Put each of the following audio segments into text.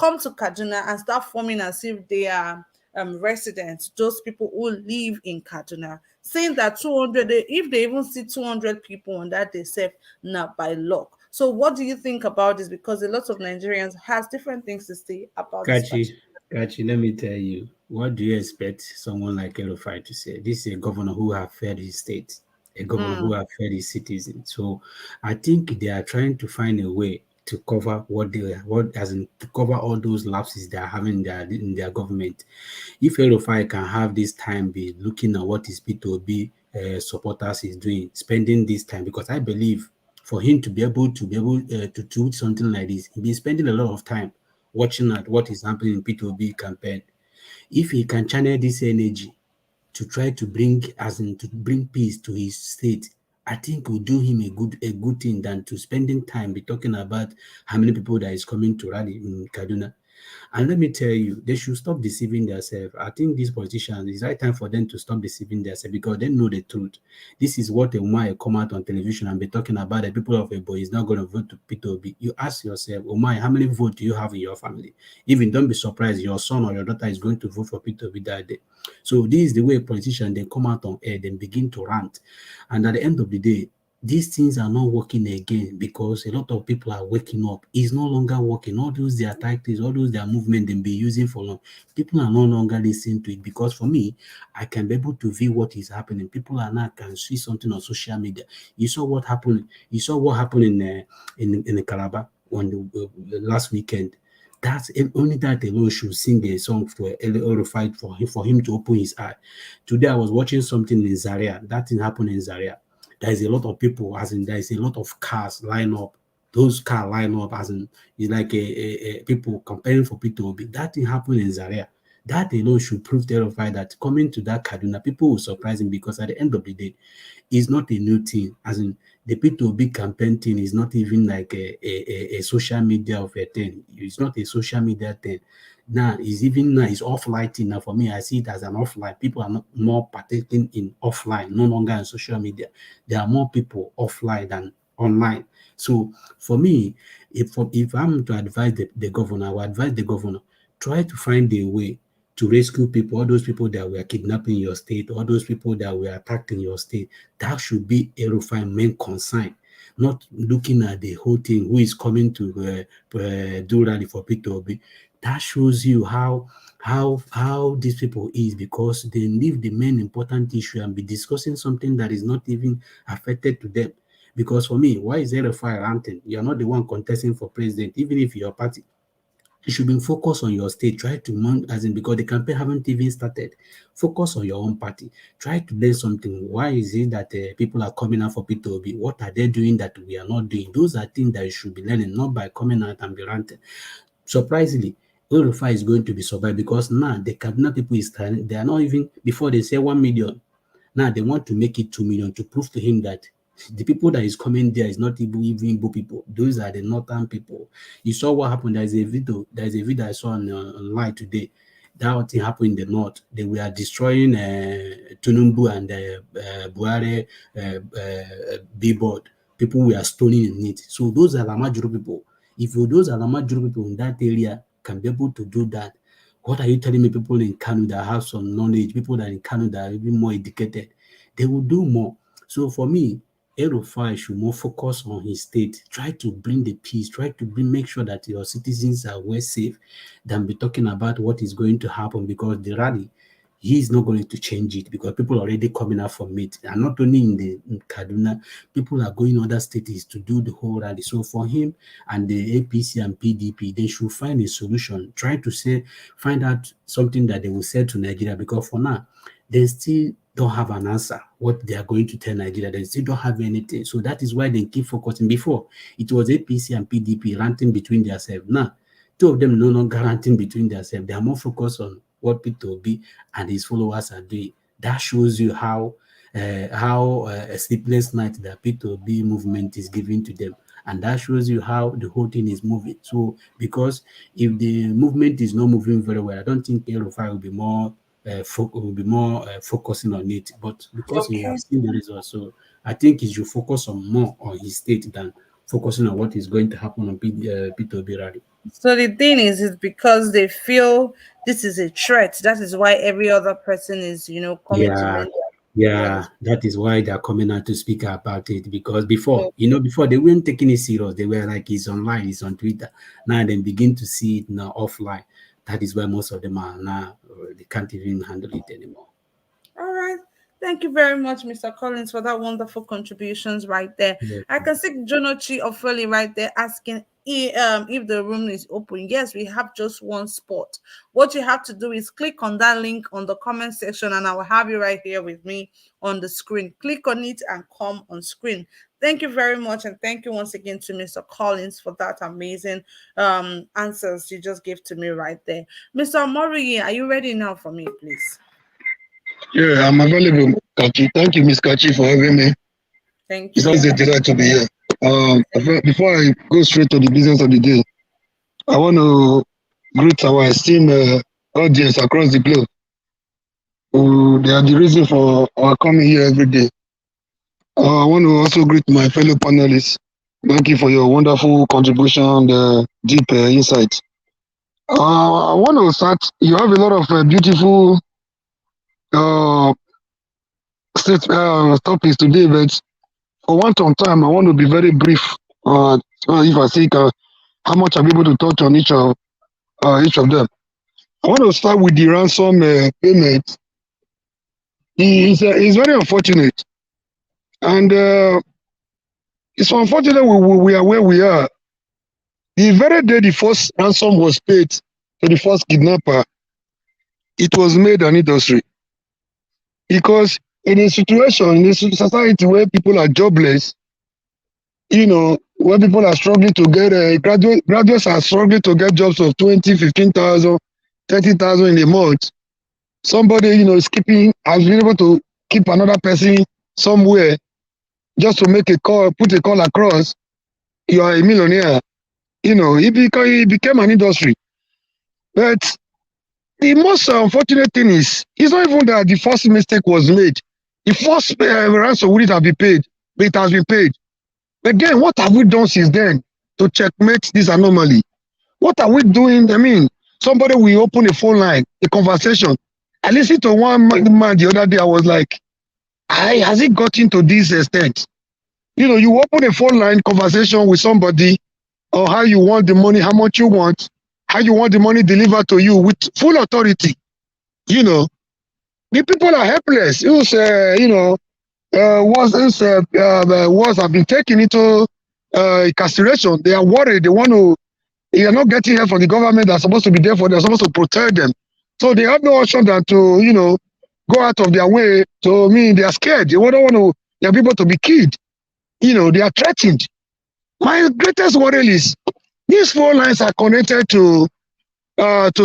come to Kaduna and start forming as if they are residents, those people who live in Kaduna, saying that 200, if they even see 200 people on that day, safe now by luck. So what do you think about this? Because a lot of Nigerians has different things to say about this Kachi, particular. Kachi, let me tell you, what do you expect someone like Rufai to say? This is a governor who have fed his state, a governor who have fed his citizens. So I think they are trying to find a way to cover what as in to cover all those lapses they are having in their government. If Rufai can have this time be looking at what his P2B supporters is doing, spending this time, because I believe for him to be able to do something like this, he'll be spending a lot of time watching at what is happening in P2B campaign. If he can channel this energy to try to bring, as in to bring peace to his state, I think will do him a good thing than to spending time be talking about how many people that is coming to rally in Kaduna. And let me tell you, they should stop deceiving themselves. I think these politicians, it's right time for them to stop deceiving themselves because they know the truth. This is what they might come out on television and be talking about the people of a boy is not going to vote to Peter Obi. You ask yourself, Omai, how many votes do you have in your family? Even don't be surprised, your son or your daughter is going to vote for Peter Obi that day. So this is the way politicians they come out on air, then begin to rant. And at the end of the day, these things are not working again because a lot of people are waking up. It's no longer working. All those their tactics, all those their movement they've been using for long. People are no longer listening to it because for me, I can be able to view what is happening. People are now can see something on social media. You saw what happened. You saw what happened in the Calabar on the last weekend. That's only that alone should sing a song for Rufai for him to open his eye. Today I was watching something in Zaria. That thing happened in Zaria. There is a lot of people, as in there is a lot of cars line up. Those car line up, as in it's like a people comparing for Peter Obi. That thing happened in Zaria. That alone should prove terrified that coming to that Kaduna, people will surprise him because at the end of the day, it's not a new thing. As in the P2B campaign thing is not even like a social media of a thing. It's not a social media thing. Now it's offline thing. Now for me, I see it as an offline. People are not more partaking in offline, no longer in social media. There are more people offline than online. So for me, if I'm to advise the governor, I would advise the governor try to find a way to rescue people, all those people that were kidnapping your state, all those people that were attacked in your state. That should be a Rufai main concern, not looking at the whole thing, who is coming to do rally for Peter Obi. That shows you how these people is because they leave the main important issue and be discussing something that is not even affected to them. Because for me, why is there a fire ranting? You're not the one contesting for president, even if your party you should be focused on your state. Try to as in because the campaign haven't even started. Focus on your own party. Try to learn something. Why is it that people are coming out for Peter Obi? What are they doing that we are not doing? Those are things that you should be learning, not by coming out and be ranting. Surprisingly, Rufai is going to be survived because now the Kaduna people is trying. They are not even before they say 1 million. Now they want to make it 2 million to prove to him that the people that is coming there is not even Igbo people. Those are the northern people. You saw what happened. There is a video. There is a video I saw online today. That thing happened in the north. They were destroying Tinubu and Buhari billboard. People were stoning in it. So those are Lamajuru people. If those are Lamajuru people in that area can be able to do that, what are you telling me? People in Kanu that have some knowledge, people that in Kanu that are even more educated, they will do more. So for me, Rufai should more focus on his state. Try to bring the peace. Try to make sure that your citizens are well safe than be talking about what is going to happen because the rally, he is not going to change it because people are already coming out from it. And not only in Kaduna, people are going other states to do the whole rally. So for him and the APC and PDP, they should find a solution. Try to find out something that they will say to Nigeria because for now, they still don't have an answer what they are going to tell Nigeria. They still don't have anything. So that is why they keep focusing. Before, it was APC and PDP ranting between themselves. Now, two of them no longer ranting between themselves. They are more focused on what Peter Obi and his followers are doing. That shows you how a sleepless night that Peter Obi movement is giving to them. And that shows you how the whole thing is moving. So, because if the movement is not moving very well, I don't think Rufai will be more focusing on it. But because he Okay. has seen the results, so I think he should focus on more on his state than focusing on what is going to happen on Peter Obi rally. So the thing is because they feel this is a threat. That is why every other person is, coming to Yeah, lend their yeah, opinions. that is why they're coming out to speak about it. Because So, before they weren't taking it serious. They were like, "He's online, he's on Twitter." Now they begin to see it now offline. That is why most of them are now they can't even handle it anymore. all right. Thank you very much, Mr. Collins, for that wonderful contributions right there. Yeah. I can see Jonochi Ofeli right there asking if the room is open. Yes, we have just one spot. What you have to do is click on that link on the comment section, and I will have you right here with me on the screen. Click on it and come on screen. Thank you very much, and thank you once again to Mr. Collins for that amazing answers you just gave to me right there. Mr. Moriyi, are you ready now for me, please? Yeah, I'm available, Kachi. Thank you, Miss Kachi, for having me. Thank It's you. always a delight to be here. Before I go straight to the business of the day, I want to greet our esteemed audience across the globe. Who they are the reason for our coming here every day. I want to also greet my fellow panelists. Thank you for your wonderful contribution and deep insight. I want to start. You have a lot of beautiful uh, topics today, but for one time, I want to be very brief. If I think how much I'm able to touch on each of them. I want to start with the ransom payment. It's very unfortunate, and it's unfortunate we are where we are. The very day the first ransom was paid to the first kidnapper, it was made an industry because in a situation in a society where people are jobless, where people are struggling to get graduates are struggling to get jobs of 20, 15,000, 30,000 in a month. Somebody, is has been able to keep another person somewhere just to make a call, put a call across. You are a millionaire. It became an industry. But the most unfortunate thing is, it's not even that the first mistake was made. The first ransom wouldn't have been paid, but it has been paid. Again, what have we done since then to checkmate this anomaly? What are we doing? I mean, somebody will open a phone line, a conversation. I listened to one man the other day. I was like, has it gotten to this extent? You open a phone line conversation with somebody or how you want the money, how much you want, how you want the money delivered to you with full authority. The people are helpless. Wars have been taken into incarceration. They are worried. They are not getting help from the government that's supposed to be there for them, supposed to protect them. So they have no option than to, go out of their way. So they are scared. They don't want to their people to be killed. They are threatened. My greatest worry is these phone lines are connected to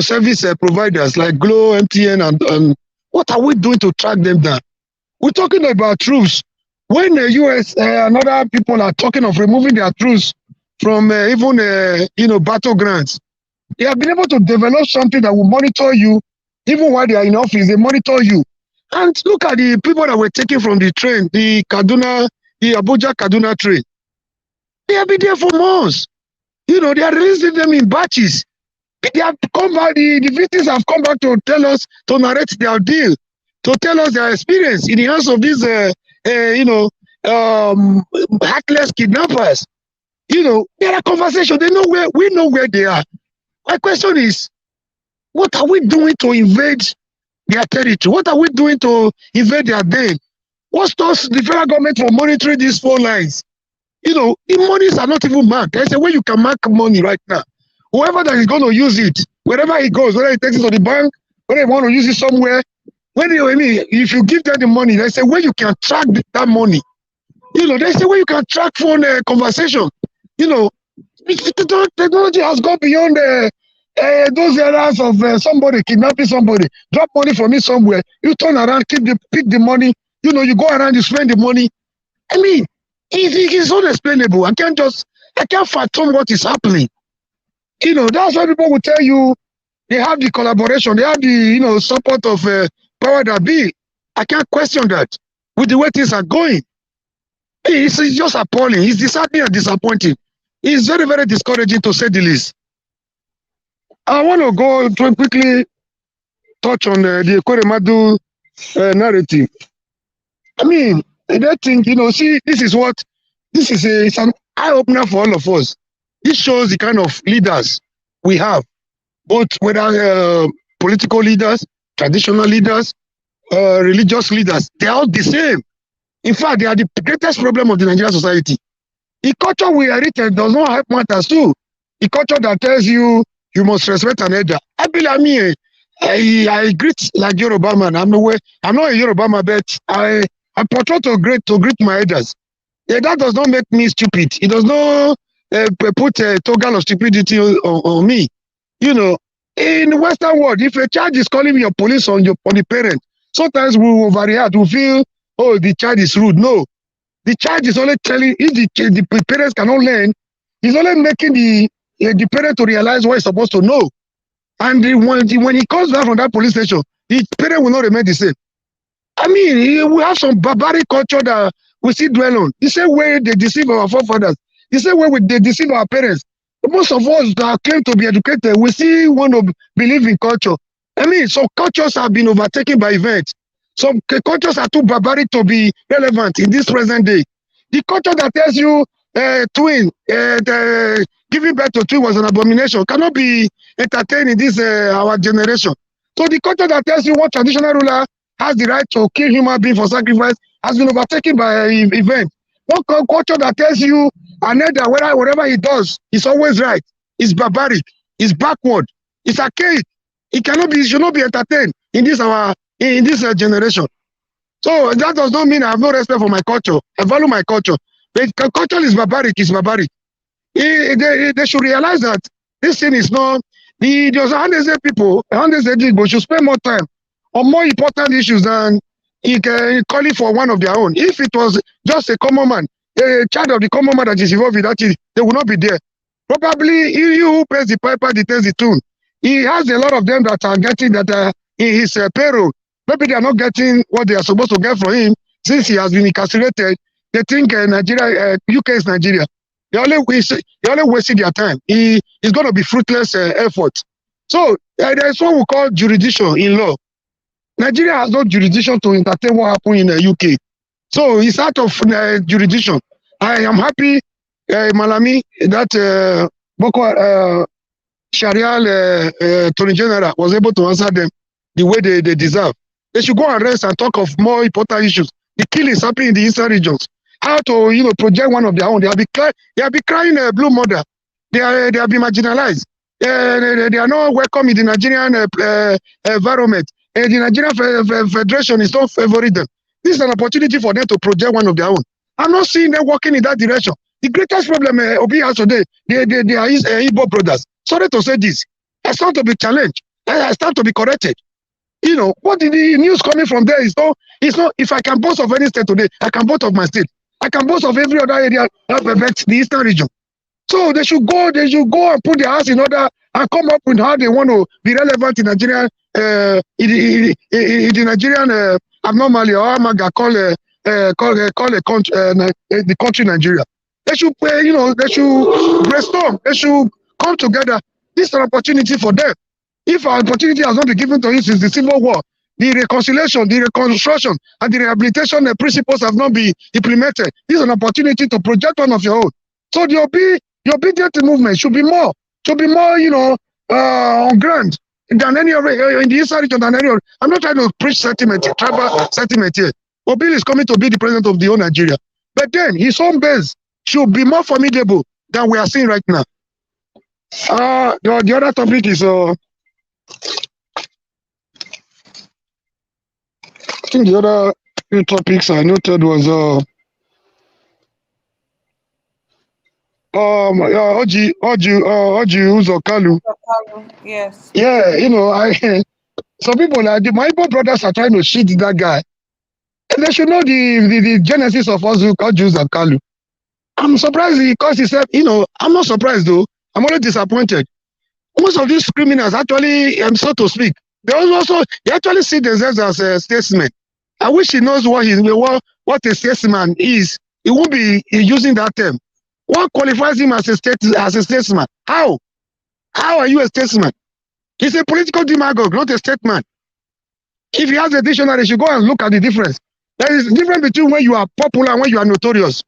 service providers like Glo, MTN, and what are we doing to track them down? We're talking about troops. When the US and other people are talking of removing their troops from even battlegrounds, they have been able to develop something that will monitor you even while they are in office. They monitor you. And look at the people that were taken from the train, the Abuja Kaduna train. They have been there for months. They are releasing them in batches. They have come back. The victims have come back to tell us, to narrate their deal, to tell us their experience in the hands of these heartless kidnappers. There are conversations. We know where they are. My question is, what are we doing to invade their territory? What are we doing to invade their den? What stops the federal government from monitoring these phone lines? The monies are not even marked. There's a way you can mark money right now. Whoever that is going to use it, wherever he goes, whether he takes it to the bank, whether he want to use it somewhere, if you give them the money, there's a way you can track that money. There's a way you can track phone conversation. Technology has gone beyond those areas of somebody kidnapping somebody, drop money from me somewhere, you turn around, pick the money, you go around, you spend the money. I mean, it's unexplainable. I can't fathom what is happening. That's why people will tell you they have the collaboration, they have the support of power that be. I can't question that with the way things are going. It's just appalling. It's disheartening and disappointing. It's very, very discouraging to say the least. I want to go to quickly touch on the Ekweremadu narrative. I mean, that thing, see, it's an eye-opener for all of us. This shows the kind of leaders we have, both whether political leaders, traditional leaders, religious leaders, they're all the same. In fact, they are the greatest problem of the Nigerian society. The culture we inherited does not help matters too. The culture that tells you you must respect an elder. I greet like Yoruba man. I'm not a Yoruba man, but I prefer to greet my elders. Yeah, that does not make me stupid. It does not put a toggle of stupidity on me. In the Western world, if a child is calling your police on the parent, sometimes we will overreact. We feel, oh, the child is rude. No, the child is only telling, if the parents cannot learn, he's only making the parent to realize what he's supposed to know. And when he comes back from that police station, the parent will not remain the same. I mean, we have some barbaric culture that we still dwell on. The same way they deceive our forefathers, the same way they deceive our parents. Most of us that claim to be educated, we still want to believe in culture. I mean, some cultures have been overtaken by events. Some cultures are too barbaric to be relevant in this present day. The culture that tells you giving birth to twin was an abomination cannot be entertained in this our generation. So the culture that tells you what traditional ruler has the right to kill human being for sacrifice has been overtaken by event. One culture that tells you an elder, whatever he does, is always right. It's barbaric. It's backward. It's archaic. It should not be entertained in this generation. So that does not mean I have no respect for my culture. I value my culture. But culture is barbaric. It's barbaric. They should realize that this thing is not. The Ohaneze people, Ohaneze should spend more time on more important issues than calling for one of their own. If it was just a common man, a child of the common man that is involved in that, they will not be there. Probably you who pays the piper dictates the tune. He has a lot of them that are getting that in his payroll. Maybe they are not getting what they are supposed to get from him since he has been incarcerated. They think Nigeria, UK is Nigeria. They only wasting their time. It's going to be fruitless effort. So there is what we call jurisdiction in law. Nigeria has no jurisdiction to entertain what happened in the UK. So it's out of jurisdiction. I am happy Malami, that Boko Sharia Attorney General was able to answer them the way they deserve. They should go and rest and talk of more important issues. The killings happening in the eastern regions. How to project one of their own. They have been crying blue mother. They have been marginalized. They are not welcome in the Nigerian environment. The Nigerian Federation is not favoring them. This is an opportunity for them to project one of their own. I'm not seeing them working in that direction. The greatest problem Obi has today, they are his Igbo brothers. Sorry to say this. I start to be challenged. I start to be corrected. What the news coming from there is not, if I can boast of any state today, I can boast of my state. I can boast of every other area that affects the eastern region. So they should go and put their house in order and come up with how they want to be relevant in Nigerian, the Nigerian abnormally, or Amaga call the country Nigeria. They should, they should brainstorm. They should come together. This is an opportunity for them. If our opportunity has not been given to you since the Civil War, the reconciliation, the reconstruction, and the rehabilitation principles have not been implemented. This is an opportunity to project one of your own. So the obedient movement should be more, on ground than any other in the eastern region than any other. I'm not trying to preach sentiment, tribal sentiment here. Obi is coming to be the president of the whole Nigeria, but then his home base should be more formidable than we are seeing right now. The other topic is I think the other two topics I noted was Orji who's Kalu. Yes. Yeah, some people like my Igbo brothers are trying to shit that guy. And they should know the genesis of Orji Kalu. I'm surprised because he said, I'm not surprised though. I'm only disappointed. Most of these criminals actually, so to speak, they actually see themselves as statesmen. I wish he knows what a statesman is. He won't be using that term. What qualifies him as a statesman? How? How are you a statesman? He's a political demagogue, not a statesman. If he has a dictionary, you should go and look at the difference. There is a difference between when you are popular and when you are notorious.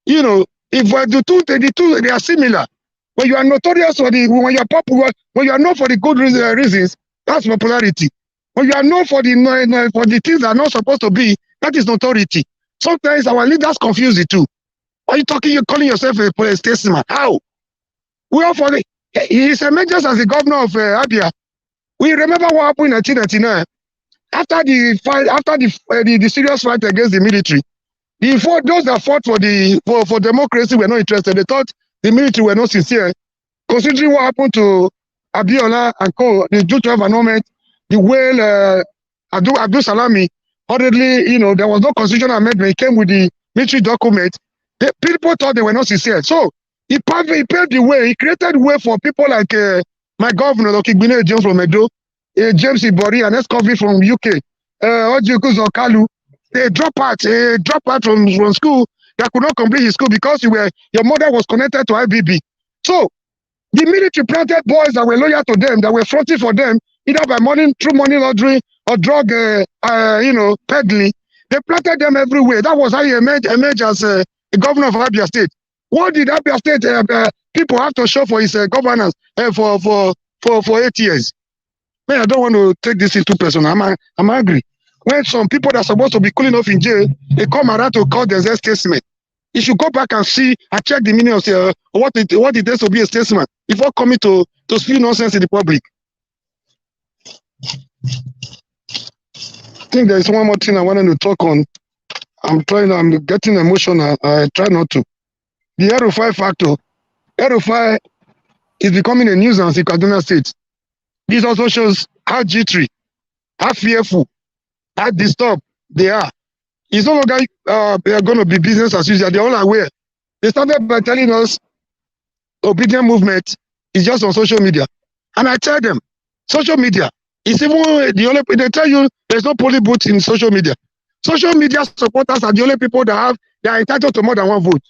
You know, if the two, they are similar. When you are notorious when you are popular, when you are known for the good reasons, that's popularity. When you are known for the things that are not supposed to be, that is notoriety. Sometimes our leaders confuse the two. Why are you talking? You're calling yourself a statesman? How? We all for his emergence as the governor of Abia. We remember what happened in 1999 after the fight, after the serious fight against the military. Those that fought for democracy were not interested. They thought the military were not sincere. Considering what happened to Abiola and co, the Judicial environment, the whale Abdul Salami, hurriedly, you know, there was no constitutional amendment. It came with the military document. The people thought they were not sincere. So he paved the way. He created way for people like my governor, Dr. James from Edo, James Ibori, an ex-convict from UK, Orji Kalu. They drop out from school that could not complete his school because your mother was connected to IBB. So the military planted boys that were loyal to them, that were fronting for them, either by through money laundering or drug, peddling. They planted them everywhere. That was how he emerged as a governor of Abia State. What did Abia State people have to show for his governance for 8 years? Man, I don't want to take this into personal. I'm angry. When some people that are supposed to be cooling off in jail, they come around to call themselves statesmen. You should go back and see and check the meaning of what it is to be a statesman before coming to spew nonsense in the public. I think there is one more thing I wanted to talk on. I'm getting emotional. I try not to. The Rufai factor. Rufai is becoming a nuisance in Kaduna State. This also shows how jittery, how fearful, how disturbed they are. It's no longer going to be business as usual. They're all aware. They started by telling us obedient movement is just on social media. And I tell them, social media is even the only, they tell you there's no polling booth in social media. Social media supporters are the only people they are entitled to more than one vote.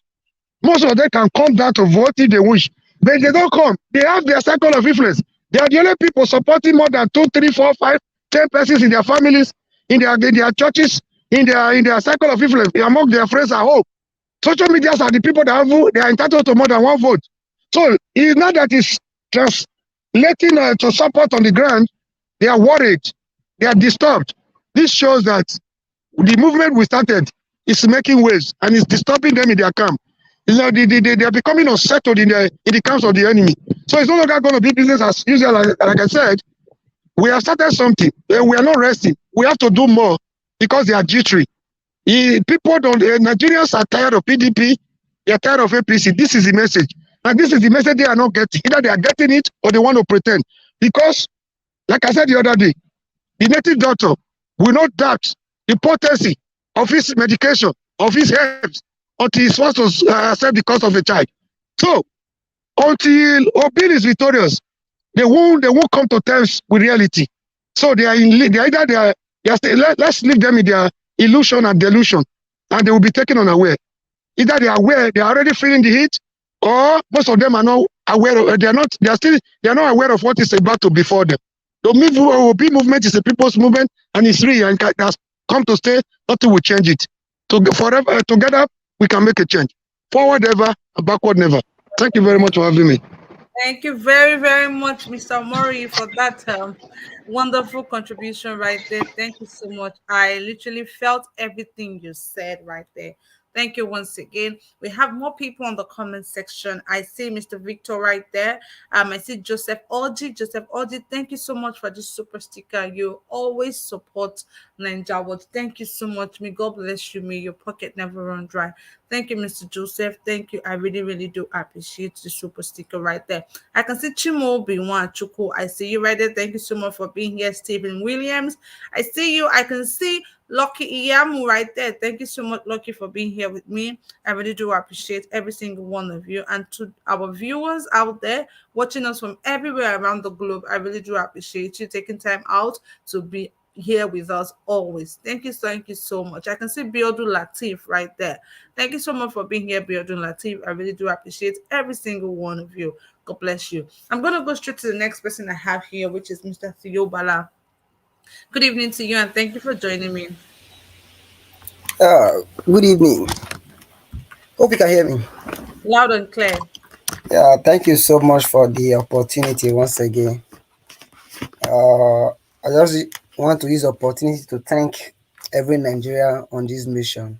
Most of them can come down to vote if they wish. But they don't come. They have their circle of influence. They are the only people supporting more than 2, 3, 4, 5, 10 persons in their families, in their churches, in their circle of influence, among their friends at home. Social media are the people that they are entitled to more than one vote. So it's not that it's translating to support on the ground. They are worried. They are disturbed. This shows that the movement we started is making waves and it's disturbing them in their camp. They are becoming unsettled in the camps of the enemy. So it's no longer going to be business as usual. Like I said, we have started something. We are not resting. We have to do more because they are jittery. People don't. Nigerians are tired of PDP. They are tired of APC. This is the message, and this is the message they are not getting. Either they are getting it or they want to pretend. Because, like I said the other day, the native doctor will not doubt the potency of his medication, of his herbs, until he's forced to accept the cost of a child. So, until Obi is victorious, they won't come to terms with reality. So let's leave them in their illusion and delusion, and they will be taken unaware. Either they are aware, they are already feeling the heat, or most of them are not aware of, they are not aware of what is about to befall them. The Obi movement is a people's movement, and it's real and has come to stay. Nothing will change it. So forever together we can make a change. Forward ever, and backward never. Thank you very much for having me. Thank you very, very much, Mr. Murray, for that wonderful contribution right there. Thank you so much. I literally felt everything you said right there. Thank you once again. We have more people on the comment section. I see Mr. Victor right there. I see Joseph Orji. Joseph Orji, thank you so much for this super sticker. You always support Ninja Watch. Thank you so much. May God bless you. May your pocket never run dry. Thank you, Mr. Joseph. Thank you. I really, really do appreciate the super sticker right there. I can see Chimo Binwa. I see you right there. Thank you so much for being here, Stephen Williams. I see you. I can see Lucky Iyamu right there. Thank you so much, Lucky, for being here with me. I really do appreciate every single one of you. And to our viewers out there watching us from everywhere around the globe, I really do appreciate you taking time out to be here with us always. Thank you so much. I can see Biodun Latif right there. Thank you so much for being here, Biodun Latif. I really do appreciate every single one of you. God bless you. I'm gonna go straight to the next person I have here, which is Mr. Theo Bala. Good evening to you, and thank you for joining me. Good evening. Hope you can hear me. Loud and clear. Yeah, thank you so much for the opportunity once again. I just want to use opportunity to thank every Nigerian on this mission,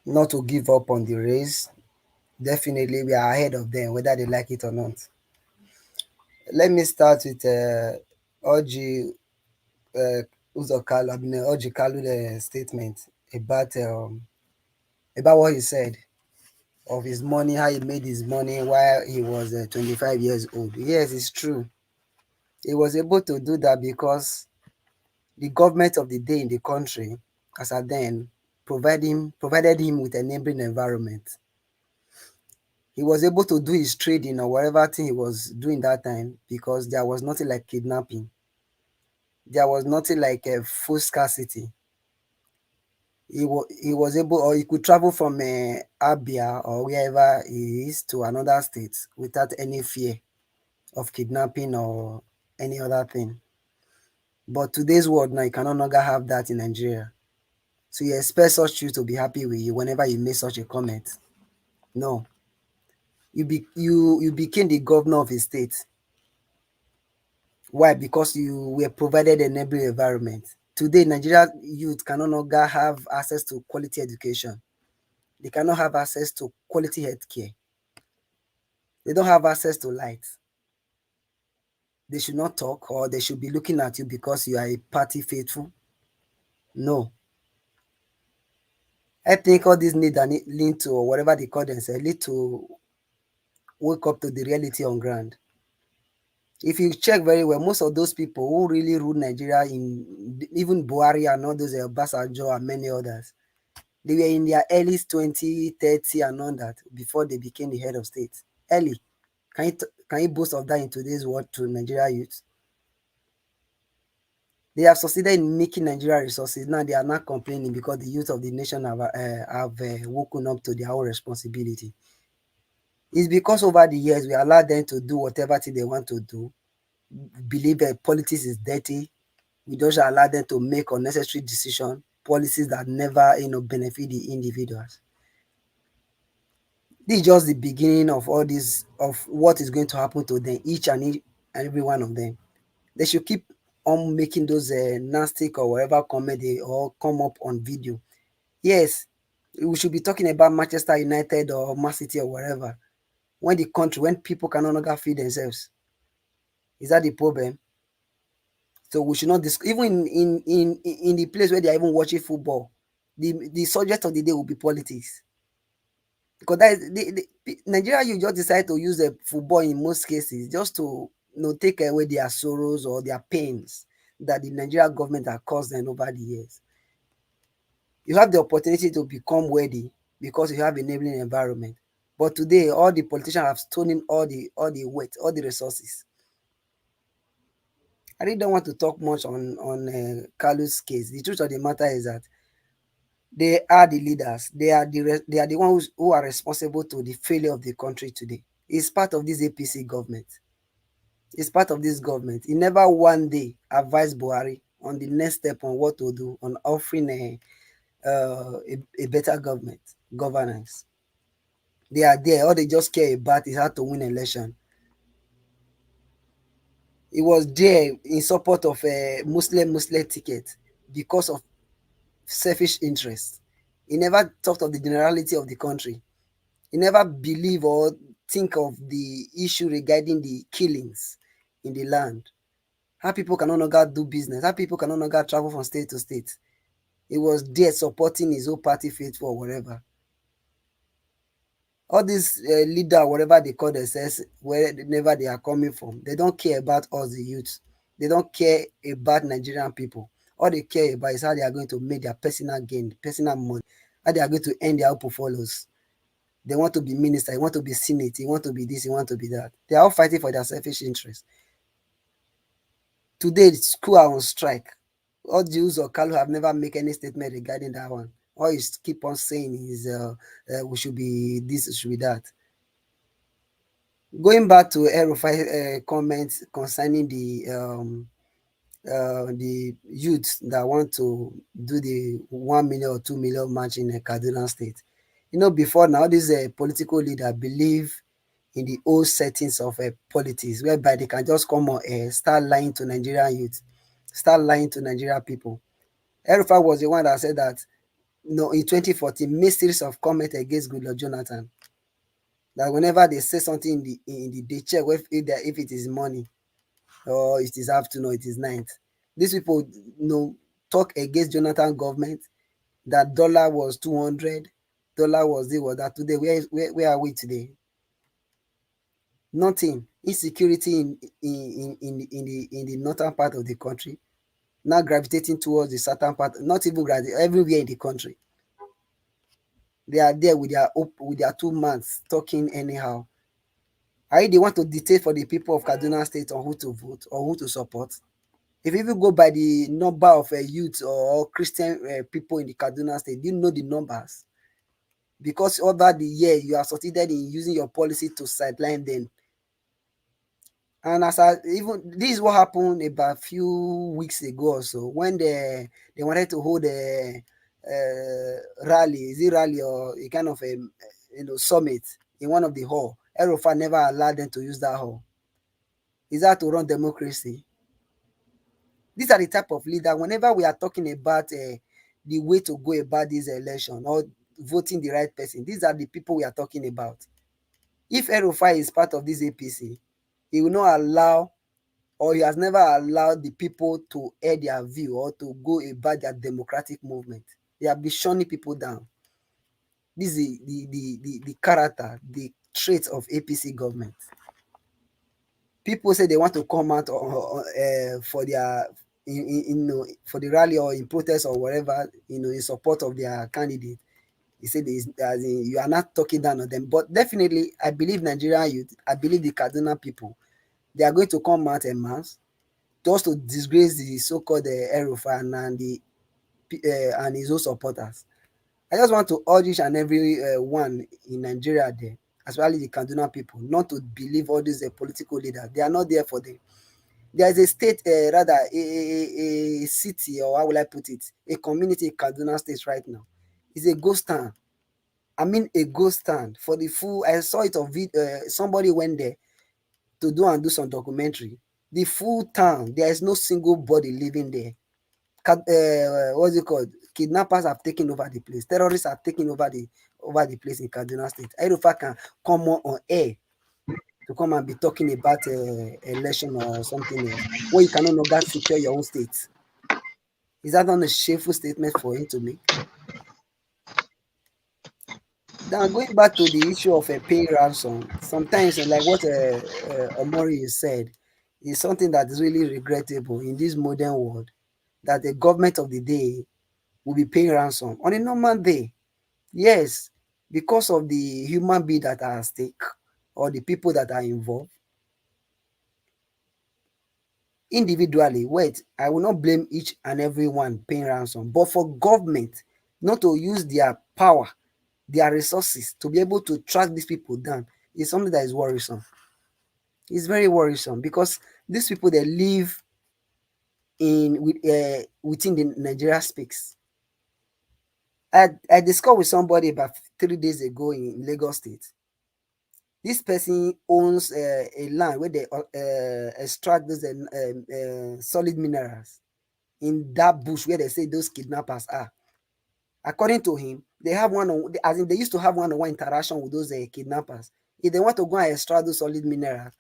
not to give up on the race. Definitely, we are ahead of them, whether they like it or not. Let me start with Orji Kalu, Orji Kalu statement about what he said of his money, how he made his money while he was 25 years old. Yes, it's true. He was able to do that because the government of the day in the country, as at then, provided him with a enabling environment. He was able to do his trading or whatever thing he was doing that time because there was nothing like kidnapping. There was nothing like a full scarcity. He was able, or he could travel from Abia or wherever he is to another state without any fear of kidnapping or any other thing. But today's world now, you can no longer have that in Nigeria. So you expect such you to be happy with you whenever you make such a comment. No. You became the governor of a state. Why? Because you were provided an enabling environment. Today, Nigeria youth can no longer have access to quality education. They cannot have access to quality healthcare. They don't have access to light. They should not talk, or they should be looking at you because you are a party faithful. No. I think all these need and lead to, or whatever they call themselves, lead to wake up to the reality on ground. If you check very well, most of those people who really ruled Nigeria, in even Buhari and all those Obasanjo and many others, they were in their early 20, 30 and all that before they became the head of state. Early. Can you boast of that in today's world to Nigeria youth? They have succeeded in making Nigeria resources. Now they are not complaining because the youth of the nation have woken up to their own responsibility. It's because over the years we allow them to do whatever thing they want to do. Believe that politics is dirty. We don't allow them to make unnecessary decisions, policies that never benefit the individuals. This is just the beginning of all this, of what is going to happen to them, each and every one of them. They should keep on making those nasty or whatever comedy or come up on video. Yes, we should be talking about Manchester United or Man City or whatever. When people can no longer feed themselves, is that the problem? So we should not even in the place where they are even watching football, the subject of the day will be politics. Because that is, Nigeria, you just decide to use the football in most cases just to take away their sorrows or their pains that the Nigeria government has caused them over the years. You have the opportunity to become worthy because you have enabling environment. But today, all the politicians have stolen all the weight, all the resources. I really don't want to talk much on Kalu's case. The truth of the matter is that they are the leaders. They are the ones who are responsible to the failure of the country today. It's part of this APC government. It's part of this government. He never one day advised Buhari on the next step on what to do on offering a better governance. They are there. All they just care about is how to win election. He was there in support of a Muslim ticket because of selfish interest. He never thought of the generality of the country. He never believed or think of the issue regarding the killings in the land. How people can no longer do business. How people can no longer travel from state to state. He was there supporting his own party faithful or whatever. All these leader, whatever they call themselves, wherever they are coming from, they don't care about us, the youth. They don't care about Nigerian people. All they care about is how they are going to make their personal gain, personal money, how they are going to earn their own follows. They want to be minister, they want to be senate, they want to be this, they want to be that. They are all fighting for their selfish interest. Today, school are on strike. Orji or Kalu have never made any statement regarding that one. All you keep on saying is we should be this, we should be that. Going back to Rufai comments concerning the youth that want to do the 1 million or 2 million march in Kaduna State. You know, before now, this political leader believe in the old settings of politics, whereby they can just come on start lying to Nigerian youth, start lying to Nigerian people. Rufai was the one that said that, you know, in 2014, made series of comments against Goodluck Jonathan. That whenever they say something they check if it is money or it is afternoon, it is night. These people, you know, talk against Jonathan government. That dollar was 200, dollar was this, was that. Today, where are we today? Nothing. Insecurity in the northern part of the country, now gravitating towards the southern part, not even everywhere in the country. They are there with their 2 months talking anyhow. They want to dictate for the people of Kaduna State on who to vote or who to support. If you even go by the number of youth or Christian people in the Kaduna State, you know the numbers. Because over the year, you are succeeded in using your policy to sideline them. And this is what happened about a few weeks ago or so, when they wanted to hold a rally. Is it rally or a kind of a summit in one of the hall? Rufai never allowed them to use that hall. Is that to run democracy? These are the type of leader. Whenever we are talking about the way to go about this election or voting the right person, these are the people we are talking about. If Rufai is part of this APC, he will not allow, or he has never allowed the people to air their view or to go about their democratic movement. They have been shunning people down. This is the character, the traits of APC government. People say they want to come out for their for the rally or in protest or whatever, in support of their candidate. He said you are not talking down on them. But definitely, I believe Nigerian youth, I believe the Kaduna people, they are going to come out en masse just to disgrace the so-called Rufai and his own supporters. I just want to urge each and every one in Nigeria there, especially the Kaduna people, not to believe all these political leaders. They are not there for them. There is a state, rather a city, or how will I put it, a community in Kaduna State right now. It's a ghost town. I mean a ghost town. For the full, I saw it on somebody went there to do some documentary. The full town, there is no single body living there. What's it called? Kidnappers have taken over the place. Terrorists have taken over the place in Kaduna State. Rufai can come on air to come and be talking about election or something else, where you cannot longer secure your own state. Is that not a shameful statement for him to make? Now, going back to the issue of a pay ransom, sometimes, like what Omori said, is something that is really regrettable in this modern world, that the government of the day will be paying ransom on a normal day. Yes, because of the human being that are at stake or the people that are involved. Individually, I will not blame each and every one paying ransom, but for government not to use their power, their resources to be able to track these people down is something that is worrisome. It's very worrisome because these people, they live within the Nigeria space. I discussed with somebody about 3 days ago in Lagos State. This person owns a land where they extract those solid minerals in that bush where they say those kidnappers are. According to him, they have they used to have one-on-one interaction with those kidnappers. If they want to go and extract those solid minerals,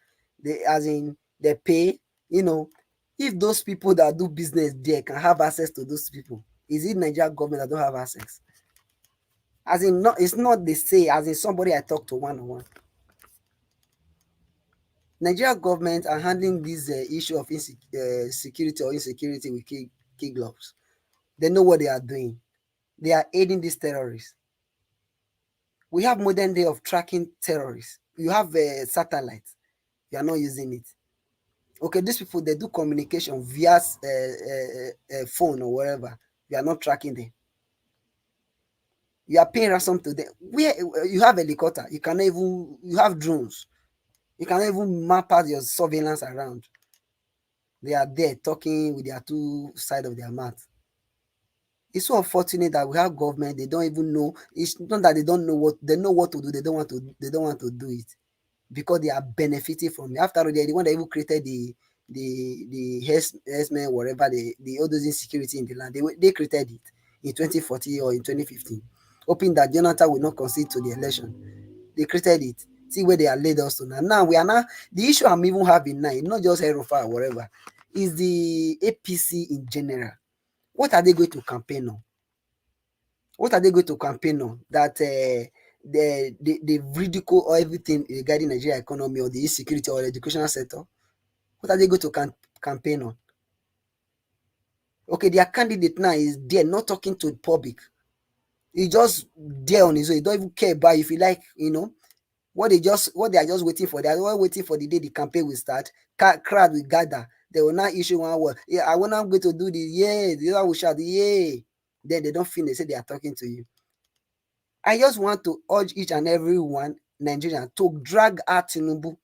they pay. If those people that do business there can have access to those people, is it Nigeria government that don't have access? It's not they say, as in somebody I talked to one-on-one. Nigeria government are handling this issue of security or insecurity with key gloves. They know what they are doing. They are aiding these terrorists. We have modern day of tracking terrorists. You have a satellite. You are not using it. Okay, these people, they do communication via phone or wherever. You are not tracking them. You are paying ransom to them. Where you have a helicopter, you cannot even, you have drones. You cannot even map out your surveillance around. They are there talking with their two sides of their mouth. It's so unfortunate that we have government, they don't even know. It's not that they don't know what they know what to do, they don't want to do it because they are benefiting from it. After all, they're the one that even created the herdsmen, whatever, the all those insecurity in the land. They created it in 2014 or in 2015, hoping that Jonathan will not concede to the election. They created it. See where they are led us to now. Now we are now the issue I'm even having now, not just Rufai or whatever, is the APC in general. What are they going to campaign on? What are they going to campaign on? That the ridicule or everything regarding Nigeria economy or the insecurity or the educational sector? What are they going to campaign on? Okay, their candidate now is there, not talking to the public. He's just there on his own. He don't even care about if you like, what they are just waiting for. They are waiting for the day the campaign will start. Crowd will gather. They will not issue one word. Yeah, I want I'm going to do this. Yeah, the other will shout. Yeah. Then they don't finish. They say they are talking to you. I just want to urge each and every one Nigerian to drag out Tinubu,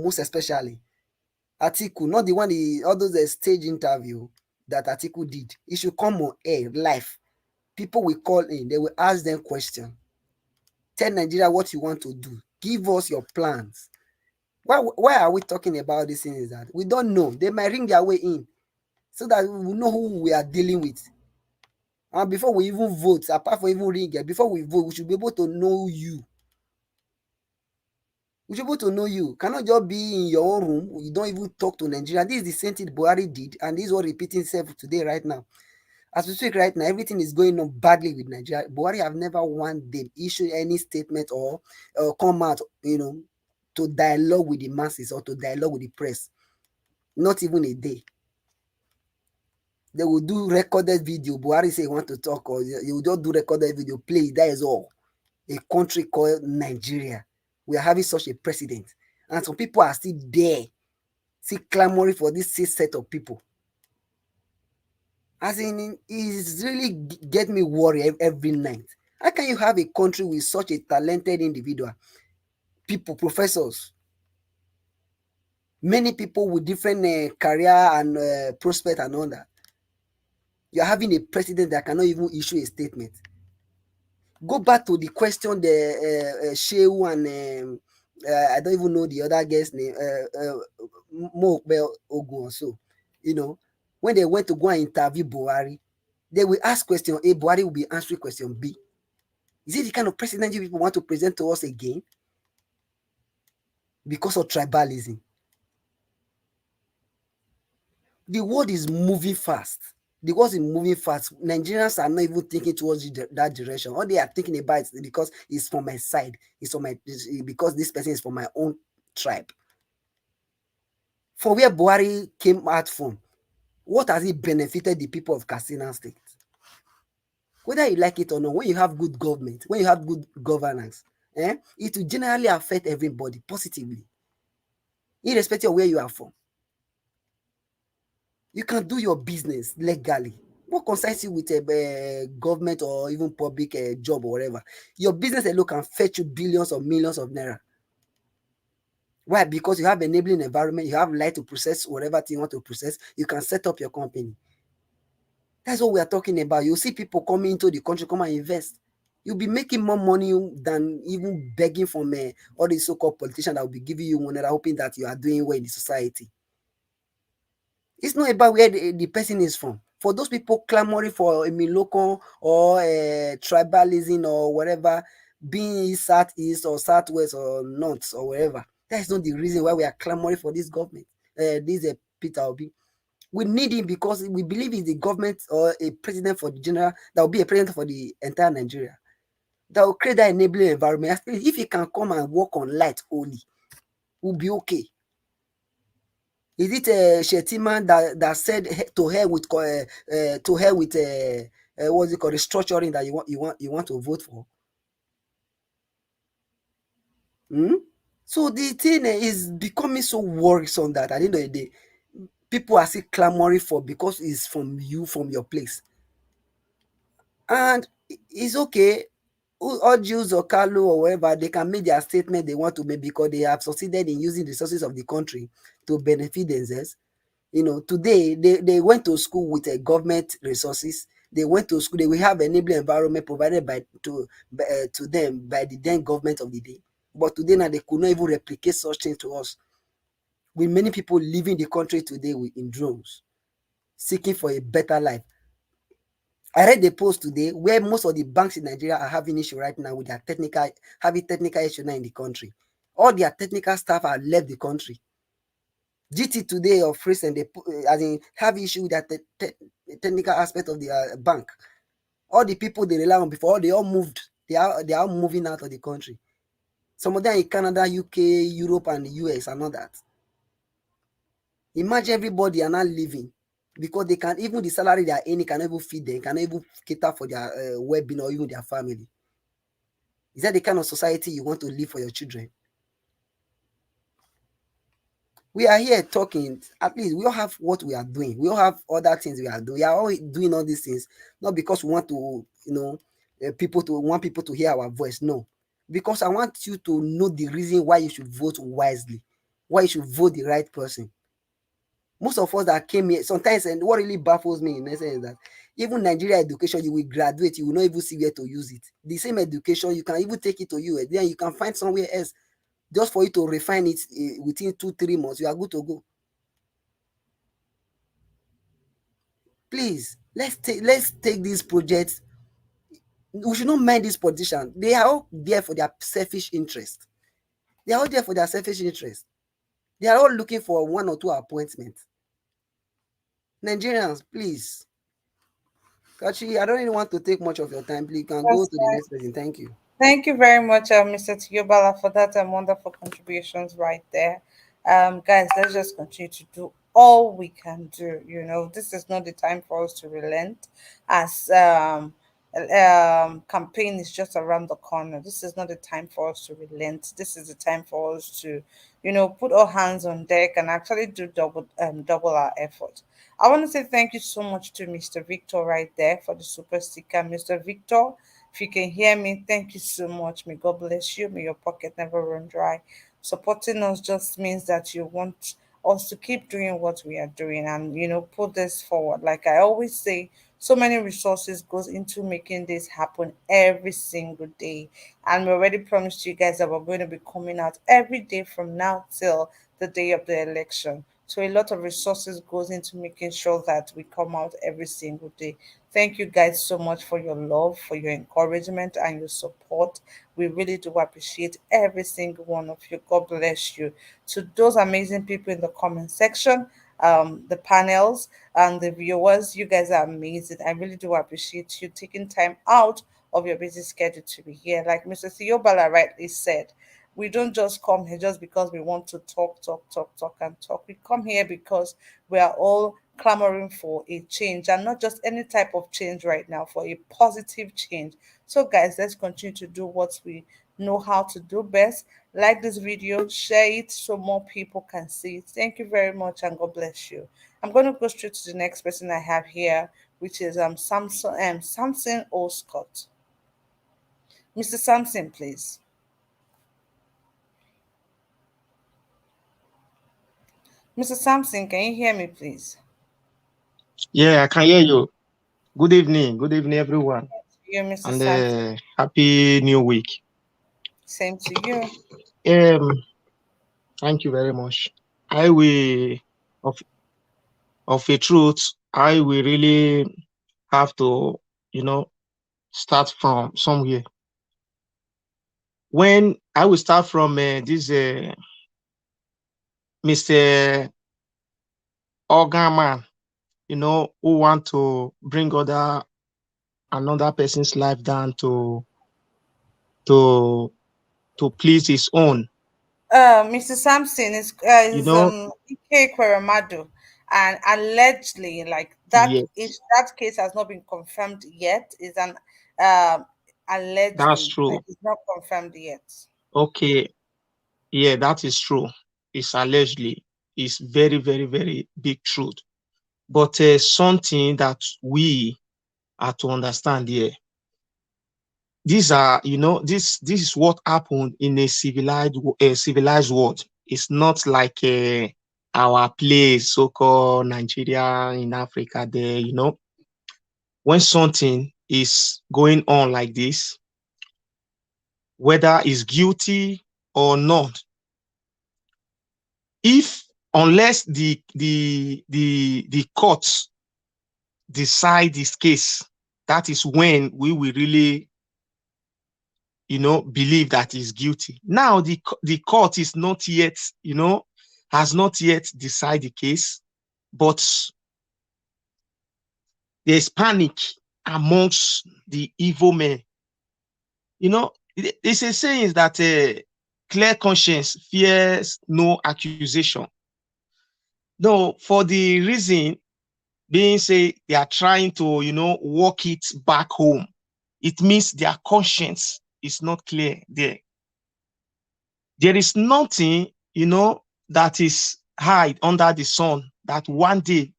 most especially Atiku, not the one all those stage interview that Atiku did. It should come on air live. People will call in. They will ask them questions. Tell Nigeria what you want to do. Give us your plans. Why are we talking about these things? That we don't know. They might ring their way in so that we know who we are dealing with. And before we even vote, apart from even ringing, before we vote, we should be able to know you. We should be able to know you. Cannot just be in your own room. You don't even talk to Nigeria. This is the same thing Buhari did, and this is what repeating itself today, right now. As we speak right now, everything is going on badly with Nigeria. Buhari have never want them issue any statement or come out, to dialogue with the masses or to dialogue with the press. Not even a day. They will do recorded video. Buhari say he want to talk, or you will just do recorded video, play. That is all. A country called Nigeria. We are having such a president, and some people are still there, still clamoring for this set of people. As in, it's really get me worried every night. How can you have a country with such a talented individual, people, professors, many people with different career and prospect and all that? You're having a president that cannot even issue a statement. Go back to the question the Shehu and I don't even know the other guy's name, Mokbel Ogun or so. When they went to go and interview Buhari, they will ask question A, Buhari will be answering question B. Is it the kind of president you people want to present to us again? Because of tribalism. The world is moving fast. The world is moving fast. Nigerians are not even thinking towards that direction. All they are thinking about is because it's from my side. Because this person is from my own tribe. For where Buhari came out from, what has it benefited the people of Katsina State? Whether you like it or not, when you have good government, when you have good governance, it will generally affect everybody positively, irrespective of where you are from. You can do your business legally. What concerns you with a government or even public job or whatever? Your business alone can fetch you billions or millions of naira. Why? Because you have enabling environment, you have light to process whatever thing you want to process, you can set up your company. That's what we are talking about. You see people coming into the country, come and invest. You'll be making more money than even begging from all these so-called politicians that will be giving you money, hoping that you are doing well in the society. It's not about where the person is from. For those people clamoring for a local or tribalism or whatever, being southeast or southwest or north or wherever, that is not the reason why we are clamoring for this government. This is Peter Obi. We need him because we believe he's the government or a president for the general, that will be a president for the entire Nigeria. That will create that enabling environment. If he can come and work on light only, we'll be okay. Is it Shetima that said to hell with what's it called, restructuring that you want to vote for? So the thing is becoming so worrisome that at the end of the day, people are still clamoring for because it's from you, from your place. And it's okay. All Jews or Kalu or whatever, they can make their statement they want to make because they have succeeded in using the resources of the country to benefit themselves. Today they went to school with government resources. They went to school. They will have enabling environment provided to them by the then government of the day. But today now they could not even replicate such things to us. With many people leaving the country today in drones, seeking for a better life. I read the post today where most of the banks in Nigeria are having issue right now with their technical issue now in the country. All their technical staff have left the country. GT today or Freestone, they as in have issue with that technical aspect of the bank. All the people they rely on before, they all moved. They are all moving out of the country. Some of them in Canada, UK, Europe, and the US and all that. Imagine everybody are not living because they can even the salary they are earning can even feed them, can even cater for their well-being or even their family. Is that the kind of society you want to live for your children? We are here talking, at least we all have what we are doing. We all have other things we are doing. We are all doing all these things, not because we want to, people to hear our voice. No, because I want you to know the reason why you should vote wisely, why you should vote the right person. Most of us that came here, sometimes, and what really baffles me in essence is that even Nigeria education, you will graduate, you will not even see where to use it. The same education, you can even take it to US, then you can find somewhere else just for you to refine it within 2-3 months. You are good to go. Please, let's take these projects. We should not mind these politicians. They are all there for their selfish interest. They are all there for their selfish interest. They are all looking for 1 or 2 appointments. Nigerians, please. Kachi, I don't really want to take much of your time. Please, you can go That's to the fine. next person. Thank you. Thank you very much, Mr. Tiyobala, for that wonderful contributions right there. Guys, let's just continue to do all we can do. This is not the time for us to relent, as campaign is just around the corner. This is not the time for us to relent. This is the time for us to, put our hands on deck and actually do double our effort. I want to say thank you so much to Mr. Victor right there for the super sticker. Mr. Victor, if you can hear me, thank you so much. May God bless you. May your pocket never run dry. Supporting us just means that you want us to keep doing what we are doing and put this forward. Like I always say, so many resources goes into making this happen every single day. And we already promised you guys that we're going to be coming out every day from now till the day of the election. So a lot of resources goes into making sure that we come out every single day. Thank you guys so much for your love, for your encouragement and your support. We really do appreciate every single one of you. God bless you. To those amazing people in the comment section, the panels and the viewers, you guys are amazing. I really do appreciate you taking time out of your busy schedule to be here. Like Mr. Theobala rightly said, we don't just come here just because we want to talk, talk, talk, talk, and talk. We come here because we are all clamoring for a change, and not just any type of change right now, for a positive change. So, guys, let's continue to do what we know how to do best. Like this video, share it so more people can see it. Thank you very much, and God bless you. I'm going to go straight to the next person I have here, which is Samson O. Scott. Mr. Samson, please. Mr. Sampson, can you hear me, please? Yeah, I can hear you. Good evening. Good evening, everyone. You, Mr. And Sampson. happy new week. Same to you. Thank you very much. I will, of, of a truth, I will really have to, start from somewhere. When I will start from this Mr. Orgaman, who want to bring another person's life down to please his own. Mr. Sampson is You know, Ekweremadu, and allegedly, like that yes, is that case has not been confirmed yet. Is an that's allegedly, like true. it's not confirmed yet. Okay. Yeah, that is true. It's allegedly. It's very, very, very big truth. But something that we are to understand here. These are, this is what happened in a civilized world. It's not like our place, so-called Nigeria in Africa. There, when something is going on like this, whether it's guilty or not, if unless the courts decide this case, that is when we will really believe that he's guilty. Now the court is not yet, has not yet decided the case, but there's panic amongst the evil men. It's a saying that clear conscience fears no accusation. No, for the reason being say they are trying to, walk it back home. It means their conscience is not clear there. There is nothing, that is hide under the sun that one day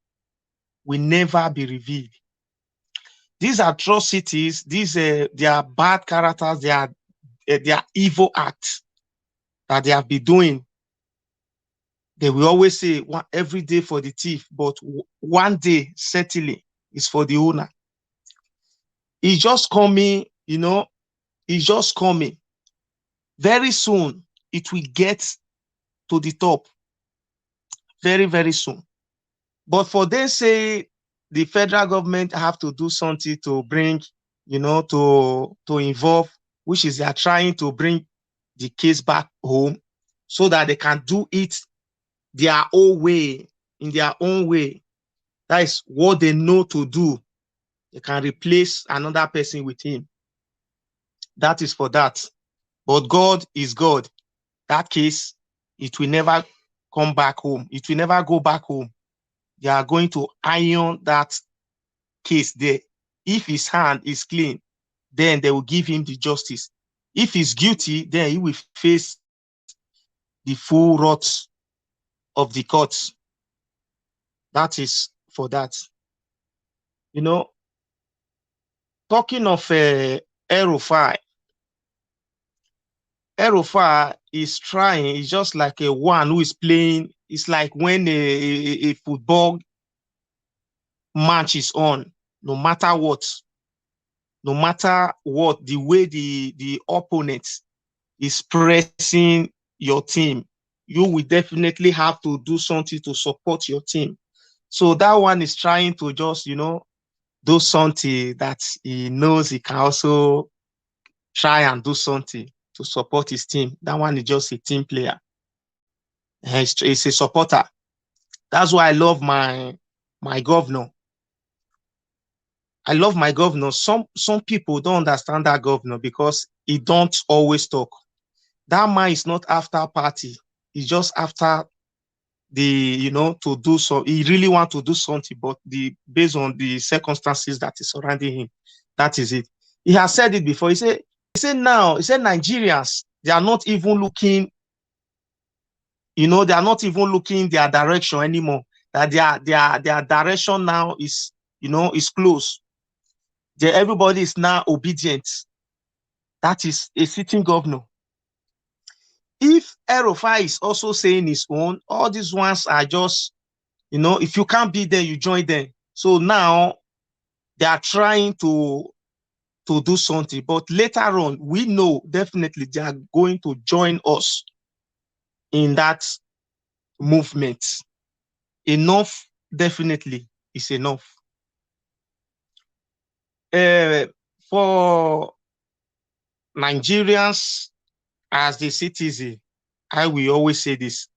will never be revealed. These atrocities, they are bad characters, they are evil acts that they have been doing. They will always say every day for the thief, but one day certainly is for the owner. It's just coming, it's just coming. Very soon, it will get to the top. Very, very soon. But for them say the federal government have to do something to bring, to involve, which is they are trying to bring the case back home so that they can do it their own way, in their own way. That is what they know to do. They can replace another person with him. That is for that. But God is God. That case, it will never come back home. It will never go back home. They are going to iron that case there. If his hand is clean, then they will give him the justice. If he's guilty, then he will face the full wrath of the courts. That is for that. Talking of Rufai, Rufai is trying, it's just like a one who is playing. It's like when a football match is on, no matter what, the way the opponent is pressing your team, you will definitely have to do something to support your team. So that one is trying to just, do something that he knows he can also try and do something to support his team. That one is just a team player. He's a supporter. That's why I love my governor. I love my governor. Some people don't understand that governor because he don't always talk. That man is not after party. He's just after to do so. He really want to do something, but based on the circumstances that is surrounding him, that is it. He has said it before. He said Nigerians, they are not even looking, they are not even looking their direction anymore. That their direction now is, is close. Everybody is now obedient. That is a sitting governor. If Rufai is also saying his own, all these ones are just, if you can't be there, you join them. So now they are trying to do something, but later on, we know definitely they are going to join us in that movement. Enough definitely is enough. For Nigerians as the citizen, I will always say this.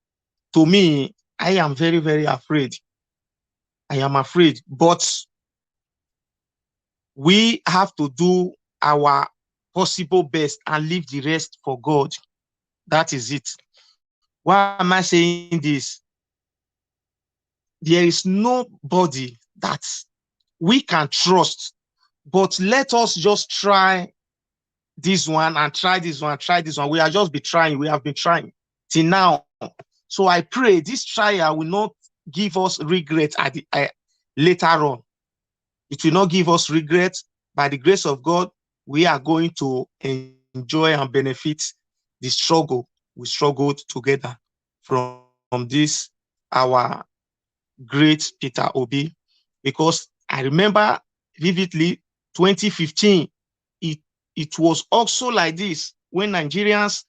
To me, I am very, very afraid. I am afraid, but we have to do our possible best and leave the rest for God. That is it. Why am I saying this? There is nobody that we can trust, but let us just try this one and try this one, try this one. We have just been trying. We have been trying till now. So I pray this trial will not give us regret at the later on. It will not give us regret. By the grace of God, we are going to enjoy and benefit the struggle we struggled together from this our great Peter Obi. Because I remember vividly 2015, it was also like this when Nigerians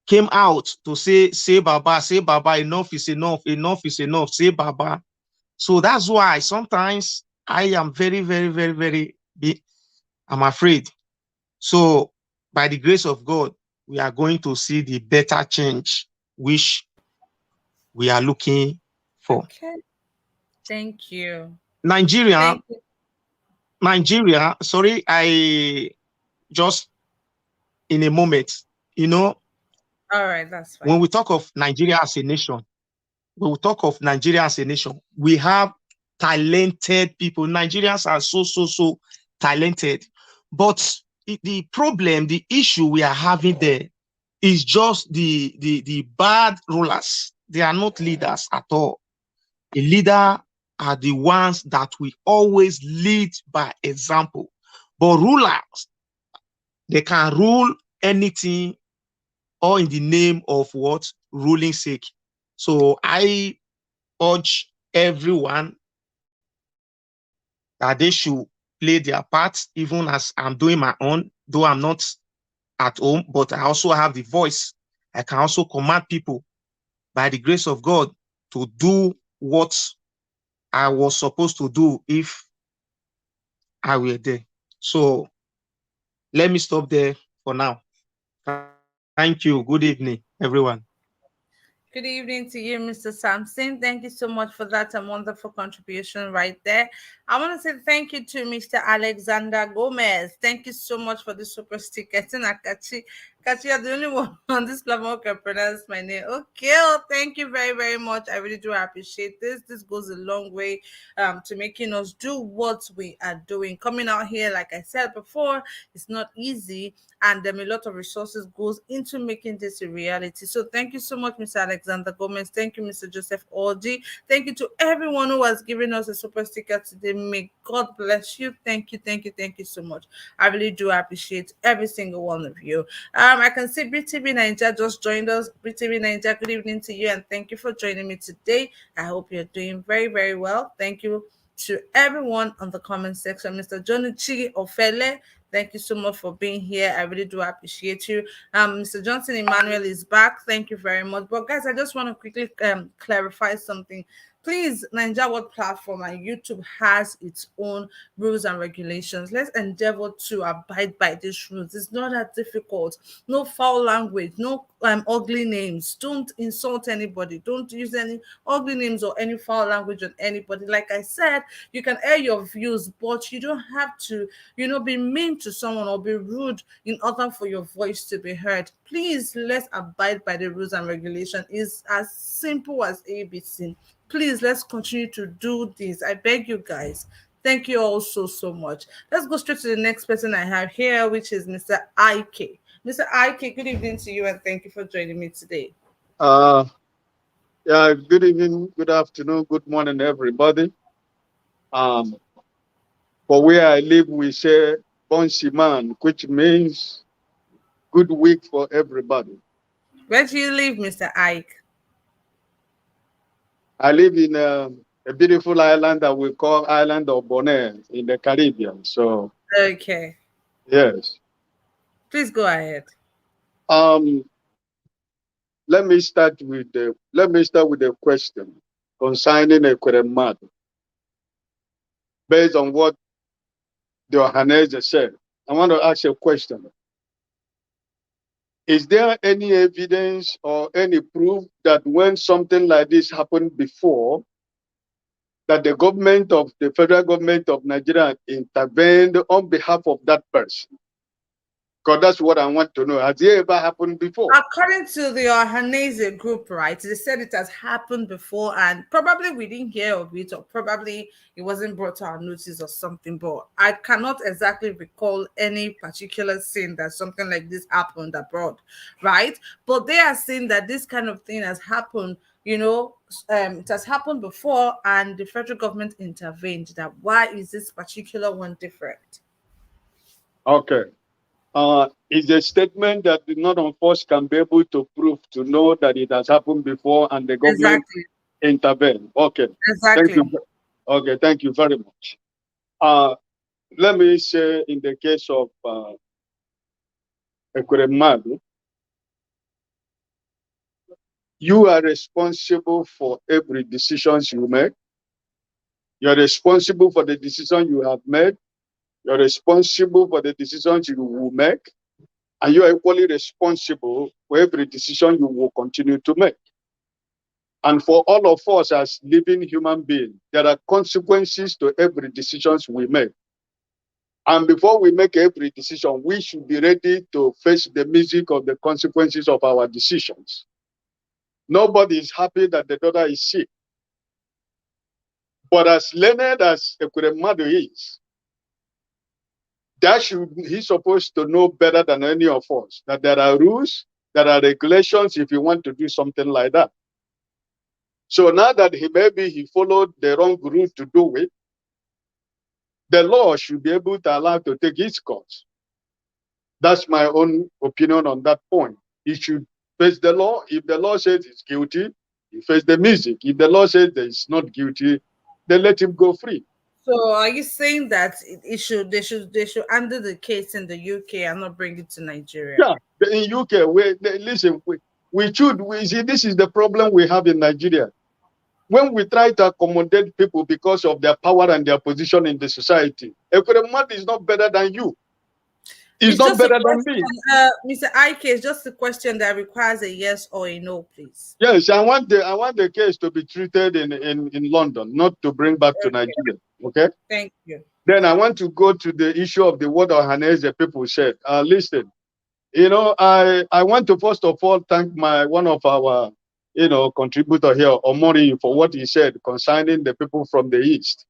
came out to say Baba, enough is enough, enough is enough, say Baba. So that's why sometimes I am very, very, very, very, I'm afraid. So by the grace of God, we are going to see the better change which we are looking for. Okay. Thank you. Nigeria, Thank you. Nigeria, sorry, I just in a moment, you know, All right, that's fine. when we talk of Nigeria as a nation, when we talk of Nigeria as a nation, we have talented people. Nigerians are so talented. But the problem, the issue we are having there is just the bad rulers. They are not leaders at all. A leader are the ones that we always lead by example. But rulers, they can rule anything all in the name of what? Ruling sake. So I urge everyone that they should play their part, even as I'm doing my own, though I'm not at home, but I also have the voice. I can also command people by the grace of God to do what I was supposed to do if I were there. So let me stop there for now. Thank you. Good evening, everyone. Good evening to you, Mr. Sampson. Thank you so much for that wonderful contribution right there. I want to say thank you to Mr. Alexander Gomez. Thank you so much for the super sticker. Kachi, you're the only one on this platform who can pronounce my name. Okay, well, thank you very, very much. I really do appreciate this. This goes a long way to making us do what we are doing. Coming out here, like I said before, it's not easy, and a lot of resources goes into making this a reality. So thank you so much, Mr. Alexander Gomez. Thank you, Mr. Joseph Orji. Thank you to everyone who has given us a super sticker today. May God bless you. Thank you, thank you, thank you so much. I really do appreciate every single one of you. I can see BTV Nigeria just joined us. BTV Nigeria, good evening to you, and thank you for joining me today. I hope you're doing very, very well. Thank you to everyone on the comment section. Mr. Jonichi Ofele, thank you so much for being here. I really do appreciate you. Mr. Johnson Emmanuel is back. Thank you very much. But guys, I just want to quickly clarify something. Please, Nigeria World Platform and YouTube has its own rules and regulations. Let's endeavor to abide by these rules. It's not that difficult. No foul language, no ugly names. Don't insult anybody. Don't use any ugly names or any foul language on anybody. Like I said, you can air your views, but you don't have to, be mean to someone or be rude in order for your voice to be heard. Please, let's abide by the rules and regulations. It's as simple as ABC. Please, let's continue to do this. I beg you guys. Thank you all so much. Let's go straight to the next person I have here, which is Mr. IK. Mr. IK, good evening to you, and thank you for joining me today. Yeah, good evening, good afternoon, good morning, everybody. For where I live, we say Bonsiman, which means good week for everybody. Where do you live, Mr. Ike? I live in a beautiful island that we call Island of Bonaire in the Caribbean. So, okay. Yes. Please go ahead. Let me start with the question concerning Ekweremadu. Based on what the Ohaneze said, I want to ask a question. Is there any evidence or any proof that when something like this happened before, that the federal government of Nigeria intervened on behalf of that person? Because that's what I want to know. Has it ever happened before? According to the Ohaneze group, right, they said it has happened before, and probably we didn't hear of it, or probably it wasn't brought to our notice or something. But I cannot exactly recall any particular scene that something like this happened abroad, right? But they are saying that this kind of thing has happened. It has happened before, and the federal government intervened. That why is this particular one different? Okay. Is a statement that none of us can be able to prove to know that it has happened before and the government intervened. Okay. Exactly. Thank you. Okay, thank you very much. Let me say in the case of Ekweremadu, you are responsible for every decision you make. You're responsible for the decision you have made. You're responsible for the decisions you will make. And you are equally responsible for every decision you will continue to make. And for all of us as living human beings, there are consequences to every decision we make. And before we make every decision, we should be ready to face the music of the consequences of our decisions. Nobody is happy that the daughter is sick. But as learned as Ekweremadu is, he's supposed to know better than any of us that there are rules, there are regulations if you want to do something like that. So now that he followed the wrong route to do it, the law should be able to allow to take its course. That's my own opinion on that point. He should face the law. If the law says he's guilty, he face the music. If the law says that he's not guilty, then let him go free. So are you saying that they should handle the case in the UK and not bring it to Nigeria? Yeah, in UK, we see this is the problem we have in Nigeria. When we try to accommodate people because of their power and their position in the society, Ekweremadu is not better than you. It's not better than me. Mr. Ike, it's just a question that requires a yes or a no, please. Yes, I want the case to be treated in London, not to bring back to Nigeria. Okay? Thank you. Then I want to go to the issue of the word Ohaneze people said. Listen, I want to first of all thank one of our contributor here, Omori, for what he said concerning the people from the East.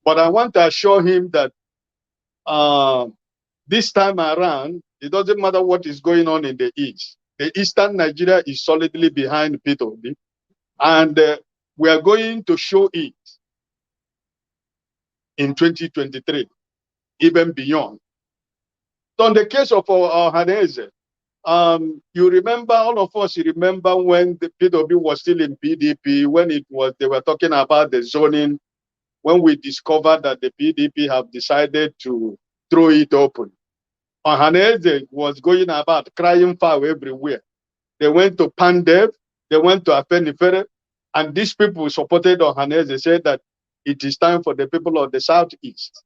But I want to assure him that this time around, it doesn't matter what is going on in the East. The Eastern Nigeria is solidly behind Peter Obi, and we are going to show it in 2023, even beyond. So in the case of Ohaneze, you remember, all of us remember when the Peter Obi was still in PDP, when they were talking about the zoning, when we discovered that the PDP have decided to throw it open. Ohaneze was going about crying foul everywhere. They went to Pandev, they went to Afenifere, and these people supported Ohaneze, said that it is time for the people of the Southeast.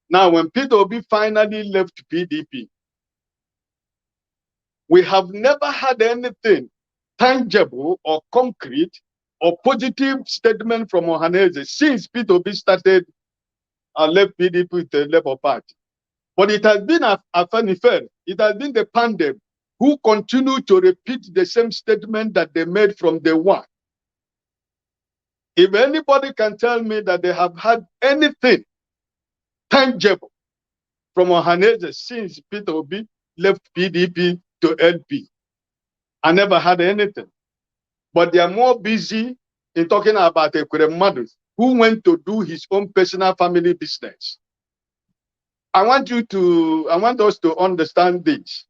Now, when Peter Obi finally left PDP, we have never had anything tangible or concrete or positive statement from Ohaneze since Peter Obi started left PDP with the Labour Party. But it has been Afenifere, it has been the Pandev who continue to repeat the same statement that they made from day one. If anybody can tell me that they have had anything tangible from Ohaneze since Peter Obi left PDP to LP, I never had anything. But they are more busy in talking about Ekweremadu, who went to do his own personal family business. I want us to understand this.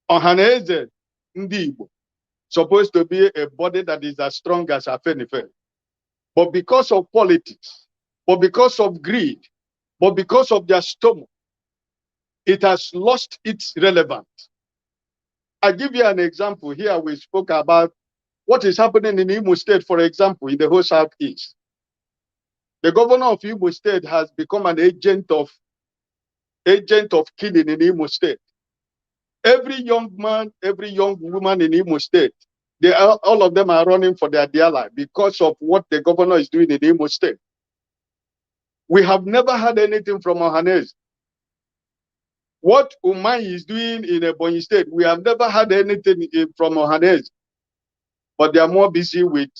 Ohaneze Ndi Igbo supposed to be a body that is as strong as Afenifere. But because of politics, but because of greed, but because of their stomach, it has lost its relevance. I give you an example. Here we spoke about what is happening in Imo State, for example, in the whole Southeast. The governor of Imo State has become an agent of killing in Imo State. Every young man, every young woman in Imo State, all of them are running for their dear life because of what the governor is doing in Imo State. We have never had anything from Ohaneze. What Umai is doing in Ebonyi State, we have never had anything from Ohaneze, but they are more busy with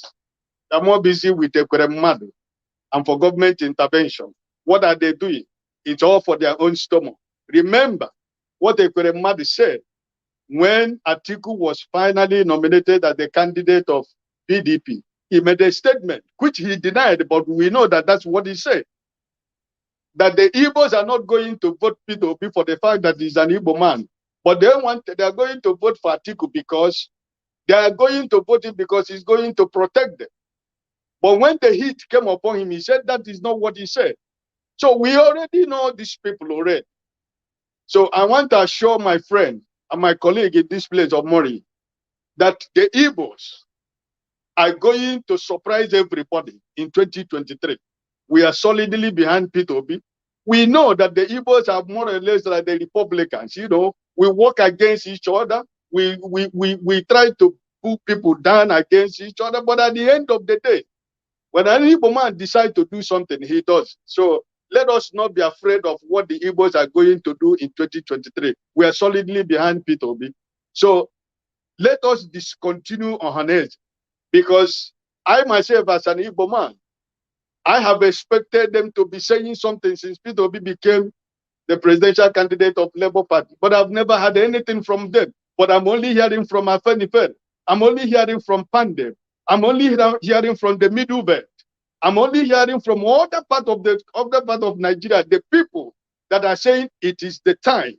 Ekweremadu and for government intervention. What are they doing? It's all for their own stomach. Remember what Ekweremadu said when Atiku was finally nominated as the candidate of PDP. He made a statement, which he denied, but we know that that's what he said. That the Igbos are not going to vote Peter Obi for the fact that he's an Igbo man. But they are going to vote for Atiku because they are going to vote him because he's going to protect them. But when the heat came upon him, he said that is not what he said. So we already know these people already. So I want to assure my friend and my colleague in this place of Mori that the Igbos are going to surprise everybody in 2023. We are solidly behind Peter Obi. We know that the Igbos are more or less like the Republicans. You know, we work against each other. We try to put people down against each other. But at the end of the day, when an Igbo man decides to do something, he does. So let us not be afraid of what the Igbos are going to do in 2023. We are solidly behind Peter Obi. So let us discontinue Ohaneze, because I myself, as an Igbo man, I have expected them to be saying something since Peter Obi became the presidential candidate of Labour Party, but I've never had anything from them. But I'm only hearing from Afenifere. I'm only hearing from Pandem. I'm only hearing from the Middle Belt. I'm only hearing from other part of Nigeria, the people that are saying it is the time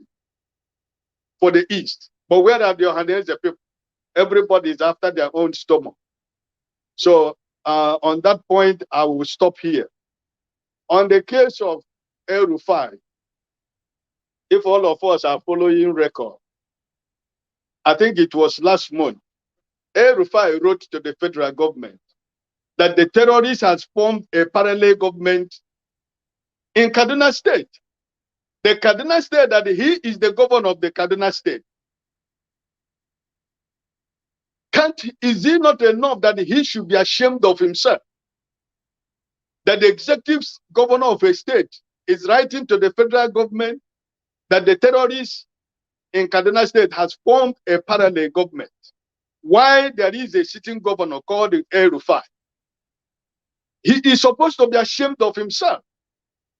for the East. But where are the Ohaneze people? Everybody is after their own stomach. So on that point, I will stop here. On the case of Rufai, if all of us are following record, I think it was last month, Rufai wrote to the federal government that the terrorists has formed a parallel government in Kaduna State. The Kaduna State, that he is the governor of the Kaduna State. Is it not enough that he should be ashamed of himself? That the executive governor of a state is writing to the federal government that the terrorists in Kaduna State has formed a parallel government. Why there is a sitting governor called Rufai? He is supposed to be ashamed of himself.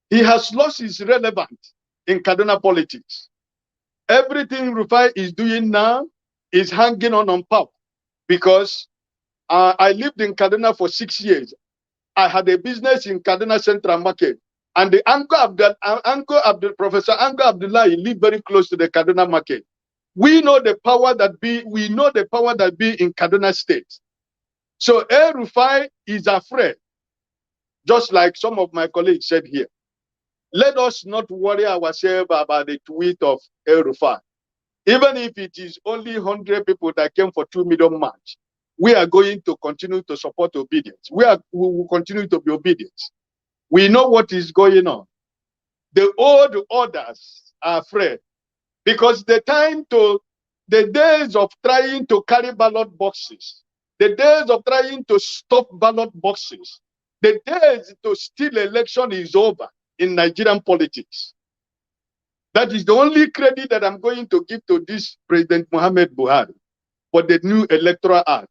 He has lost his relevance in Kaduna politics. Everything Rufai is doing now is hanging on power, because I lived in Kaduna for 6 years. I had a business in Kaduna Central Market, and the Professor Ango Abdullah lived very close to the Kaduna Market. We know the power that be in Kaduna State. So Rufai is afraid, just like some of my colleagues said here. Let us not worry ourselves about the tweet of Rufai. Even if it is only 100 people that came for 2 million march, we are going to continue to support obedience. We will continue to be obedient. We know what is going on. The old orders are afraid, because the days of trying to carry ballot boxes, the days of trying to stop ballot boxes, the days to steal election is over in Nigerian politics. That is the only credit that I'm going to give to this President Muhammad Buhari for the new Electoral Act.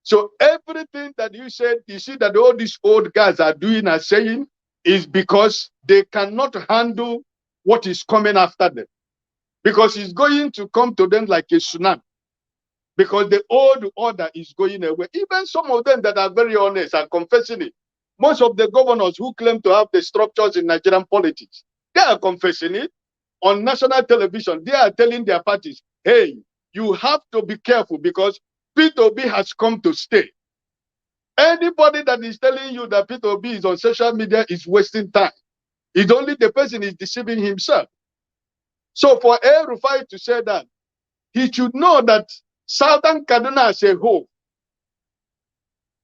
So everything that you said, you see that all these old guys are doing and saying is because they cannot handle what is coming after them. Because it's going to come to them like a tsunami. Because the old order is going away. Even some of them that are very honest are confessing it. Most of the governors who claim to have the structures in Nigerian politics, they are confessing it. On national television, they are telling their parties, hey, you have to be careful because Peter Obi has come to stay. Anybody that is telling you that Peter Obi is on social media is wasting time. It's only the person is deceiving himself. So for Rufai to say that, he should know that Southern Kaduna as a whole,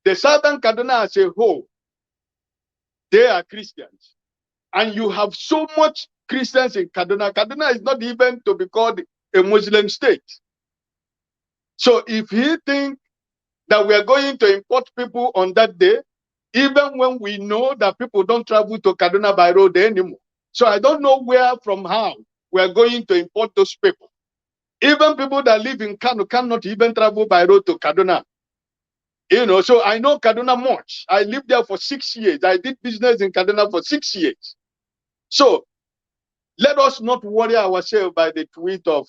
the Southern Kaduna as a whole, they are Christians. And you have so much Christians in Kaduna. Kaduna is not even to be called a Muslim state. So if he thinks that we are going to import people on that day, even when we know that people don't travel to Kaduna by road anymore. So I don't know where from how we are going to import those people. Even people that live in Kano cannot even travel by road to Kaduna. You know, so I know Kaduna much. I lived there for 6 years. I did business in Kaduna for 6 years. So let us not worry ourselves by the tweet of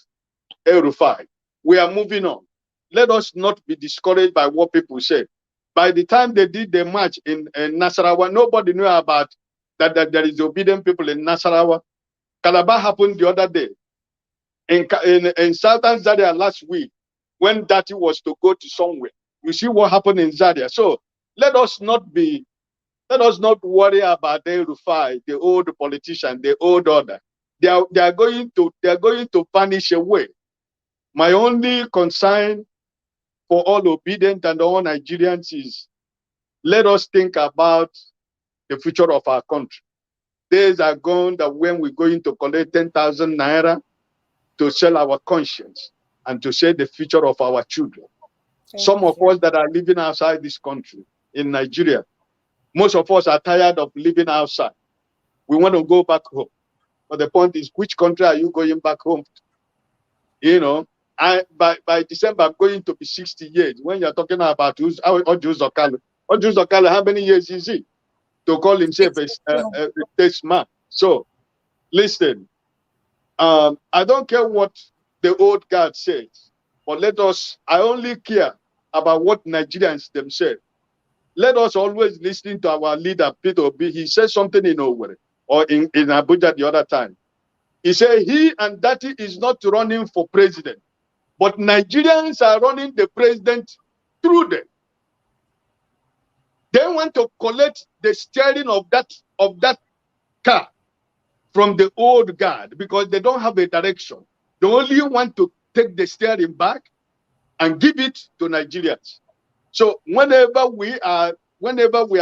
Rufai. We are moving on. Let us not be discouraged by what people say. By the time they did the march in Nasarawa, nobody knew about that there is obedient people in Nasarawa. Calabar happened the other day. In Southern Zaria last week, when Dati was to go to somewhere. You see what happened in Zaria. So let us not worry about the Rufai, the old politician, the old order. They are going to vanish away. My only concern for all obedient and all Nigerians is let us think about the future of our country. Days are gone that when we're going to collect 10,000 naira to sell our conscience and to sell the future of our children. Some of us that are living outside this country, in Nigeria, most of us are tired of living outside. We want to go back home. But the point is, which country are you going back home to? You know, by December, I'm going to be 60 years. When you're talking about Orji Kalu, how many years is he to call himself a statesman? So, listen, I don't care what the old guard says, but I only care about what Nigerians themselves. Let us always listen to our leader, Peter Obi. He said something in Owerri or in Abuja the other time. He said he and Dati is not running for president, but Nigerians are running the president through them. They want to collect the steering of that car from the old guard because they don't have a direction. They only want to take the steering back and give it to Nigerians. So whenever we are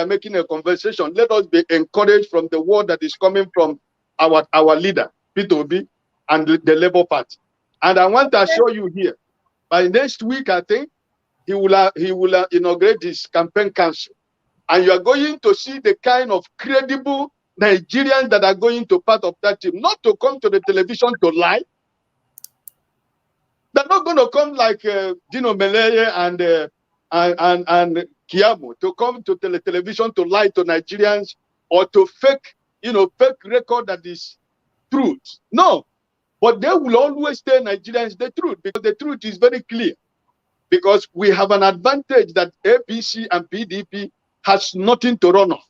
making a conversation, let us be encouraged from the word that is coming from our leader, Peter Obi, and the Labour Party. And I want to assure you here, by next week, I think he will inaugurate his campaign council, and you are going to see the kind of credible Nigerians that are going to part of that team, not to come to the television to lie. They're not going to come like Dino Meleye and Kiamu to come to television to lie to Nigerians or to fake record that is truth. No, but they will always tell Nigerians the truth because the truth is very clear. Because we have an advantage that APC and PDP has nothing to run off.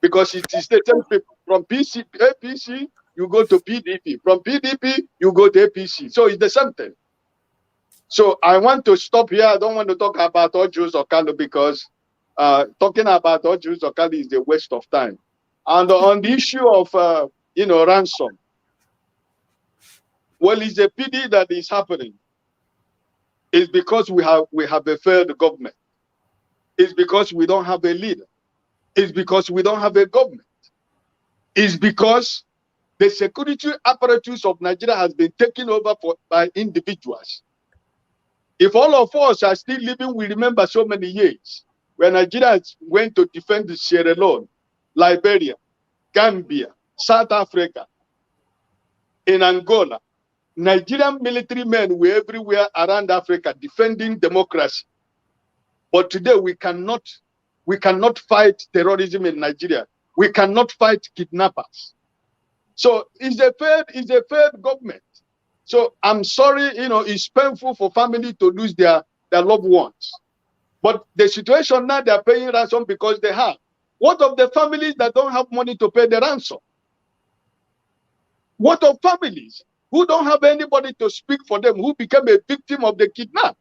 Because it is the same people. From APC, you go to PDP. From PDP, you go to APC. So it's the same thing. So I want to stop here. I don't want to talk about Orji Kalu because talking about Orji Kalu is a waste of time. And on the issue of ransom, well, it's a pity that is happening. It's because we have a failed government. It's because we don't have a leader. It's because we don't have a government. It's because the security apparatus of Nigeria has been taken over by individuals. If all of us are still living, we remember so many years when Nigerians went to defend Sierra Leone, Liberia, Gambia, South Africa, in Angola. Nigerian military men were everywhere around Africa defending democracy. But today we cannot fight terrorism in Nigeria. We cannot fight kidnappers. So it's a failed government. So I'm sorry, it's painful for family to lose their loved ones. But the situation now, they're paying ransom because they have. What of the families that don't have money to pay the ransom? What of families who don't have anybody to speak for them, who became a victim of the kidnap?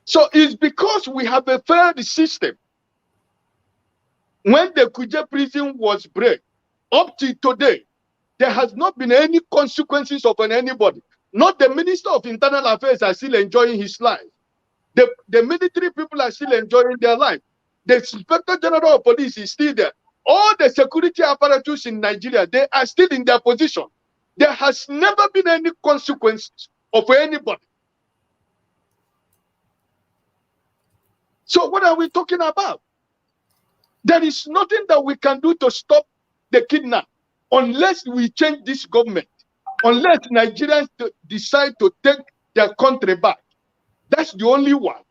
So it's because we have a failed system. When the Kuje prison was break, up to today, there has not been any consequences of anybody. Not the Minister of Internal Affairs are still enjoying his life. The military people are still enjoying their life. The Inspector General of Police is still there. All the security apparatus in Nigeria, they are still in their position. There has never been any consequences of anybody. So what are we talking about? There is nothing that we can do to stop the kidnap. unless we change this government, unless Nigerians decide to take their country back. That's the only one.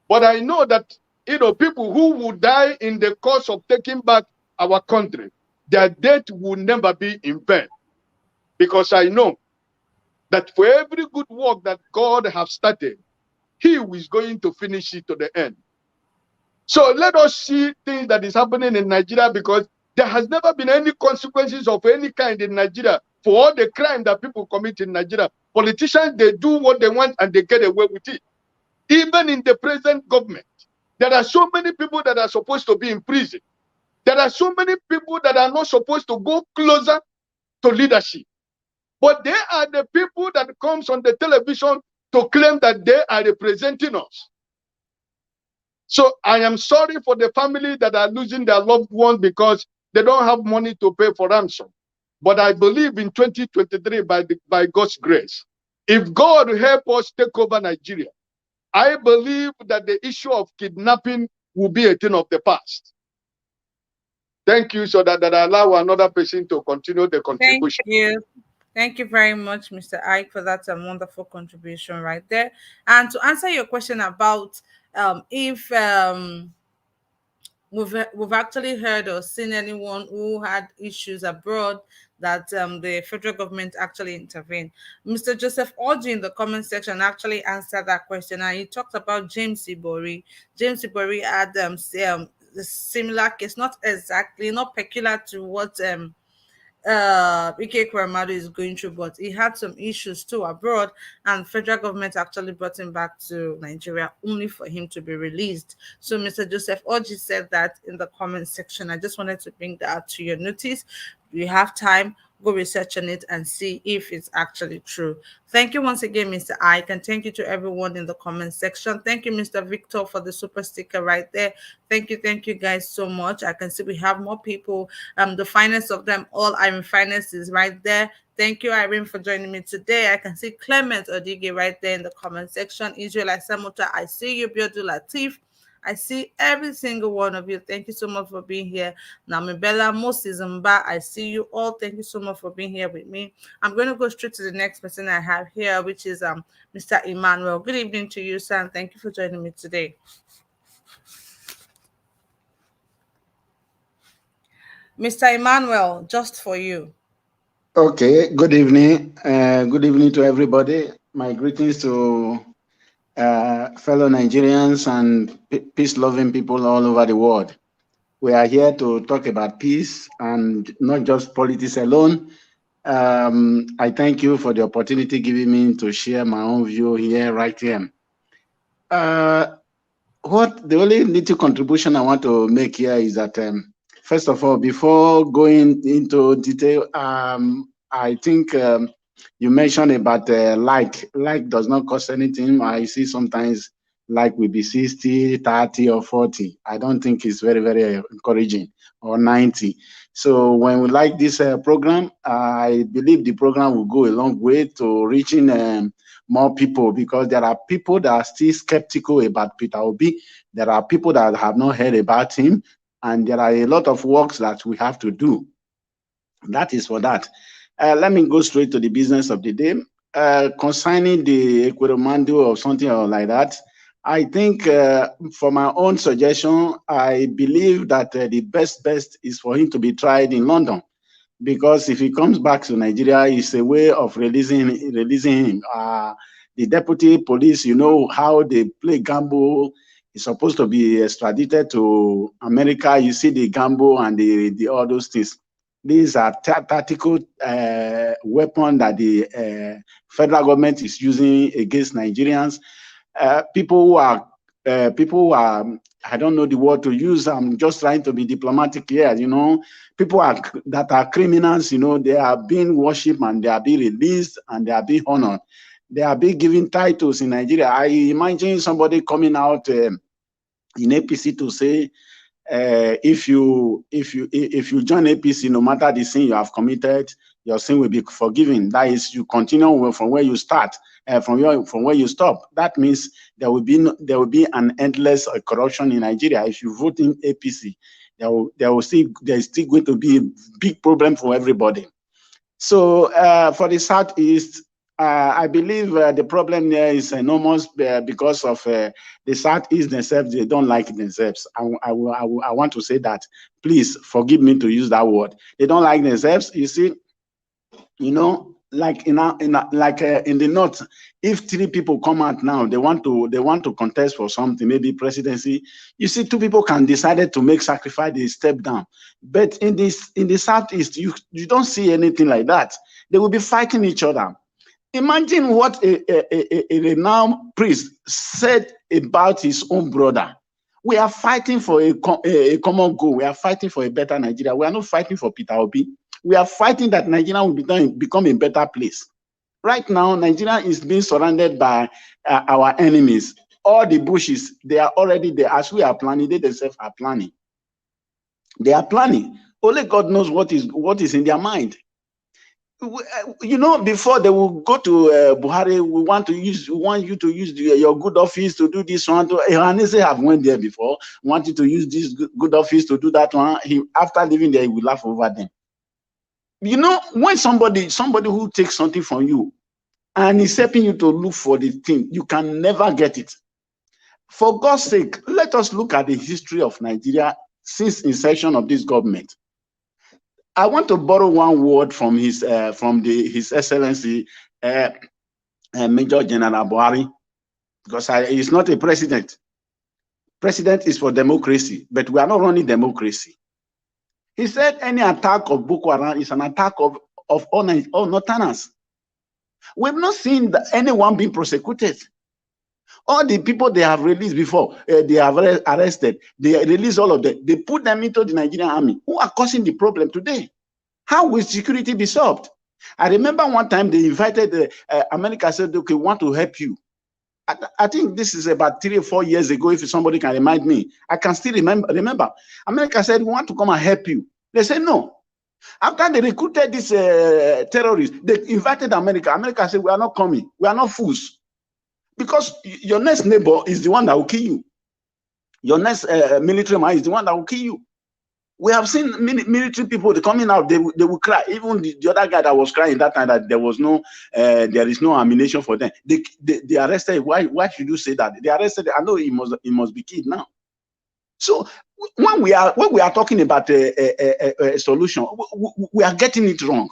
But I know that, people who will die in the course of taking back our country, their death will never be in vain. Because I know that for every good work that God has started, He is going to finish it to the end. So let us see things that is happening in Nigeria, because there has never been any consequences of any kind in Nigeria for all the crime that people commit in Nigeria. Politicians, they do what they want and they get away with it. Even in the present government, there are so many people that are supposed to be in prison. There are so many people that are not supposed to go closer to leadership. But they are the people that comes on the television to claim that they are representing us. So I am sorry for the family that are losing their loved ones because they don't have money to pay for ransom. But I believe in 2023, by God's grace, if God help us take over Nigeria, I believe that the issue of kidnapping will be a thing of the past. Thank you, so that I allow another person to continue the contribution. Thank you. Thank you very much, Mr. Ike, for that wonderful contribution right there. And to answer your question about if we've actually heard or seen anyone who had issues abroad that the federal government actually intervened. Mr. Joseph Orji in the comment section actually answered that question, and he talked about James Ibori. James Ibori had a similar case, not exactly, not peculiar to what Ekweremadu is going through, but he had some issues too abroad, and federal government actually brought him back to Nigeria only for him to be released. So Mr. Joseph Orji said that in the comment section. I just wanted to bring that to your notice. You have time, go research on it and see if it's actually true. Thank you once again, Mr. Ike, and thank you to everyone in the comment section. Thank you, Mr. Victor, for the super sticker right there. Thank you guys so much. I can see we have more people. The finest of them all, Irene Finest, is right there. Thank you, Irene, for joining me today. I can see Clement Odige right there in the comment section. Israel Asamuta, I see you. Biodu Latif, I see every single one of you. Thank you so much for being here. Namibella, Moses Mba, I see you all. Thank you so much for being here with me. I'm going to go straight to the next person I have here, which is Mr. Emmanuel. Good evening to you, sir, and thank you for joining me today. Mr. Emmanuel, just for you. Okay, good evening. Good evening to everybody. My greetings to fellow Nigerians and peace-loving people all over the world. We are here to talk about peace and not just politics alone. I thank you for the opportunity given me to share my own view here, right here. The only little contribution I want to make here is that, first of all, before going into detail, I think you mentioned about like does not cost anything. I see sometimes like will be 60, 30, or 40. I don't think it's very, very encouraging, or 90. So when we like this program, I believe the program will go a long way to reaching more people, because there are people that are still skeptical about Peter Obi. There are people that have not heard about him, and there are a lot of works that we have to do. That is for that. Let me go straight to the business of the day. Concerning the Ekweremadu or something or like that, I think for my own suggestion, I believe that the best is for him to be tried in London, because if he comes back to Nigeria, it's a way of releasing him. The deputy police, you know how they play gamble. He's supposed to be extradited to America. You see the gamble and the all those things. These are tactical weapon that the federal government is using against Nigerians. People who are, I don't know the word to use. I'm just trying to be diplomatic here. You know, people that are criminals. You know, they are being worshipped and they are being released and they are being honored. They are being given titles in Nigeria. I imagine somebody coming out in APC to say, if you join APC, no matter the sin you have committed, your sin will be forgiven. That is, you continue from where you start, from where you stop. That means there will be an endless corruption in Nigeria. If you vote in APC, there's still going to be a big problem for everybody. So for the Southeast, I believe the problem there is enormous because of the Southeast themselves. They don't like themselves. I want to say that. Please forgive me to use that word. They don't like themselves. You see, like in the north, if 3 people come out now, they want to contest for something, maybe presidency. You see, 2 people can decide to make sacrifice, they step down. But in the Southeast, you don't see anything like that. They will be fighting each other. Imagine what a renowned priest said about his own brother. We are fighting for a common goal. We are fighting for a better Nigeria. We are not fighting for Peter Obi. We are fighting that Nigeria will become a better place. Right now, Nigeria is being surrounded by our enemies. All the bushes, they are already there. As we are planning, they themselves are planning. They are planning. Only God knows what is in their mind. Before they will go to Buhari, we want you to use your good office to do this one. Ohaneze have went there before, wanted to use this good office to do that one. After leaving there, he will laugh over them. When somebody who takes something from you and is helping you to look for the thing, you can never get it. For God's sake, let us look at the history of Nigeria since inception of this government. I want to borrow one word from His Excellency Major General Buhari, because he's not a president. President is for democracy, but we are not running democracy. He said any attack of Boko Haram is an attack of all Northerners. We've not seen anyone being prosecuted. All the people they have released before, they have arrested, they release all of them. They put them into the Nigerian army, who are causing the problem today. How will security be solved? I remember one time they invited, America said, okay, we want to help you. I think this is about 3 or 4 years ago, if somebody can remind me. I can still remember. America said, we want to come and help you. They said no. After they recruited these terrorists, they invited America. America said, we are not coming. We are not fools. Because your next neighbor is the one that will kill you. Your next military man is the one that will kill you. We have seen military people coming out, they will cry. Even the other guy that was crying that time that there is no ammunition for them. They arrested. Why should you say that? They arrested. I know he must be killed now. So when we are talking about a solution, we are getting it wrong.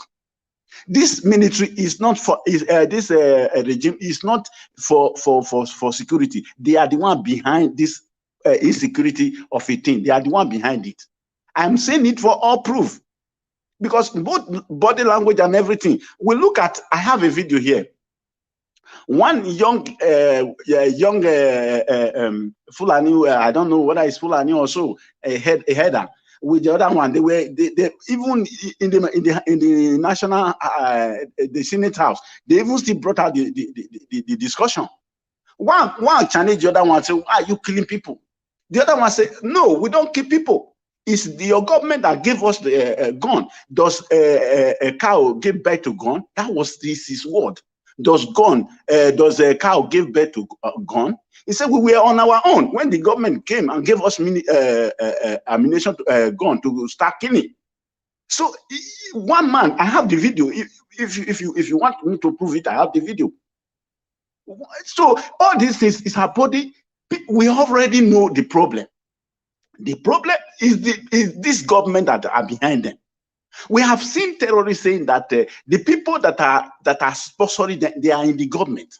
This military is not for this regime is not for security. They are the one behind this insecurity of a thing. They are the one behind it. I'm saying it for all proof, because both body language and everything. We look at. I have a video here. One young Fulani, I don't know whether it's Fulani or so, a header. With the other one, they even in the national the Senate House, they even still brought out the discussion. One challenge the other one, say, why are you killing people? The other one say, no, we don't kill people. It's your government that gave us the gun. Does a cow give birth to gun? That was his word. Does a cow give birth to gun? He said we were on our own when the government came and gave us ammunition gun to start killing. So one man, I have the video. If you want me to prove it, I have the video. So all these things is our body. We already know the problem. The problem is this government that are behind them. We have seen terrorists saying that the people that are sponsoring them, they are in the government.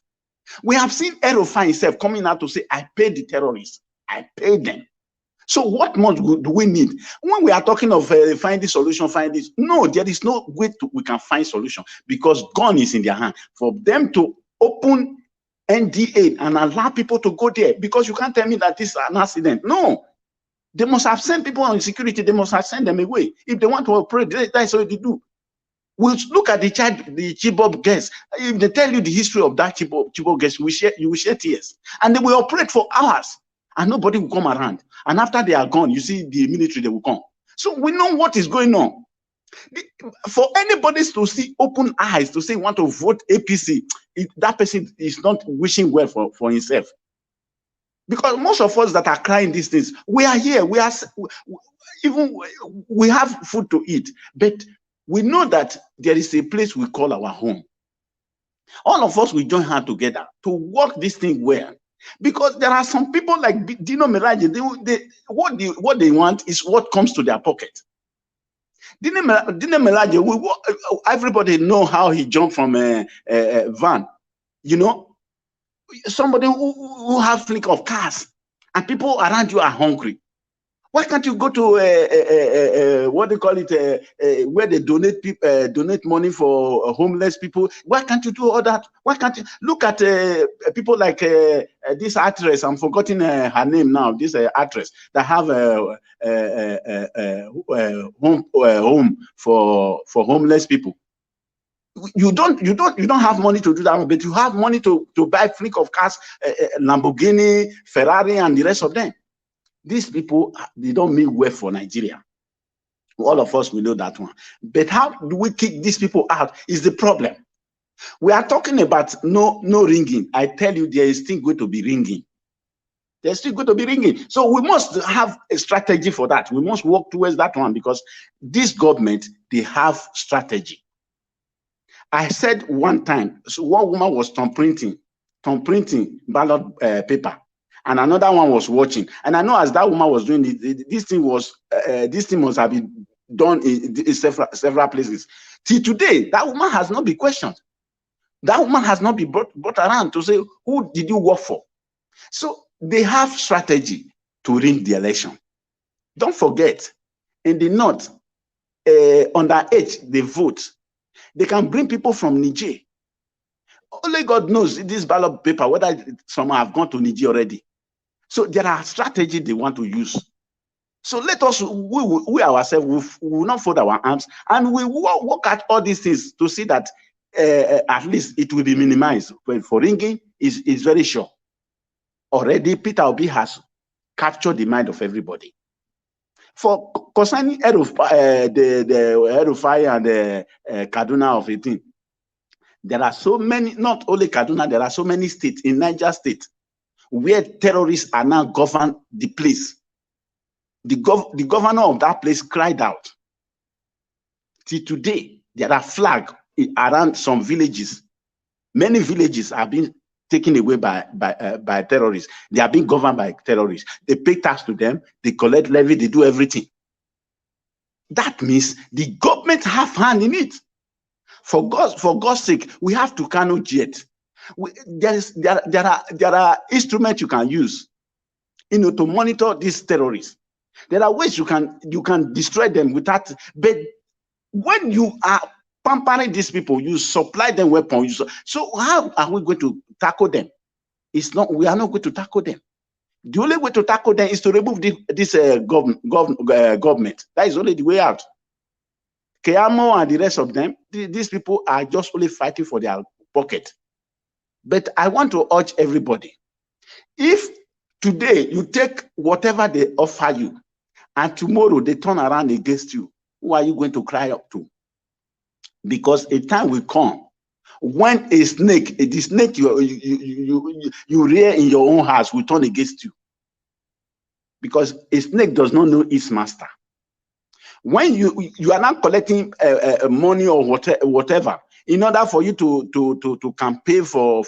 We have seen Rufai himself coming out to say, I paid the terrorists. I paid them. So what more do we need? When we are talking of finding solution, find this. No, there is no way we can find solution, because gun is in their hand. For them to open NDA and allow people to go there, because you can't tell me that this is an accident. No. They must have sent people on security. They must have sent them away. If they want to operate, that's what they do. We'll look at the Chibok guests. If they tell you the history of that Chibok guest, you will shed tears. And they will operate for hours, and nobody will come around. And after they are gone, you see the military, they will come. So we know what is going on. For anybody to see open eyes to say want to vote APC, that person is not wishing well for himself. Because most of us that are crying these things, we are here. We are even we have food to eat, but we know that there is a place we call our home. All of us will join hands together to work this thing well. Because there are some people like Dino Melaje, what they want is what comes to their pocket. Dino Melaje, everybody know how he jumped from a van. You know, somebody who have fleet of cars, and people around you are hungry. Why can't you go to what they call it, where they donate money for homeless people? Why can't you do all that? Why can't you look at people like this actress? I'm forgetting her name now. This actress that have a home for homeless people. You don't have money to do that, but you have money to buy fleet of cars, Lamborghini, Ferrari, and the rest of them. These people, they don't mean well for Nigeria. All of us, we know that one. But how do we kick these people out is the problem. We are talking about no ringing. I tell you, there is still going to be ringing. There's still going to be ringing. So we must have a strategy for that. We must work towards that one, because this government, they have strategy. I said one time, so one woman was thumb printing ballot paper, and another one was watching. And I know as that woman was doing it, this thing must have been done in several places. Till today, that woman has not been questioned. That woman has not been brought around to say, who did you work for? So they have strategy to rig the election. Don't forget, in the north, underage, they vote. They can bring people from Niger. Only God knows this ballot paper, whether some have gone to Niger already. So there are strategies they want to use. So let us, we ourselves, we will not fold our arms, and we will work at all these things to see that at least it will be minimized. But for ringing, is very sure. Already, Peter Obi has captured the mind of everybody. For concerning the Rufai and the Kaduna of 18, there are so many, not only Kaduna, there are so many states in Niger State where terrorists are now govern the place. The governor of that place cried out. Till today, there are flags around some villages. Many villages have been taken away by terrorists. They are being governed by terrorists. They pay tax to them, they collect levy, they do everything. That means the government have hand in it. For God's sake, we have to Kano jet. There are instruments you can use, to monitor these terrorists. There are ways you can destroy them without. But when you are pampering these people, you supply them weapons. So how are we going to tackle them? We are not going to tackle them. The only way to tackle them is to remove this government. That is only the way out. Keyamo and the rest of them, these people are just only fighting for their pocket. But I want to urge everybody, if today you take whatever they offer you, and tomorrow they turn around against you, who are you going to cry up to? Because a time will come when the snake you rear in your own house will turn against you. Because a snake does not know its master. When you are not collecting money or whatever, in order for you to campaign for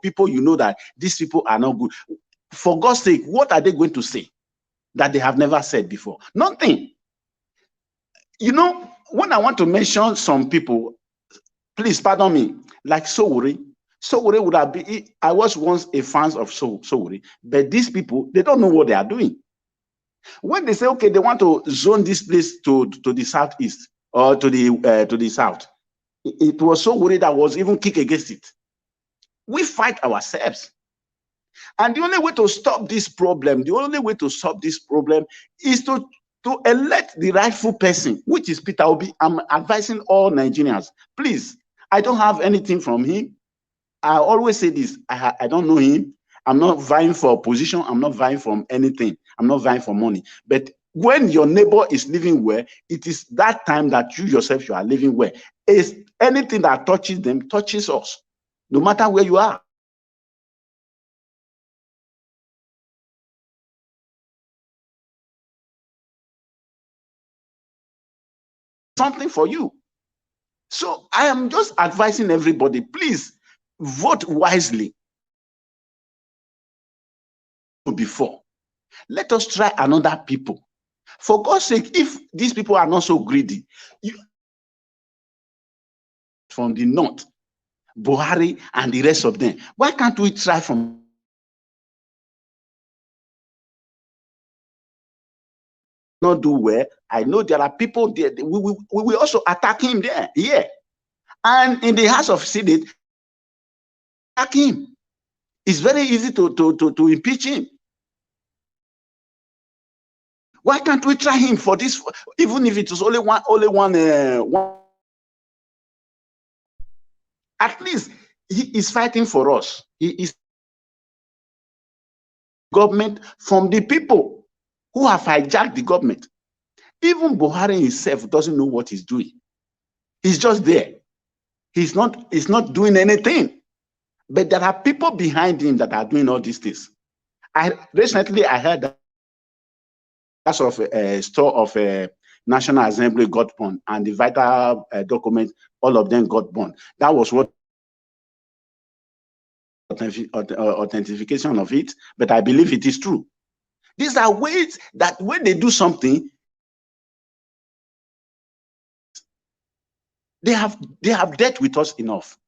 people, you know that these people are not good. For God's sake, what are they going to say that they have never said before? Nothing. When I want to mention some people, please pardon me, like Sowore. Sowore would have been, I was once a fan of Sowore, but these people, they don't know what they are doing. When they say, okay, they want to zone this place to the southeast or to the south, it was Sowore that was even kicked against it. We fight ourselves. And the only way to stop this problem, is to elect the rightful person, which is Peter Obi. I'm advising all Nigerians, please. I don't have anything from him. I always say this, I don't know him. I'm not vying for a position. I'm not vying for anything. I'm not vying for money. But when your neighbor is living well, it is that time that you yourself, you are living well. Is anything that touches them touches us, no matter where you are. something for you. So I am just advising everybody, please vote wisely. Before, let us try another people. For God's sake, if these people are not so greedy, from the north, Buhari and the rest of them, why can't we try from not do well? I know there are people there. We will also attack him there, here, and in the House of Senate, attack him. It's very easy to impeach him. Why can't we try him for this? Even if it was only one. At least he is fighting for us. He is government from the people who have hijacked the government. Even Buhari himself doesn't know what he's doing. He's just there. He's not doing anything. But there are people behind him that are doing all these things. Recently I heard that of a store of a National Assembly got burned, and the vital document, all of them got burned. That was what authentication of it, but I believe it is true. These are ways that when they do something, they have dealt with us enough.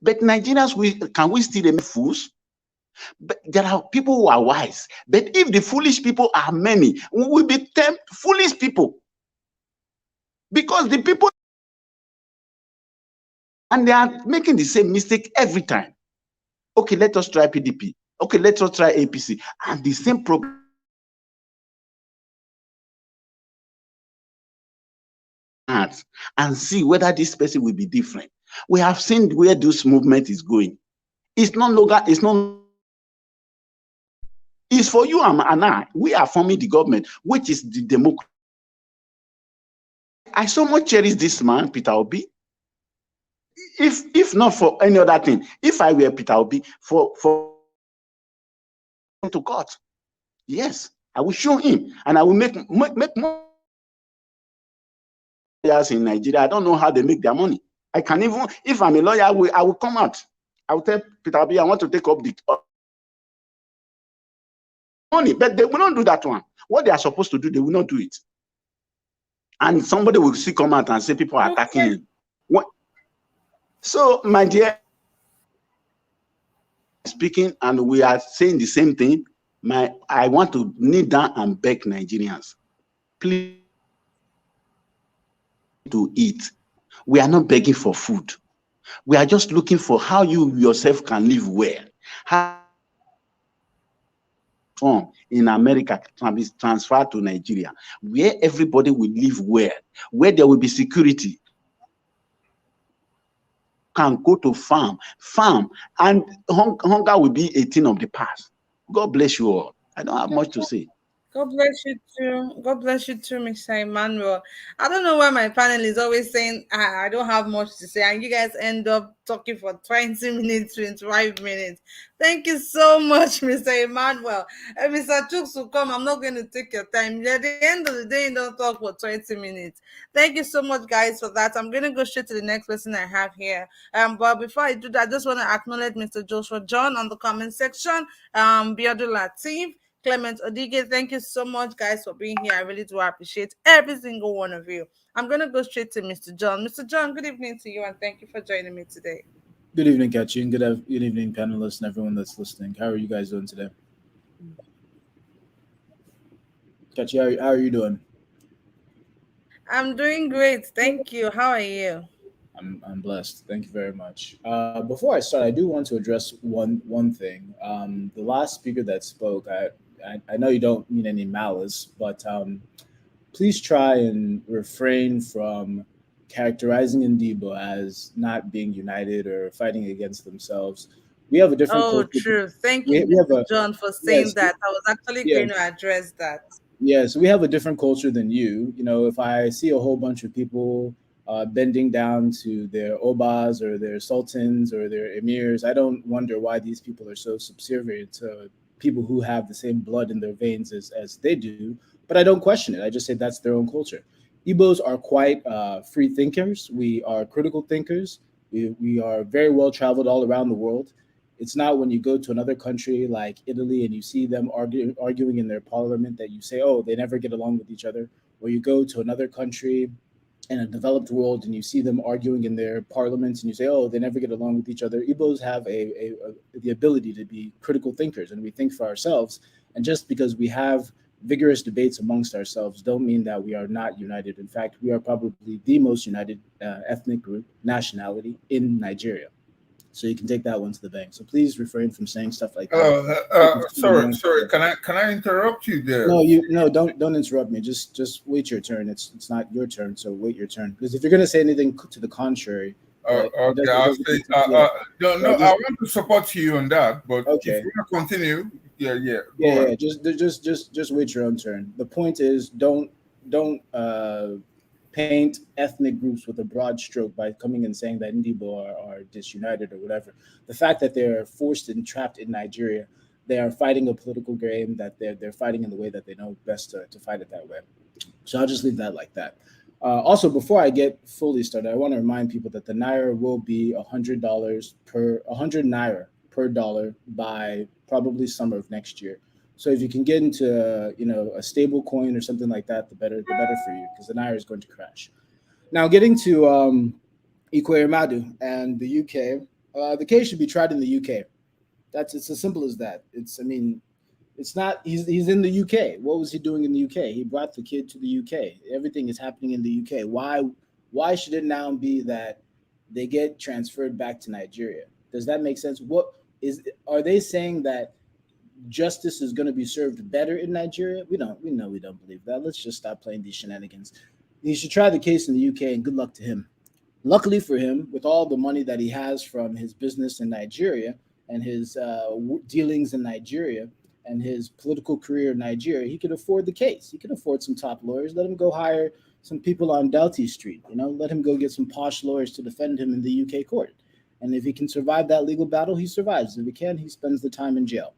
But Nigerians, can we still remain fools? But there are people who are wise. But if the foolish people are many, we will become foolish people. Because the people, and they are making the same mistake every time. Okay, let us try PDP. Okay, let us try APC. And the same problem. And see whether this person will be different. We have seen where this movement is going. It's no longer, it's for you and I. We are forming the government, which is the democracy. I so much cherish this man, Peter Obi. If not for any other thing, if I were Peter Obi, for to court, yes, I will show him, and I will make more lawyers in Nigeria. I don't know how they make their money. I can even, if I'm a lawyer, I will come out. I will tell Peter Obi, I want to take up the money, but they will not do that one. What they are supposed to do, they will not do it. And somebody will see come out and say people are attacking him. What? So, my dear, speaking, and we are saying the same thing. I want to kneel down and beg Nigerians, please, to eat. We are not begging for food. We are just looking for how you yourself can live well. How in America can be transferred to Nigeria, where everybody will live well, where there will be security. Can go to farm, and hunger will be a thing of the past. God bless you all. I don't have much to say. God bless you too. God bless you too, Mr. Emmanuel. I don't know why my panel is always saying I don't have much to say, and you guys end up talking for 20 minutes, 25 minutes. Thank you so much, Mr. Emmanuel. And Mr. Chooks will come. I'm not going to take your time. At the end of the day, you don't talk for 20 minutes. Thank you so much, guys, for that. I'm going to go straight to the next person I have here. But before I do that, I just want to acknowledge Mr. Joshua John on the comment section. Biodun Latif, Clement Odige, thank you so much, guys, for being here. I really do appreciate every single one of you. I'm going to go straight to Mr. John. Mr. John, good evening to you, and thank you for joining me today. Good evening, Kachi, good evening, panelists, and everyone that's listening. How are you guys doing today? Kachi, how are you doing? I'm doing great. Thank you. How are you? I'm blessed. Thank you very much. Before I start, I do want to address one thing. The last speaker that spoke, I know you don't mean any malice, but please try and refrain from characterizing Ndibo as not being united or fighting against themselves. We have a different culture. True. Thank you, Mr. John, for saying that. I was actually going to address that. Yes, we have a different culture than you. You know, if I see a whole bunch of people bending down to their obas or their sultans or their emirs, I don't wonder why these people are so subservient to people who have the same blood in their veins as they do. But I don't question it. I just say that's their own culture. Igbos are quite free thinkers. We are critical thinkers. We are very well traveled all around the world. It's not when you go to another country like Italy and you see them arguing in their parliament that you say, oh, they never get along with each other. Or you go to another country in a developed world and you see them arguing in their parliaments and you say, oh, they never get along with each other. Igbos have the ability to be critical thinkers and we think for ourselves. And just because we have vigorous debates amongst ourselves don't mean that we are not united. In fact, we are probably the most united ethnic group, nationality in Nigeria. So you can take that one to the bank. So please refrain from saying stuff like that. Sorry. Can I interrupt you there? No, don't interrupt me. Just wait your turn. It's not your turn, so wait your turn. Because if you're gonna say anything to the contrary, okay, I'll say. No, I want to support you on that, but okay. If you want to continue, yeah. Just wait your own turn. The point is, don't paint ethnic groups with a broad stroke by coming and saying that Ndibo are disunited or whatever. The fact that they're forced and trapped in Nigeria, they are fighting a political game that they're fighting in the way that they know best to fight it that way. So I'll just leave that like that. Also, before I get fully started, I want to remind people that the naira will be $100 100 naira per dollar by probably summer of next year. So if you can get into a stable coin or something like that, the better for you, because the naira is going to crash. Now, getting to Ekweremadu and the UK, the case should be tried in the UK. It's as simple as that. It's not. He's in the UK. What was he doing in the UK? He brought the kid to the UK. Everything is happening in the UK. Why should it now be that they get transferred back to Nigeria? Does that make sense? Are they saying that justice is going to be served better in Nigeria? We don't believe that. Let's just stop playing these shenanigans. He should try the case in the UK, and good luck to him. Luckily for him, with all the money that he has from his business in Nigeria and his dealings in Nigeria and his political career in Nigeria, he could afford the case. He could afford some top lawyers. Let him go hire some people on Doughty Street. Let him go get some posh lawyers to defend him in the UK court. And if he can survive that legal battle, he survives. If he can, he spends the time in jail.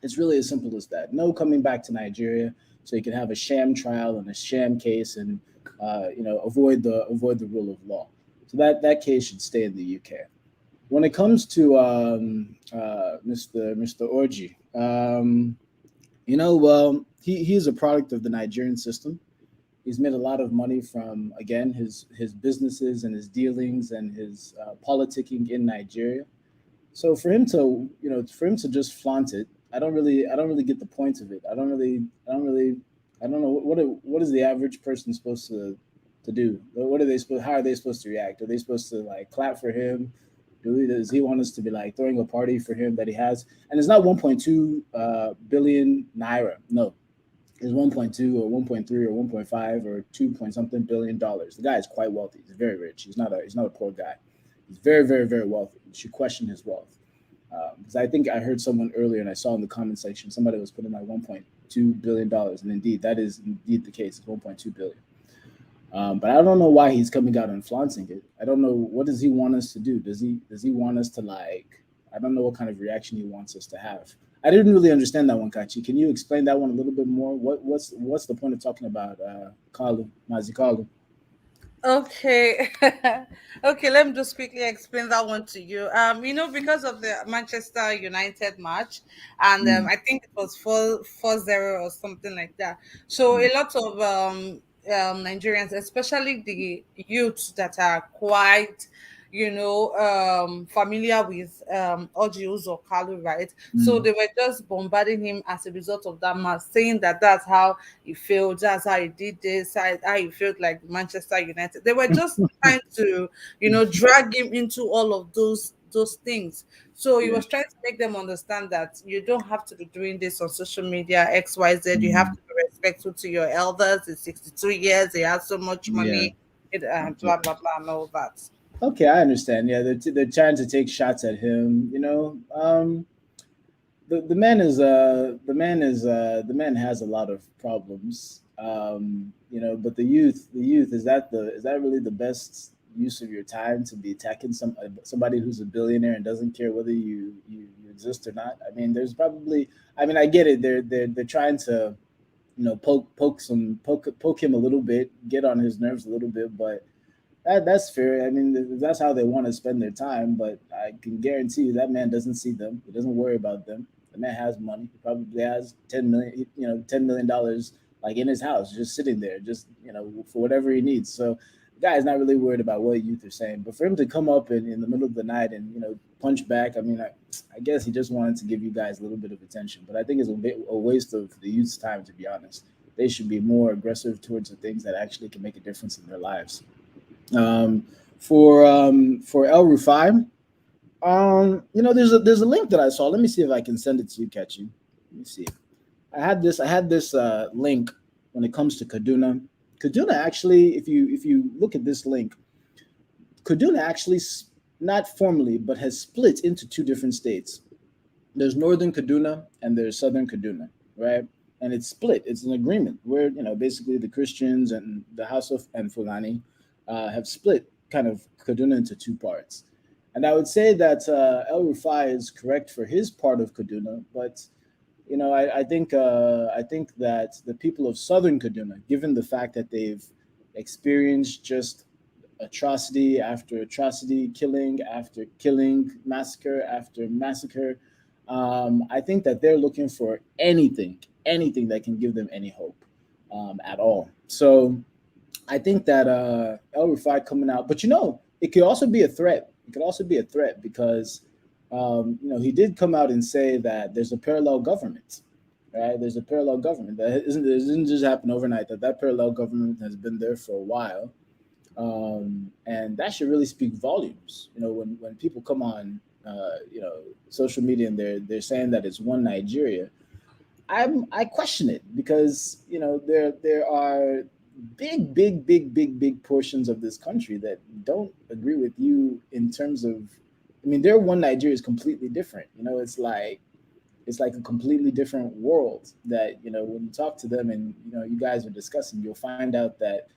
It's really as simple as that. No coming back to Nigeria so you can have a sham trial and a sham case and avoid the rule of law. So that case should stay in the UK. When it comes to Mr. Orji, he is a product of the Nigerian system. He's made a lot of money from, again, his businesses and his dealings and his politicking in Nigeria. So for him to just flaunt it, I don't really get the point of it. I don't know what is the average person supposed to do? How are they supposed to react? Are they supposed to clap for him? Does he want us to be throwing a party for him that he has? And it's not 1.2 billion naira. No, it's 1.2 or 1.3 or 1.5 or 2 point something billion dollars. The guy is quite wealthy. He's very rich. He's not a poor guy. He's very, very, very wealthy. You should question his wealth. Because I think I heard someone earlier, and I saw in the comment section, somebody was putting $1.2 billion, and indeed, that is indeed the case. It's 1.2 billion. But I don't know why he's coming out and flaunting it. I don't know, what does he want us to do? Does he want us to I don't know what kind of reaction he wants us to have. I didn't really understand that one, Kachi. Can you explain that one a little bit more? What's the point of talking about Kalu, Mazi Kalu? Okay. Okay, let me just quickly explain that one to you. Because of the Manchester United match, and I think it was 4-0 or something like that. So a lot of Nigerians, especially the youths that are quite familiar with Orji or Kalu, right? So they were just bombarding him as a result of that match, saying that that's how he failed, that's how he did this, how he felt like Manchester United. They were just trying to, drag him into all of those things. So he was trying to make them understand that you don't have to be doing this on social media, XYZ. You have to be respectful to your elders. It's 62 years, he has so much money, blah, blah, blah, and all that. Okay, I understand. Yeah, they're trying to take shots at him. The man has a lot of problems. But the youth is that really the best use of your time to be attacking somebody who's a billionaire and doesn't care whether you exist or not? I mean, there's probably. I mean, I get it. They're trying to poke him a little bit, get on his nerves a little bit, but that's fair. I mean, that's how they want to spend their time. But I can guarantee you that man doesn't see them. He doesn't worry about them. The man has money. He probably has $10 million, like in his house, just sitting there, just for whatever he needs. So the guy is not really worried about what youth are saying. But for him to come up in the middle of the night and punch back, I mean, I guess he just wanted to give you guys a little bit of attention. But I think it's a waste of the youth's time, to be honest. They should be more aggressive towards the things that actually can make a difference in their lives. For El Rufai, there's a link that I saw. Let me see if I can send it to you, Catchy. Let me see. I had this link when it comes to Kaduna. Kaduna actually, if you look at this link, Kaduna actually, not formally, but has split into two different states. There's Northern Kaduna and there's Southern Kaduna, right? And it's split. It's an agreement where basically the Christians and the House of and Fulani have split kind of Kaduna into two parts. And I would say that El Rufai is correct for his part of Kaduna, but I think that the people of Southern Kaduna, given the fact that they've experienced just atrocity after atrocity, killing after killing, massacre after massacre, I think that they're looking for anything that can give them any hope at all. So I think that El Rufai coming out, but it could also be a threat. It could also be a threat because he did come out and say that there's a parallel government, right? There's a parallel government that doesn't just happen overnight. That parallel government has been there for a while, and that should really speak volumes. When people come on, social media and they're saying that it's one Nigeria, I question it because there are big portions of this country that don't agree with you in terms of, their one Nigeria is completely different. It's like a completely different world that, when you talk to them and, you guys are discussing, you'll find out that,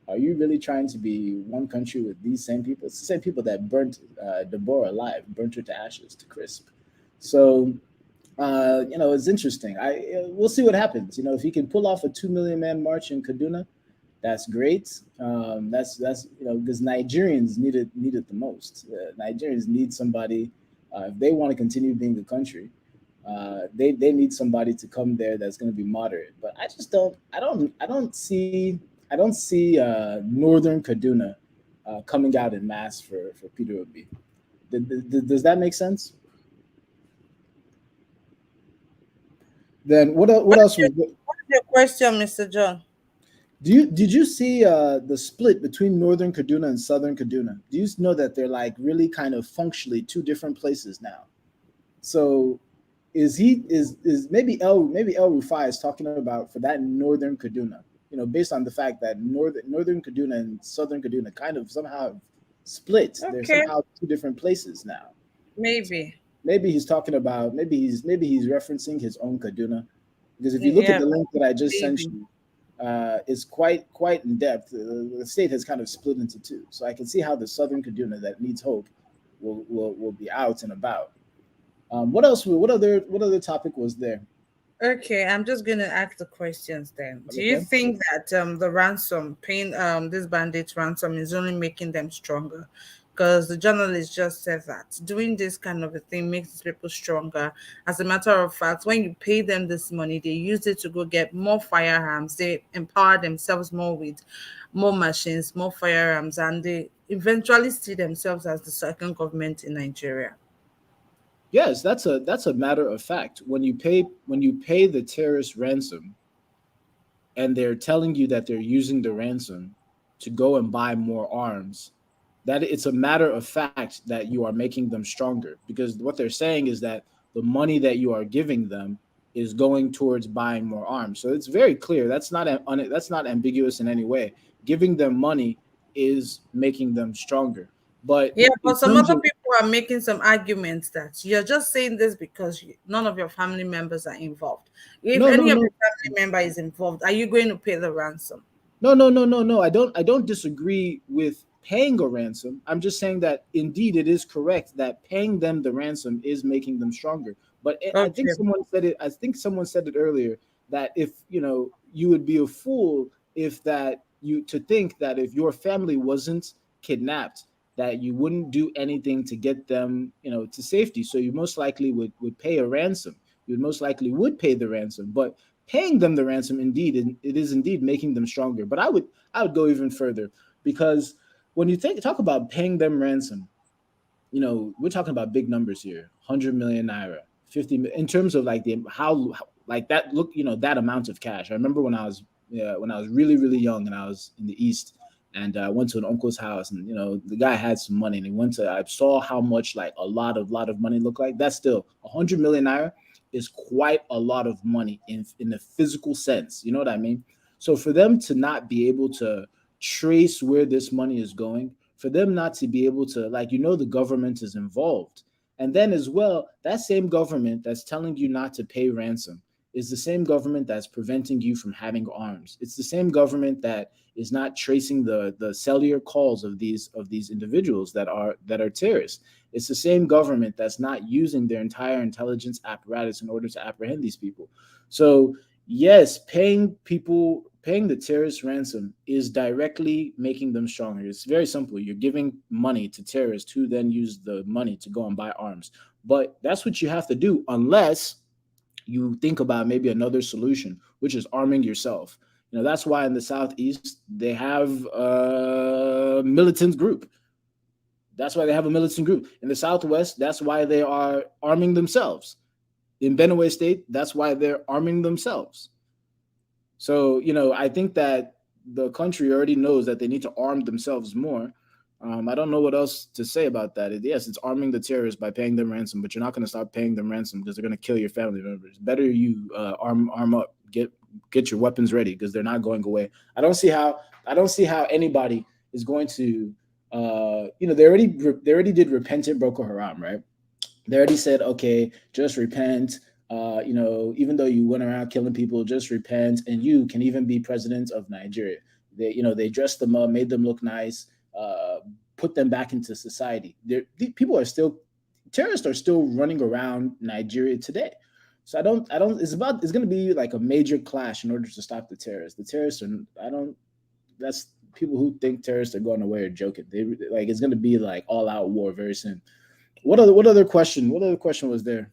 are you really trying to be one country with these same people? It's the same people that burnt Deborah alive, burnt her to ashes, to crisp. So, it's interesting. We'll see what happens. If he can pull off a 2 million man march in Kaduna, that's great. That's because Nigerians need it the most. Nigerians need somebody if they want to continue being a country. They need somebody to come there that's going to be moderate. But I just don't. I don't see Northern Kaduna coming out in mass for Peter Obi. Does that make sense? Then what else was? What's your question, Mr. John? Did you see the split between Northern Kaduna and Southern Kaduna? Do you know that they're like really kind of functionally two different places now? So is maybe El Rufai is talking about for that Northern Kaduna, based on the fact that Northern Kaduna and Southern Kaduna kind of somehow split. Okay. They're somehow two different places now. Maybe he's talking about maybe he's referencing his own Kaduna, because if you look at the link that I just sent you, is quite in depth. The state has kind of split into two, so I can see how the Southern Kaduna that needs hope will be out and about. What else? What other topic was there? Okay, I'm just gonna ask the questions then. Do you think that the ransom paying this bandit ransom is only making them stronger? Because the journalist just said that doing this kind of a thing makes people stronger. As a matter of fact, when you pay them this money, they use it to go get more firearms. They empower themselves more with more machines, more firearms, and they eventually see themselves as the second government in Nigeria. Yes, that's a matter of fact. When you pay the terrorist ransom, and they're telling you that they're using the ransom to go and buy more arms, that it's a matter of fact that you are making them stronger, because what they're saying is that the money that you are giving them is going towards buying more arms. So it's very clear. That's not ambiguous in any way. Giving them money is making them stronger. But some other people are making some arguments that you're just saying this because none of your family members are involved. If any of your family member is involved, are you going to pay the ransom? No. I don't disagree with paying a ransom. I'm just saying that indeed it is correct that paying them the ransom is making them stronger. But I think someone said it. I think someone said it earlier that if you would be a fool if to think that if your family wasn't kidnapped, that you wouldn't do anything to get them, to safety. So you most likely would pay a ransom. You most likely would pay the ransom, but paying them the ransom, indeed, it is indeed making them stronger. But I would go even further, because when you talk about paying them ransom, we're talking about big numbers here: 100 million naira, 50 in terms of like how like that look, that amount of cash. I remember when I was really, really young and I was in the East, and I went to an uncle's house, and the guy had some money, and I saw how much like a lot of money looked like. That's still 100 million naira is quite a lot of money in the physical sense. You know what I mean? So for them to not be able to trace where this money is going, for them not to be able to, like, the government is involved. And then as well, that same government that's telling you not to pay ransom is the same government that's preventing you from having arms. It's the same government that is not tracing the cellular calls of these individuals that are terrorists. It's the same government that's not using their entire intelligence apparatus in order to apprehend these people. So yes, paying the terrorist ransom is directly making them stronger. It's very simple. You're giving money to terrorists who then use the money to go and buy arms. But that's what you have to do, unless you think about maybe another solution, which is arming yourself. That's why in the Southeast, they have a militant group. That's why they have a militant group. In the Southwest, that's why they are arming themselves. In Benue State, that's why they're arming themselves. So, I think that the country already knows that they need to arm themselves more. I don't know what else to say about that. Yes, it's arming the terrorists by paying them ransom, but you're not going to stop paying them ransom because they're going to kill your family members. Better you arm up, get your weapons ready, because they're not going away. I don't see how anybody is going to. They already did repentant Boko Haram, right? They already said, okay, just repent. Even though you went around killing people, just repent, and you can even be president of Nigeria. They dressed them up, made them look nice, put them back into society. Terrorists are still running around Nigeria today. So it's going to be like a major clash in order to stop the terrorists. That's people who think terrorists are going away are joking. It's going to be like all out war very soon. What other question was there?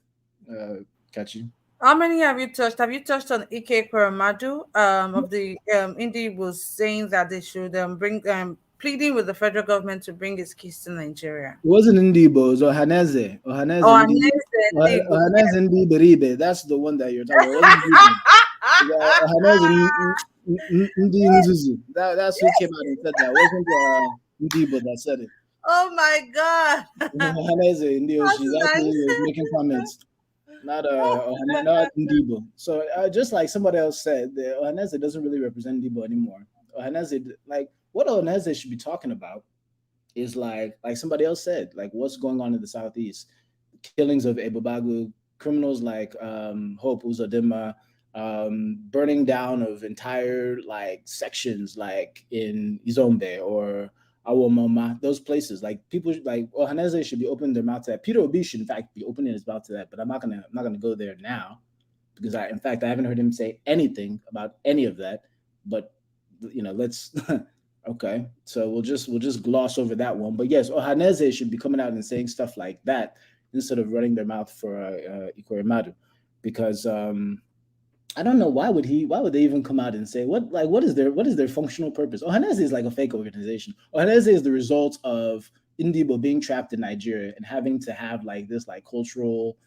Kachi? How many have you touched? Have you touched on Ekweremadu of the Indy was saying that they should bring pleading with the federal government to bring his kids to Nigeria? It wasn't Ndibo, it was Ohaneze. Ohaneze Ndiberibe. That's the one that you're talking about. Ohaneze Ndi. That's who came out and said that. It wasn't Ndibo that said it. Oh my God! Ohaneze Ndi. She's actually making comments. Not Ndibo. So just like somebody else said, the Ohaneze doesn't really represent Ndibo anymore. Ohaneze, like what Ohaneze should be talking about is like somebody else said, like what's going on in the Southeast, killings of Ebobagu, criminals like Hope Uzodinma, burning down of entire like sections like in Izombe or Awomoma, those places. Like people like Ohaneze should be opening their mouth to that. Peter Obi should in fact be opening his mouth to that, but I'm not gonna go there now because I haven't heard him say anything about any of that. But let's okay. So we'll just gloss over that one. But yes, Ohaneze should be coming out and saying stuff like that instead of running their mouth for Ekweremadu, because I don't know why would they even come out and say what is their functional purpose? Ohaneze is like a fake organization. Ohaneze is the result of Ndibo being trapped in Nigeria and having to have like this like cultural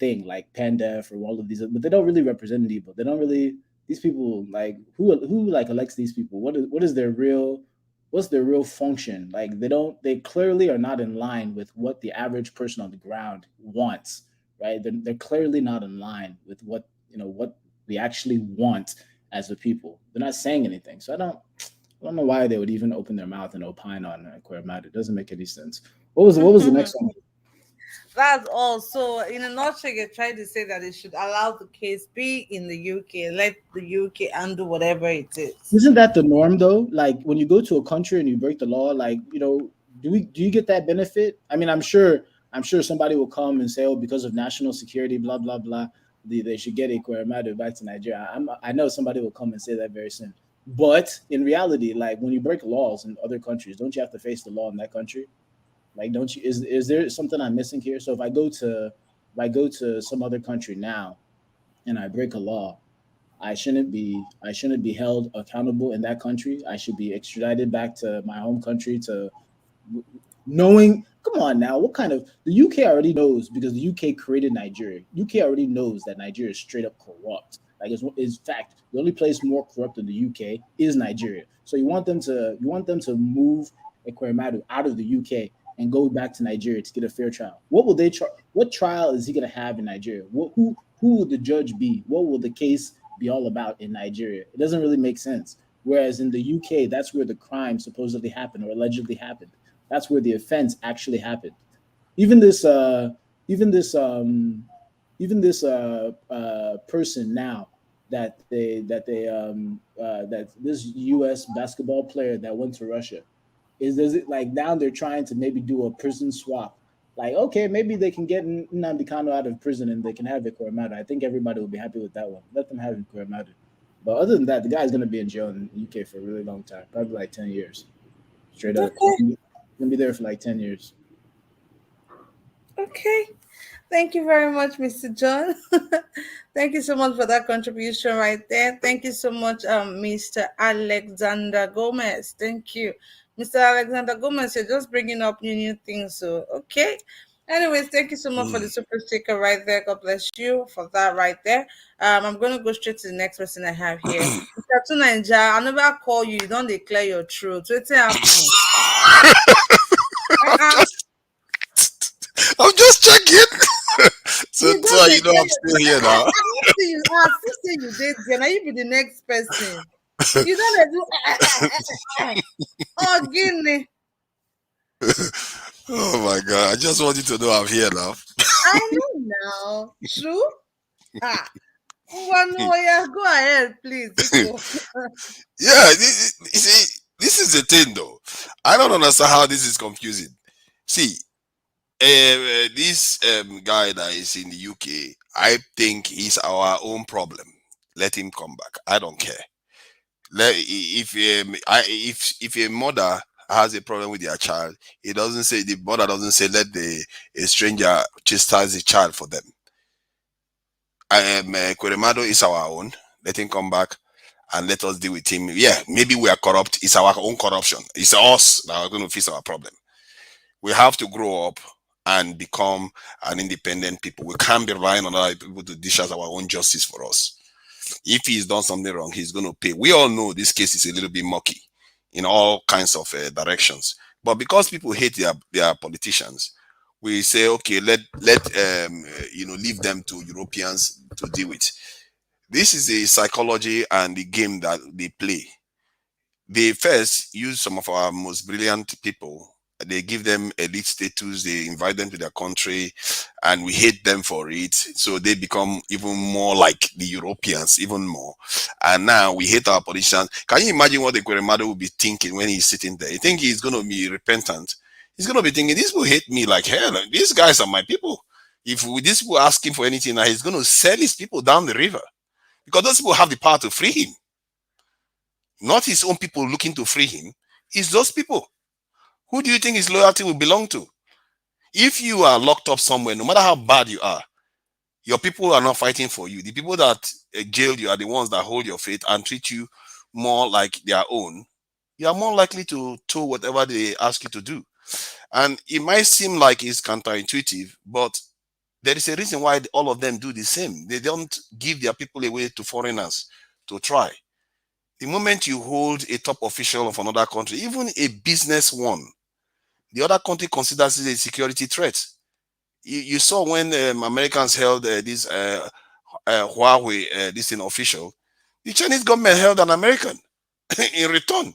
thing like Pandef or all of these, but they don't really represent Ndibo. They don't really, these people like who like elects these people? What's their real function? Like they clearly are not in line with what the average person on the ground wants, right? They're clearly not in line with what we actually want as a people. They're not saying anything. So I don't know why they would even open their mouth and opine on Ekweremadu. It doesn't make any sense. What was the next one? That's all. So in a nutshell, you tried to say that it should allow the case be in the UK, let the UK handle whatever it is. Isn't that the norm though? Like when you go to a country and you break the law, like, do you get that benefit? I mean, I'm sure somebody will come and say, oh, because of national security, blah, blah, blah. they should get Ekweremadu back to Nigeria. I know somebody will come and say that very soon. But in reality, like when you break laws in other countries, don't you have to face the law in that country? Like, don't you? Is there something I'm missing here? So if I go to some other country now and I break a law, I shouldn't be held accountable in that country. I should be extradited back to my home country to knowing. Come on now, what kind of the UK already knows because the UK created Nigeria. UK already knows that Nigeria is straight up corrupt. Like it's fact. The only place more corrupt than the UK is Nigeria. So you want them to move Ekweremadu out of the UK and go back to Nigeria to get a fair trial. What will they try? What trial is he going to have in Nigeria? Who will the judge be? What will the case be all about in Nigeria? It doesn't really make sense. Whereas in the UK, that's where the crime supposedly happened or allegedly happened. That's where the offense actually happened. Even this person now that this U.S. basketball player that went to Russia does it like now they're trying to maybe do a prison swap. Like, okay, maybe they can get Nnamdi Kanu out of prison and they can have Ekweremadu. I think everybody will be happy with that one. Let them have Ekweremadu. But other than that, the guy's going to be in jail in the UK for a really long time, probably like 10 years. Straight up. Okay. Going to be there for like 10 years. Okay. Thank you very much, Mr. John. Thank you so much for that contribution right there. Thank you so much, Mr. Alexander Gomez. Thank you. Mr. Alexander Gomez, you're just bringing up new things. So, okay. Anyways, thank you so much for the super sticker right there. God bless you for that right there. I'm going to go straight to the next person I have here. Mr. Tunanja, I never call you. You don't declare your truth. What's happening? I'm just checking. so you know I'm still here now. I don't see you. I still say you did there. Now you be the next person. You don't do oh Guinea. Oh my god. I just want you to know I'm here now. I know now. True? Yeah, go ahead, please. Yeah, you see, this is the thing though. I don't understand how this is confusing. See, this guy that is in the UK, I think he's our own problem. Let him come back. I don't care. If a mother has a problem with their child, the mother doesn't say let a stranger chastise the child for them. Ekweremadu is our own. Let him come back and let us deal with him. Yeah, maybe we are corrupt. It's our own corruption. It's us that are going to fix our problem. We have to grow up and become an independent people. We can't be relying on other people to dish out our own justice for us. If he's done something wrong, he's going to pay. We all know this case is a little bit mucky in all kinds of directions. But because people hate their politicians, we say, okay, let leave them to Europeans to deal with. This is the psychology and the game that they play. They first use some of our most brilliant people. They give them elite status, they invite them to their country, and we hate them for it. So they become even more like the Europeans, even more. And now we hate our politicians. Can you imagine what the Ekweremadu will be thinking when he's sitting there? You think he's going to be repentant? He's going to be thinking, these people hate me like hell. These guys are my people. If these people ask him for anything, now he's going to sell his people down the river. Because those people have the power to free him. Not his own people looking to free him. It's those people. Who do you think his loyalty will belong to? If you are locked up somewhere, no matter how bad you are, your people are not fighting for you. The people that jailed you are the ones that hold your faith and treat you more like their own. You are more likely to do whatever they ask you to do. And it might seem like it's counterintuitive, but there is a reason why all of them do the same. They don't give their people away to foreigners to try. The moment you hold a top official of another country, even a business one, the other country considers it a security threat. You saw when Americans held this Huawei, this in official, the Chinese government held an American in return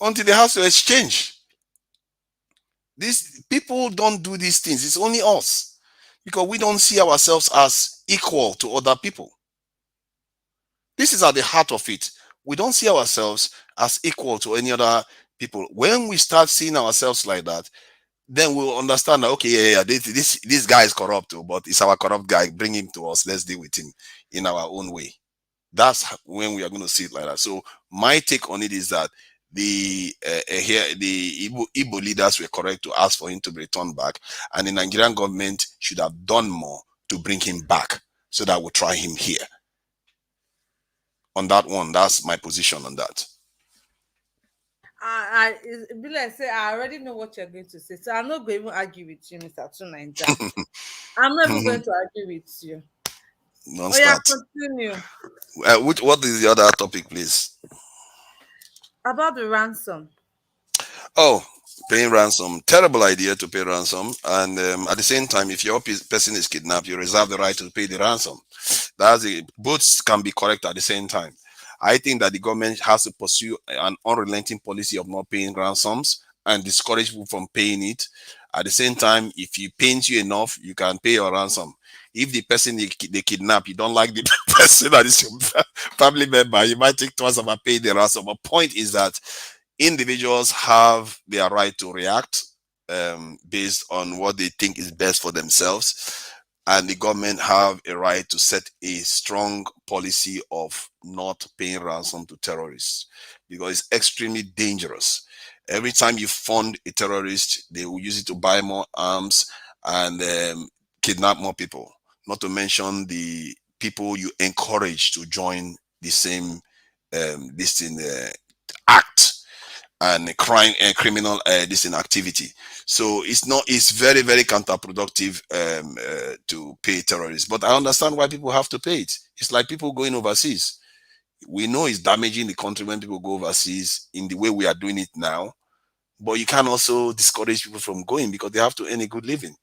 until they have to exchange. These people don't do these things. It's only us because we don't see ourselves as equal to other people. This is at the heart of it. We don't see ourselves as equal to any other people. When we start seeing ourselves like that, then we'll understand that, okay, yeah, this guy is corrupt, but it's our corrupt guy. Bring him to us. Let's deal with him in our own way. That's when we are going to see it like that. So my take on it is that the Igbo leaders were correct to ask for him to be returned back, and the Nigerian government should have done more to bring him back so that we'll try him here. On that one, that's my position on that. Bila say I already know what you're going to say, so I'm not going to even argue with you, Mr. Tunanja. I'm not even going to argue with you. Non Oh yeah, start. continue What is the other topic, please? about the ransom. Oh, paying ransom. Terrible idea to pay ransom. And at the same time, if your person is kidnapped, you reserve the right to pay the ransom. That's it. Both can be correct at the same time. I think that the government has to pursue an unrelenting policy of not paying ransoms and discourage people from paying it. At the same time, if you paint you enough, you can pay your ransom. If the person they kidnap, you don't like the person that is your family member, you might think twice about paying the ransom. But point is that individuals have their right to react based on what they think is best for themselves, and the government have a right to set a strong policy of not paying ransom to terrorists, because it's extremely dangerous. Every time you fund a terrorist, they will use it to buy more arms and kidnap more people, not to mention the people you encourage to join the same act and crime and criminal this in activity. So it's very, very counterproductive to pay terrorists. But I understand why people have to pay it. It's like people going overseas. We know it's damaging the country when people go overseas in the way we are doing it now, but you can also discourage people from going because they have to earn a good living,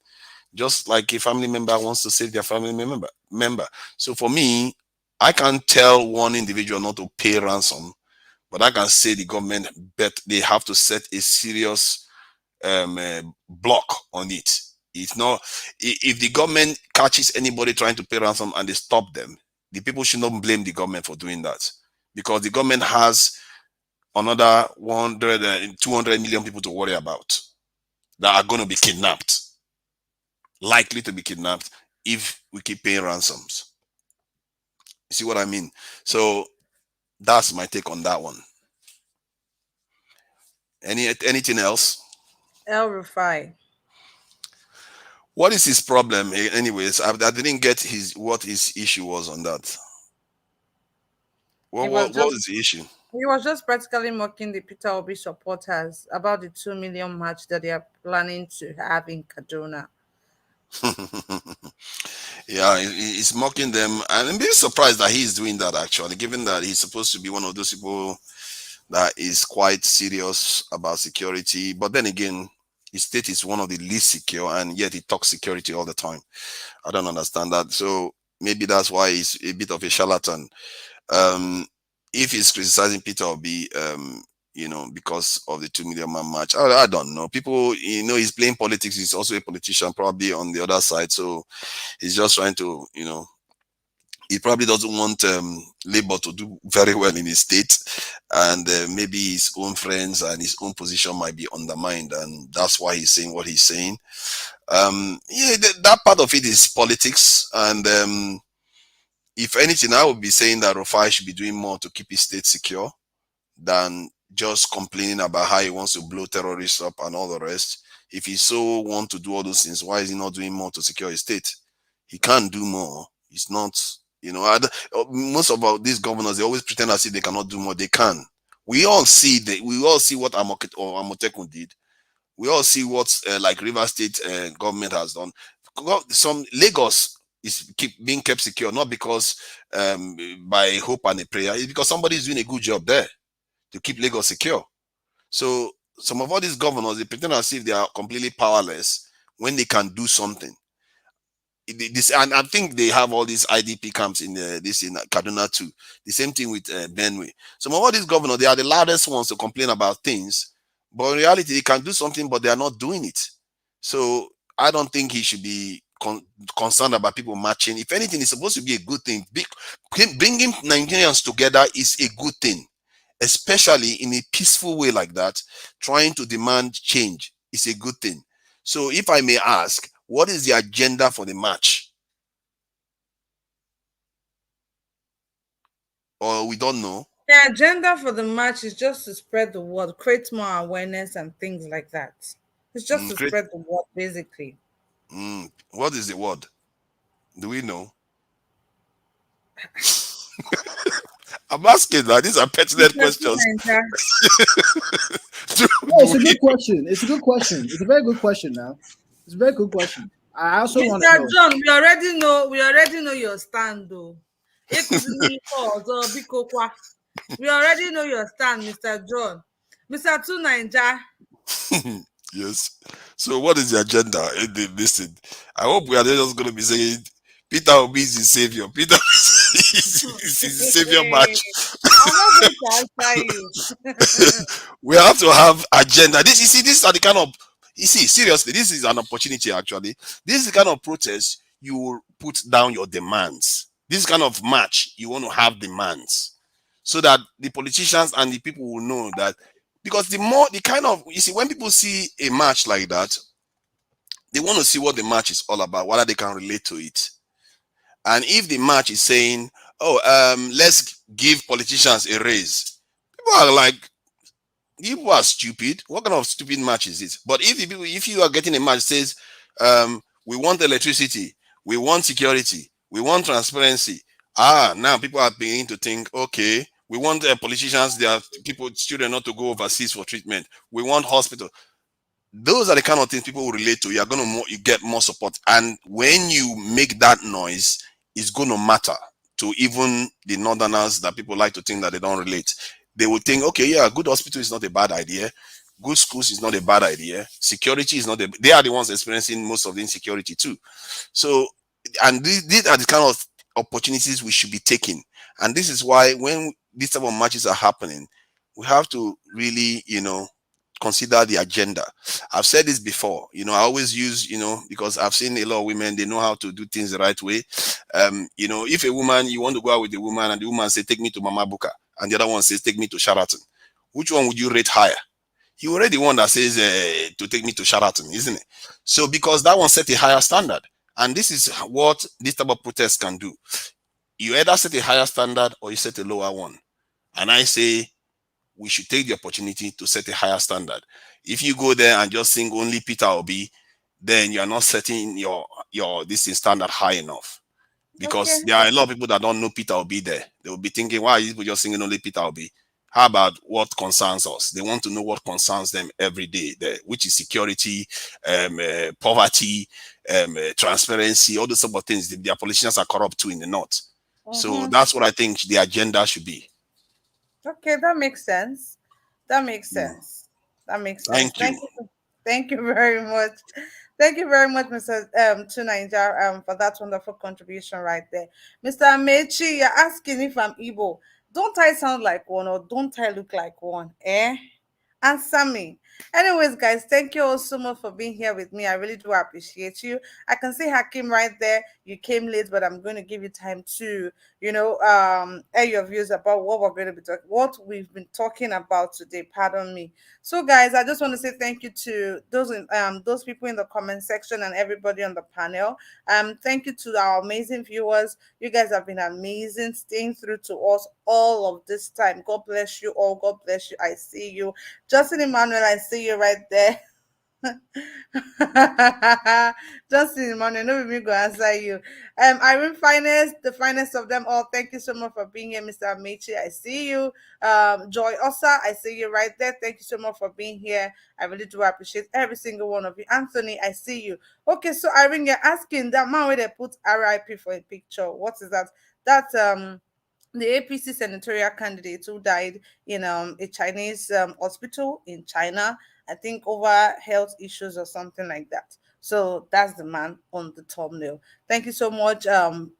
just like a family member wants to save their family member. So for me, I can't tell one individual not to pay ransom, but I can say the government they have to set a serious block on it. It's not, if the government catches anybody trying to pay ransom and they stop them, the people should not blame the government for doing that, because the government has another 100 and 200 million people to worry about that are going to be kidnapped, likely to be kidnapped if we keep paying ransoms. You see what I mean? So that's my take on that one. Anything else? Rufai. What is his problem, anyways? I didn't get what his issue was on that. What was the issue? He was just practically mocking the Peter Obi supporters about the 2 million march that they are planning to have in Kaduna. Yeah, he's mocking them, and I'm being surprised that he's doing that, actually, given that he's supposed to be one of those people that is quite serious about security. But then again, his state is one of the least secure, and yet he talks security all the time. I don't understand that. So maybe that's why he's a bit of a charlatan. If he's criticizing Peter Obi, because of the 2 million man march, I don't know. People, he's playing politics. He's also a politician, probably on the other side. So he's just trying to, he probably doesn't want Labour to do very well in his state, and maybe his own friends and his own position might be undermined, and that's why he's saying what he's saying. That part of it is politics, and if anything, I would be saying that Rufai should be doing more to keep his state secure than just complaining about how he wants to blow terrorists up and all the rest. If he so want to do all those things, why is he not doing more to secure his state? He can't do more. It's not, most of these governors, they always pretend as if they cannot do more. They can. We all see what Amotekun did. We all see what like River State government has done. Some Lagos is being kept secure, not because by hope and a prayer. It's because somebody is doing a good job there to keep Lagos secure. So some of all these governors, they pretend as if they are completely powerless when they can do something. And I think they have all these IDP camps in Kaduna too. The same thing with Benue. Some of all these governors, they are the loudest ones to complain about things, but in reality, they can do something, but they are not doing it. So I don't think he should be concerned about people marching. If anything, it's supposed to be a good thing. Bringing Nigerians together is a good thing, especially in a peaceful way like that. Trying to demand change is a good thing. So if I may ask, what is the agenda for the march? Or we don't know? The agenda for the march is just to spread the word, create more awareness and things like that. It's just to Great. spread the word, basically. What is the word? Do we know? I'm asking that. These are pertinent questions. No, it's a good question. It's a good question. It's a very good question now. It's a very good question. I also want to Mr. know. John, we already know your stand though. We already know your stand, Mr. John. Mr. Two Ninja. Yes. So what is the agenda? Listen, I hope we are just going to be saying Peter Obi is the savior. Peter is the savior match. I'm not going to answer you. We have to have agenda. These are the kind of, seriously, this is an opportunity actually. This is the kind of protest you will put down your demands. This kind of match, you want to have demands so that the politicians and the people will know that, because when people see a match like that, they want to see what the match is all about, whether they can relate to it. And if the match is saying, let's give politicians a raise, people are like, you are stupid. What kind of stupid match is it? But if you are getting a match that says, we want electricity, we want security, we want transparency. Now people are beginning to think, okay, we want politicians, there are children not to go overseas for treatment. We want hospital. Those are the kind of things people will relate to. You are going to you get more support. And when you make that noise, it's going to matter to even the northerners that people like to think that they don't relate. They will think, okay, yeah, good hospital is not a bad idea. Good schools is not a bad idea. Security is not they are the ones experiencing most of the insecurity too. So, and these are the kind of opportunities we should be taking. And this is why when these type of matches are happening, we have to really, consider the agenda. I've said this before, I always use, because I've seen a lot of women, they know how to do things the right way. If a woman, you want to go out with a woman and the woman says, take me to Mama Buka, and the other one says, take me to Sheraton, which one would you rate higher? You already one that says to take me to Sheraton, isn't it? So because that one set a higher standard. And this is what this type of protest can do. You either set a higher standard or you set a lower one. And I say, we should take the opportunity to set a higher standard. If you go there and just sing only Peter Obi, then you are not setting your this standard high enough. Because there are a lot of people that don't know Peter Obi there. They will be thinking, why are you just singing only Peter Obi? How about what concerns us? They want to know what concerns them every day, which is security, poverty, transparency, all those sort of things. Their politicians are corrupt too in the north. So that's what I think the agenda should be. Okay, that makes sense. That makes sense. Thank you. Thank you very much. Thank you very much, Mr. Tunaija, for that wonderful contribution right there. Mr. Amechi, you're asking if I'm Igbo. Don't I sound like one or don't I look like one? Answer me. Anyways, guys, thank you all so much for being here with me. I really do appreciate you. I can see Hakim right there. You came late, but I'm going to give you time to, air your views about what we're going to be talking, what we've been talking about today. Pardon me. So, guys, I just want to say thank you to those people in the comment section and everybody on the panel. Thank you to our amazing viewers. You guys have been amazing, staying through to us all of this time. God bless you all. God bless you. I see you. Justin Emmanuel, I see you right there. Justin Emmanuel, no me go answer you. Irene Finest, the finest of them all. Thank you so much for being here, Mr. Amici. I see you. Joy Osa, I see you right there. Thank you so much for being here. I really do appreciate every single one of you. Anthony, I see you. Okay, so Irene, you're asking that man where they put RIP for a picture. What is that? That's the APC senatorial candidate who died in a Chinese hospital in China, I think over health issues or something like that. So that's the man on the thumbnail. Thank you so much,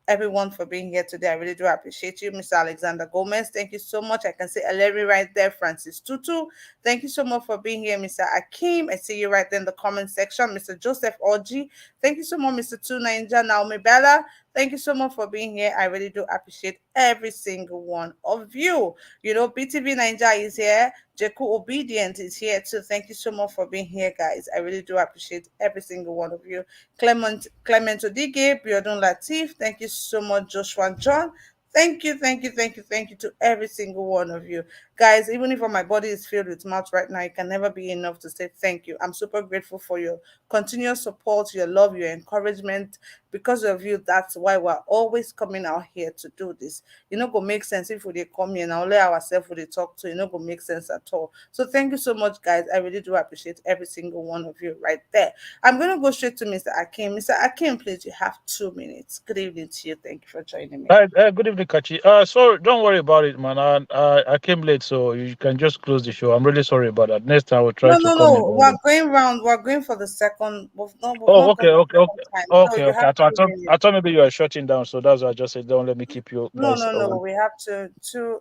everyone for being here today. I really do appreciate you, Mr. Alexander Gomez. Thank you so much. I can see Aleri right there, Francis Tutu. Thank you so much for being here, Mr. Akim. I see you right there in the comment section, Mr. Joseph Orji. Thank you so much, Mr. Tunainja Naomi Bella. Thank you so much for being here. I really do appreciate every single one of you. You know, BTV Ninja is here. Jeku Obedient is here too. Thank you so much for being here, guys. I really do appreciate every single one of you. Clement Odige, Biodun Latif. Thank you so much, Joshua John. Thank you, thank you, thank you, thank you to every single one of you. Guys, even if my body is filled with mouth right now, it can never be enough to say thank you. I'm super grateful for your continuous support, your love, your encouragement. Because of you, that's why we're always coming out here to do this. You know, go make sense if we come here and I'll let ourselves we talk to, you know, go make sense at all. So thank you so much, guys. I really do appreciate every single one of you right there. I'm going to go straight to Mr. Akim. Mr. Akim, please, you have 2 minutes. Good evening to you. Thank you for joining me. Good evening, Kachi. Sorry, don't worry about it, man. I came late, so you can just close the show. I'm really sorry about that. Next time I will try No, to no, come no. in. We're going round. We're going for the second. We've Oh, not okay, done the okay, okay, second time. So okay, you okay. have I 2 thought, minutes. I thought maybe you were shutting down, so that's why I just said, don't let me keep you No, guys no, no. on. We have to.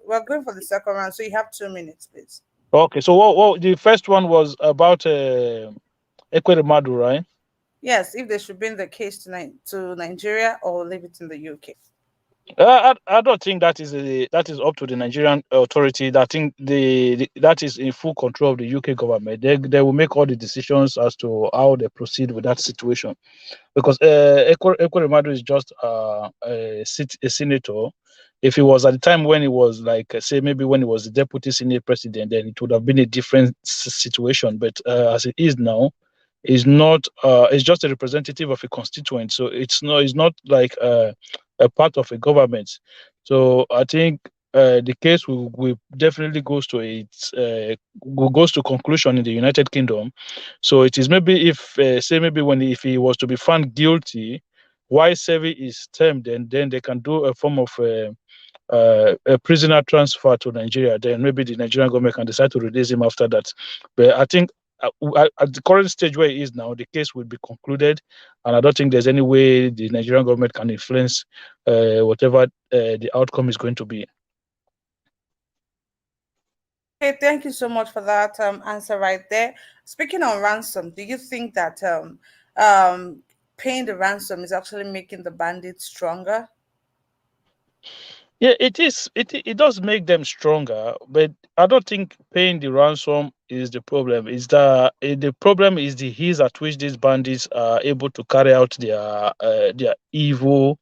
We're going for the second round. So you have 2 minutes, please. Okay, so what the first one was about Ekweremadu, right? Yes, if they should bring the case to Nigeria or leave it in the UK. I don't think that is up to the Nigerian authority. I think that is in full control of the UK government. They will make all the decisions as to how they proceed with that situation. Because Ekweremadu is just a senator. If he was at the time when he was like, say, maybe when he was the deputy senate president, then it would have been a different situation. But as it is now, he's not. He's just a representative of a constituent, so it's not like a part of a government. So I think the case will definitely goes to conclusion in the United Kingdom. So it is maybe if say maybe if he was to be found guilty while serving his term, then they can do a form of a prisoner transfer to Nigeria. Then maybe the Nigerian government can decide to release him after that. But I think at the current stage where he is now, the case will be concluded, and I don't think there's any way the Nigerian government can influence whatever the outcome is going to be. Okay, thank you so much for that answer right there. Speaking on ransom, do you think that paying the ransom is actually making the bandits stronger? Yeah, it is. It does make them stronger, but I don't think paying the ransom is the problem. Is that the problem is the ease at which these bandits are able to carry out their evil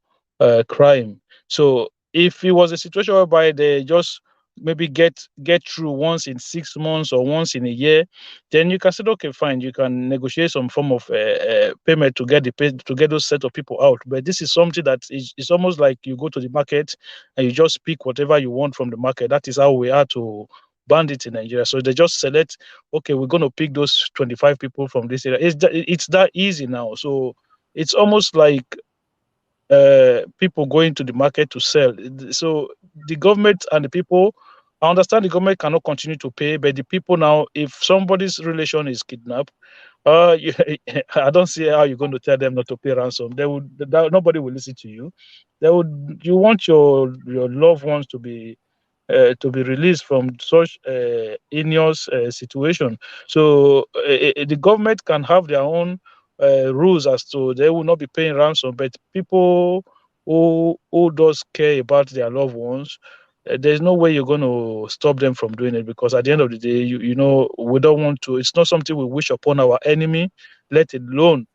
crime. So if it was a situation whereby they just maybe get through once in 6 months or once in a year, then you can say, okay, fine, you can negotiate some form of payment to to get those set of people out. But this is something that is almost like you go to the market and you just pick whatever you want from the market. That is how we are to bandits in Nigeria. So they just select, okay, we're going to pick those 25 people from this area. It's that easy now. So it's almost like people going to the market to sell. So the government and the people, I understand the government cannot continue to pay, but the people now, if somebody's relation is kidnapped, I don't see how you're going to tell them not to pay ransom. Nobody will listen to you. You want your loved ones to be released from such heinous situation. So the government can have their own rules as to they will not be paying ransom, but people who does care about their loved ones, there's no way you're going to stop them from doing it, because at the end of the day, you know, we don't want to. It's not something we wish upon our enemy, let alone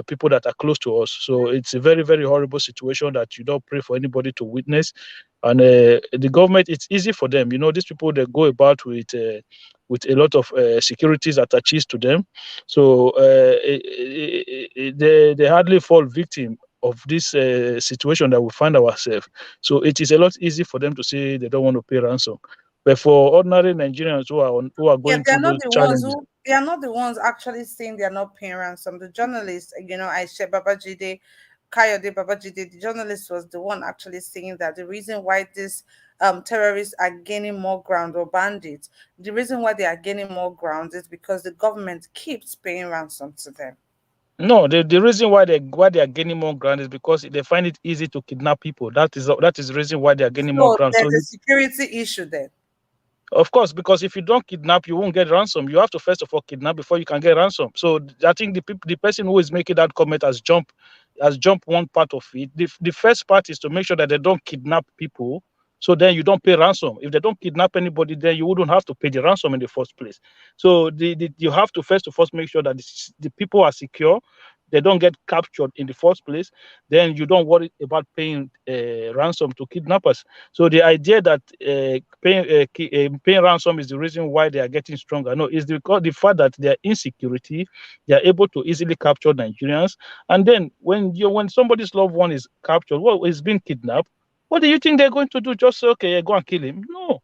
people that are close to us. So it's a very, very horrible situation that you don't pray for anybody to witness. And the government, it's easy for them. You know, these people, they go about with a lot of securities attached to them. So they hardly fall victim of this situation that we find ourselves. So it is a lot easy for them to say they don't want to pay ransom. But for ordinary Nigerians who are Yeah, going through those challenges, they are not the ones actually saying they are not paying ransom. The journalist, you know, Aisha Babajide, Kayode Babajide, the journalist was the one actually saying that the reason why these terrorists are gaining more ground, or bandits, the reason why they are gaining more ground is because the government keeps paying ransom to them. No, the reason why they are gaining more ground is because they find it easy to kidnap people. That is the reason why they are gaining more So ground. So there's a security issue there. of course, because if you don't kidnap, you won't get ransom. You have to first of all kidnap before you can get ransom. So I think the person who is making that comment has jumped one part of it. The first part is to make sure that they don't kidnap people. So then you don't pay ransom. If they don't kidnap anybody, then you wouldn't have to pay the ransom in the first place. So you have to first of all make sure that the people are secure. They don't get captured in the first place. Then you don't worry about paying ransom to kidnappers. So the idea that paying ransom is the reason why they are getting stronger. No, it's because the fact that their insecurity, they are able to easily capture Nigerians. And then when somebody's loved one is captured, well, is being kidnapped, what do you think they're going to do? Just say, okay, go and kill him? No,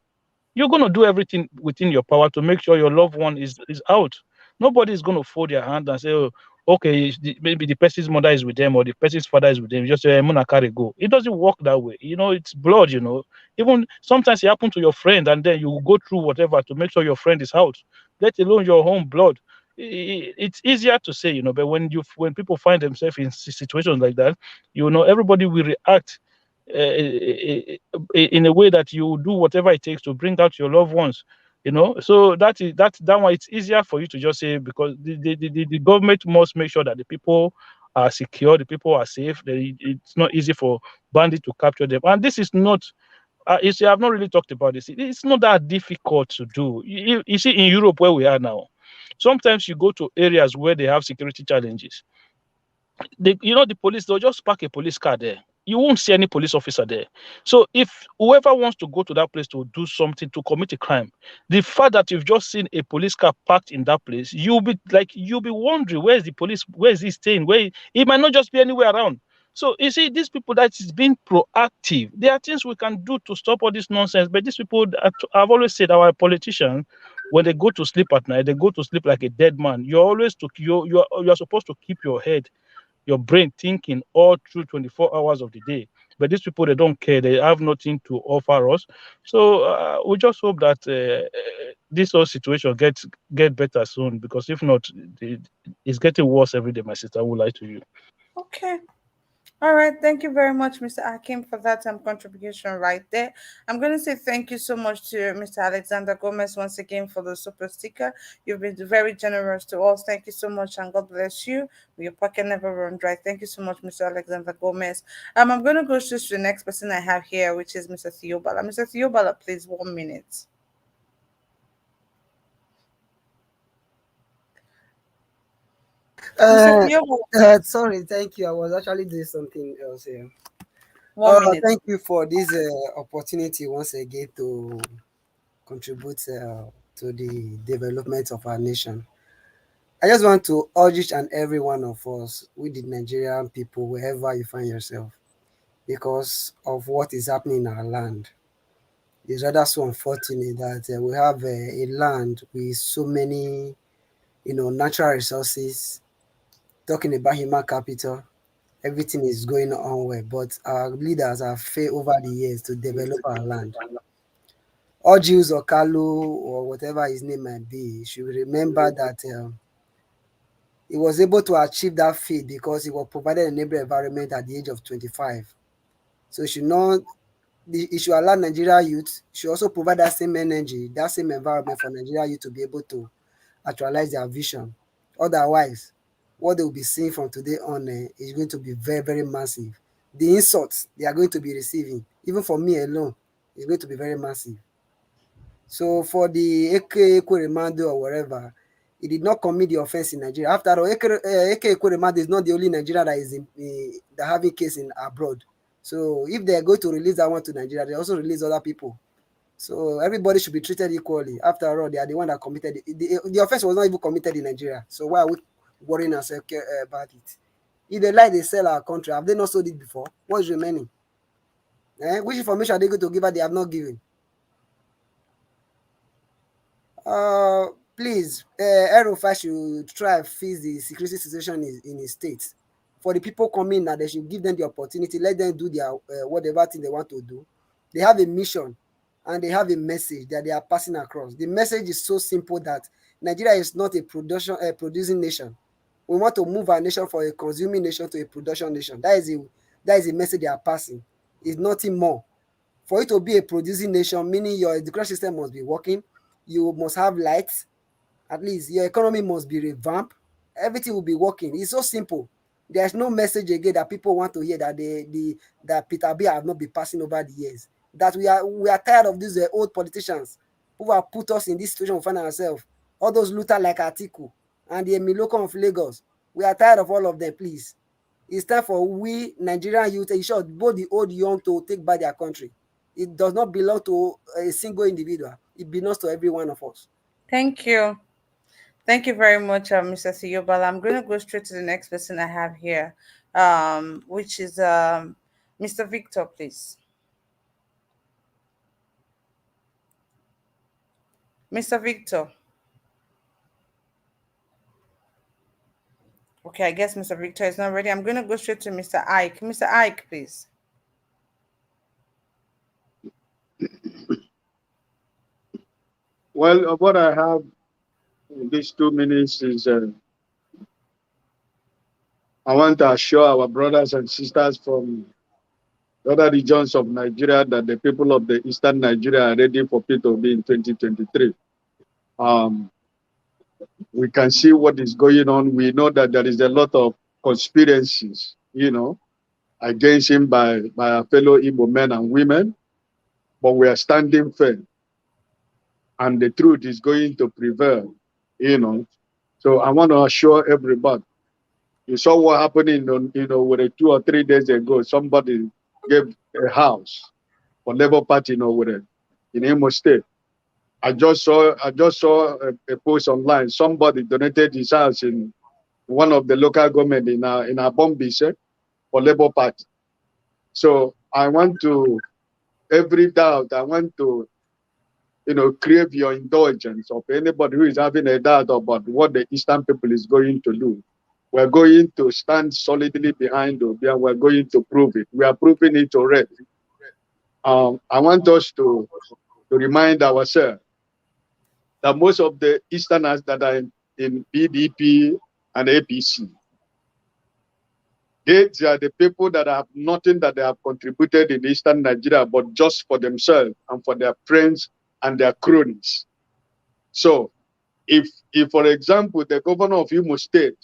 you're going to do everything within your power to make sure your loved one is out. Nobody is going to fold their hand and say, oh, okay, maybe the person's mother is with them or the person's father is with them. You just say, I'm gonna carry go. It doesn't work that way. It's blood. Even sometimes it happens to your friend, and then you go through whatever to make sure your friend is out, let alone your own blood. It's easier to say, but when people find themselves in situations like that, everybody will react in a way that you do whatever it takes to bring out your loved ones. So that one, it's easier for you to just say, because the government must make sure that the people are secure, the people are safe. It's not easy for bandits to capture them, and this is not. You see, I've not really talked about this. It's not that difficult to do. You see, in Europe where we are now, sometimes you go to areas where they have security challenges. The police, they'll just park a police car there. You won't see any police officer there. So if whoever wants to go to that place to do something, to commit a crime, the fact that you've just seen a police car parked in that place, you'll be wondering, where's the police? Where is he staying? Where it might not just be anywhere around. So you see, these people that is being proactive, there are things we can do to stop all this nonsense. But these people, I've always said, our politicians, when they go to sleep at night, they go to sleep like a dead man. You're supposed to keep your brain thinking all through 24 hours of the day. But these people, they don't care. They have nothing to offer us. So we just hope that this whole situation get better soon, because if not, it's getting worse every day. My sister, I would lie to you. Okay. All right, thank you very much, Mr. Akim, for that contribution right there. I'm going to say thank you so much to Mr. Alexander Gomez once again for the super sticker. You've been very generous to us. Thank you so much, and God bless you. Your pocket never run dry. Thank you so much, Mr. Alexander Gomez. I'm going to go straight to the next person I have here, which is Mr. Theobala. Mr. Theobala, please, 1 minute. Mr. Theobala, Sorry, thank you. I was actually doing something else here. 1 minute. Thank you for this opportunity once again to contribute to the development of our nation. I just want to urge each and every one of us, with the Nigerian people, wherever you find yourself, because of what is happening in our land. It's rather so unfortunate that we have a land with so many, natural resources. Talking about human capital, everything is going on well, but our leaders have failed over the years to develop our land. Orji or Kalu or whatever his name might be should remember that he was able to achieve that feat because he was provided a neighbor environment at the age of 25. So it should allow Nigeria youth, should also provide that same energy, that same environment for Nigeria youth to be able to actualize their vision. Otherwise, what they will be seeing from today on is going to be very, very massive. The insults they are going to be receiving, even for me alone, is going to be very massive. So for the Ekweremadu or whatever, he did not commit the offense in Nigeria. After all, Ekweremadu is not the only Nigerian that is that having case in abroad. So if they are going to release that one to Nigeria, they also release other people. So everybody should be treated equally. After all, they are the one that committed it. The offense was not even committed in Nigeria. So why are we worrying ourselves about it? If they lie, they sell our country. Have they not sold it before? What is remaining? Which information are they going to give her they have not given? Please, Rufai should try and fix the security situation in his state. For the people coming now, they should give them the opportunity, let them do their whatever thing they want to do. They have a mission and they have a message that they are passing across. The message is so simple that Nigeria is not a producing nation. We want to move our nation from a consuming nation to a production nation. That is a message they are passing. It's nothing more. For you to be a producing nation, meaning your education system must be working, you must have lights, at least your economy must be revamped, everything will be working. It's so simple. There's no message again that people want to hear that that Peter Obi have not been passing over the years. That we are tired of these old politicians who have put us in this situation we find ourselves. All those looters like Atiku and the Emiloko of Lagos. We are tired of all of them, please. It's time for we Nigerian youth, in short, both the old young, to take back their country. It does not belong to a single individual. It belongs to every one of us. Thank you. Thank you very much, Mr. Siyobala. I'm going to go straight to the next person I have here, which is Mr. Victor, please. Mr. Victor. Okay, I guess Mr. Victor is not ready. I'm going to go straight to Mr. Ike. Mr. Ike, please. Well, what I have in these 2 minutes is I want to assure our brothers and sisters from the other regions of Nigeria that the people of the Eastern Nigeria are ready for Peter Obi in 2023. We can see what is going on. We know that there is a lot of conspiracies, against him by our fellow Igbo men and women, but we are standing firm, and the truth is going to prevail, So I want to assure everybody. You saw what happened with 2 or 3 days ago. Somebody gave a house for Labour Party in Imo State. I just saw a post online. Somebody donated his house in one of the local government in Abombise for Labour Party. So I want to, every doubt, I want to, crave your indulgence of anybody who is having a doubt about what the Eastern people is going to do. We're going to stand solidly behind Obi, and we're going to prove it. We are proving it already. I want us to remind ourselves that most of the Easterners that are in PDP and APC, they are the people that have nothing that they have contributed in Eastern Nigeria, but just for themselves and for their friends and their cronies. So if for example, the governor of Imo State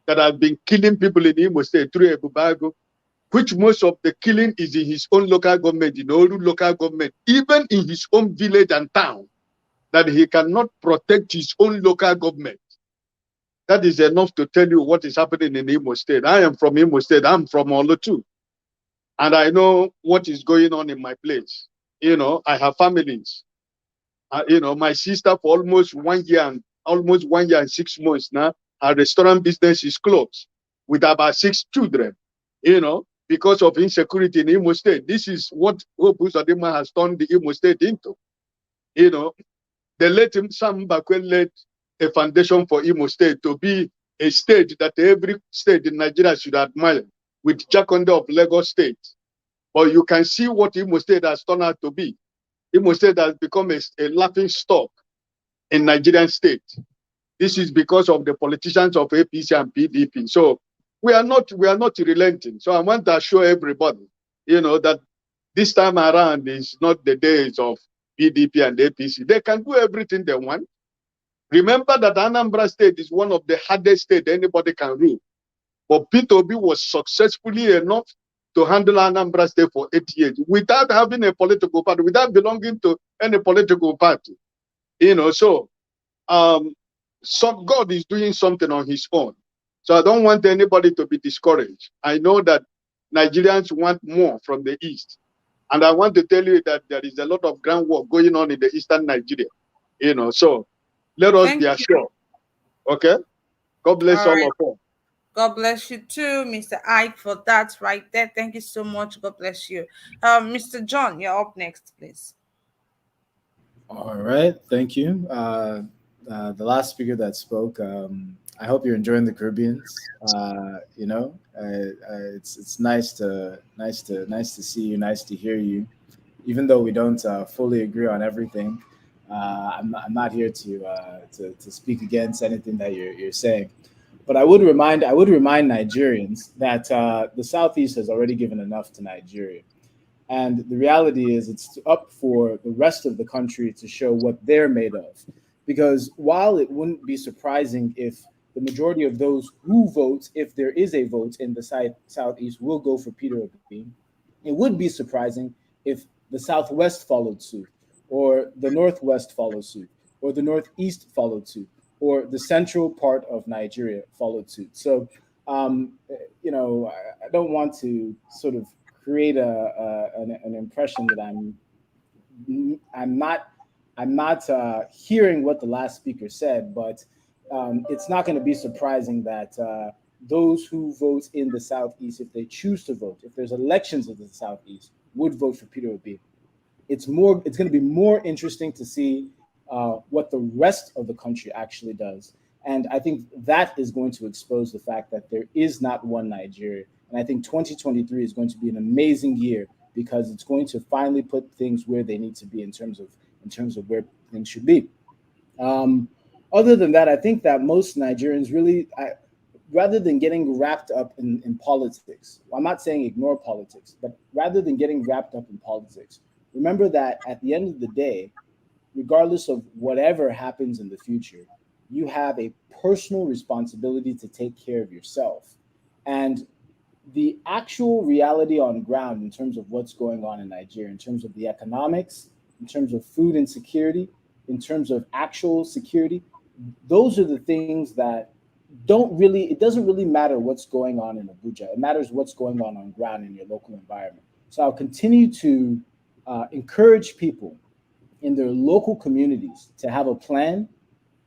that has been killing people in Imo State through Ebubago, which most of the killing is in his own local government, in Oru local government, even in his own village and town, that he cannot protect his own local government. That is enough to tell you what is happening in Imo State. I am from Imo State. I'm from Olo too. And I know what is going on in my place. I have families. My sister for almost 1 year and 6 months now, her restaurant business is closed with about 6 children, because of insecurity in Imo State. This is what Hope Uzodinma has turned the Imo State into. They let him, Sam Bakwe led a foundation for Imo State to be a state that every state in Nigeria should admire, with Jakonde of Lagos State. But you can see what Imo State has turned out to be. Imo State has become a laughing stock in Nigerian state. This is because of the politicians of APC and PDP. So we are not relenting. So I want to assure everybody, that this time around is not the days of PDP and APC. They can do everything they want. Remember that Anambra State is one of the hardest states anybody can rule. But Peter Obi was successfully enough to handle Anambra State for 8 years without having a political party, without belonging to any political party. So God is doing something on his own. So I don't want anybody to be discouraged. I know that Nigerians want more from the East. And I want to tell you that there is a lot of groundwork going on in the Eastern Nigeria. So let us be assured. Okay? God bless all of us. God bless you too, Mr. Ike, for that right there. Thank you so much. God bless you. Mr. John, you're up next, please. All right. Thank you. The last speaker that spoke, I hope you're enjoying the Caribbeans. It's nice to see you, nice to hear you. Even though we don't fully agree on everything, I'm not here to speak against anything that you're saying. But I would remind Nigerians that the Southeast has already given enough to Nigeria. And the reality is, it's up for the rest of the country to show what they're made of. Because while it wouldn't be surprising if the majority of those who vote, if there is a vote in the Southeast, will go for Peter Obi, it would be surprising if the Southwest followed suit, or the Northwest followed suit, or the Northeast followed suit, or the central part of Nigeria followed suit. So, I don't want to sort of create an impression that I'm not hearing what the last speaker said, but it's not going to be surprising that those who vote in the Southeast, if they choose to vote, if there's elections in the Southeast, would vote for Peter Obi. It's going to be more interesting to see what the rest of the country actually does. And I think that is going to expose the fact that there is not one Nigeria. And I think 2023 is going to be an amazing year because it's going to finally put things where they need to be in terms of where things should be. Other than that, I think that most Nigerians really, rather than getting wrapped up in politics, I'm not saying ignore politics, but rather than getting wrapped up in politics, remember that at the end of the day, regardless of whatever happens in the future, you have a personal responsibility to take care of yourself. And the actual reality on ground in terms of what's going on in Nigeria, in terms of the economics, in terms of food insecurity, in terms of actual security, those are the things that it doesn't really matter what's going on in Abuja. It matters what's going on ground in your local environment. So I'll continue to encourage people in their local communities to have a plan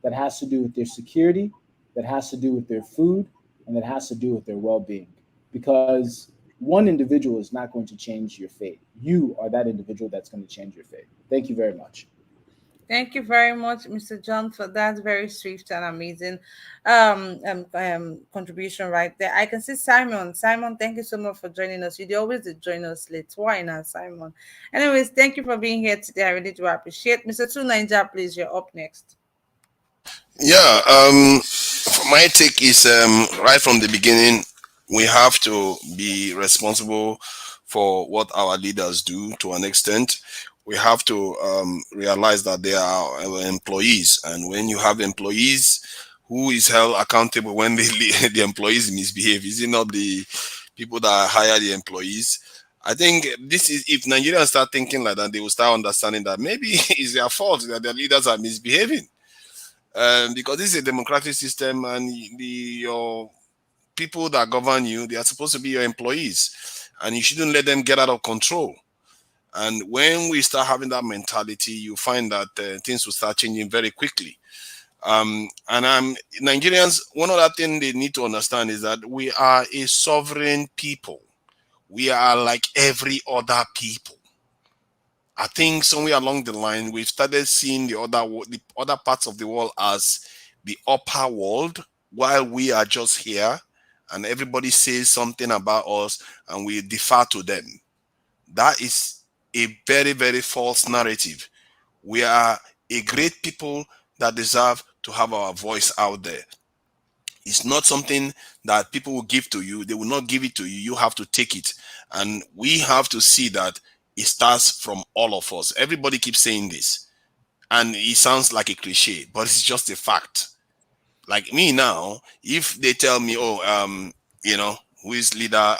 that has to do with their security, that has to do with their food, and that has to do with their well-being. Because one individual is not going to change your fate. You are that individual that's going to change your fate. Thank you very much. Thank you very much, Mr. John, for that very swift and amazing contribution right there. I can see Simon. Simon, thank you so much for joining us. You always join us late. Why not, Simon? Anyways, thank you for being here today. I really do appreciate. Mr. Two Ninja, please, you're up next. Yeah, my take is right from the beginning, we have to be responsible for what our leaders do to an extent. We have to realize that they are our employees, and when you have employees, who is held accountable when the employees misbehave? Is it not the people that hire the employees? I think this is, if Nigerians start thinking like that, they will start understanding that maybe it's their fault that their leaders are misbehaving. Because this is a democratic system, and your people that govern you, they are supposed to be your employees, and you shouldn't let them get out of control. And when we start having that mentality, you find that things will start changing very quickly. Nigerians, one other thing they need to understand is that we are a sovereign people. We are like every other people. I think somewhere along the line, we've started seeing the other parts of the world as the upper world, while we are just here, and everybody says something about us, and we defer to them. That is a very, very false narrative. We are a great people that deserve to have our voice out there. It's not something that people will give to you. They will not give it to you. You have to take it. And we have to see that it starts from all of us. Everybody keeps saying this, and it sounds like a cliche, but it's just a fact. Like me now, if they tell me, who is leader,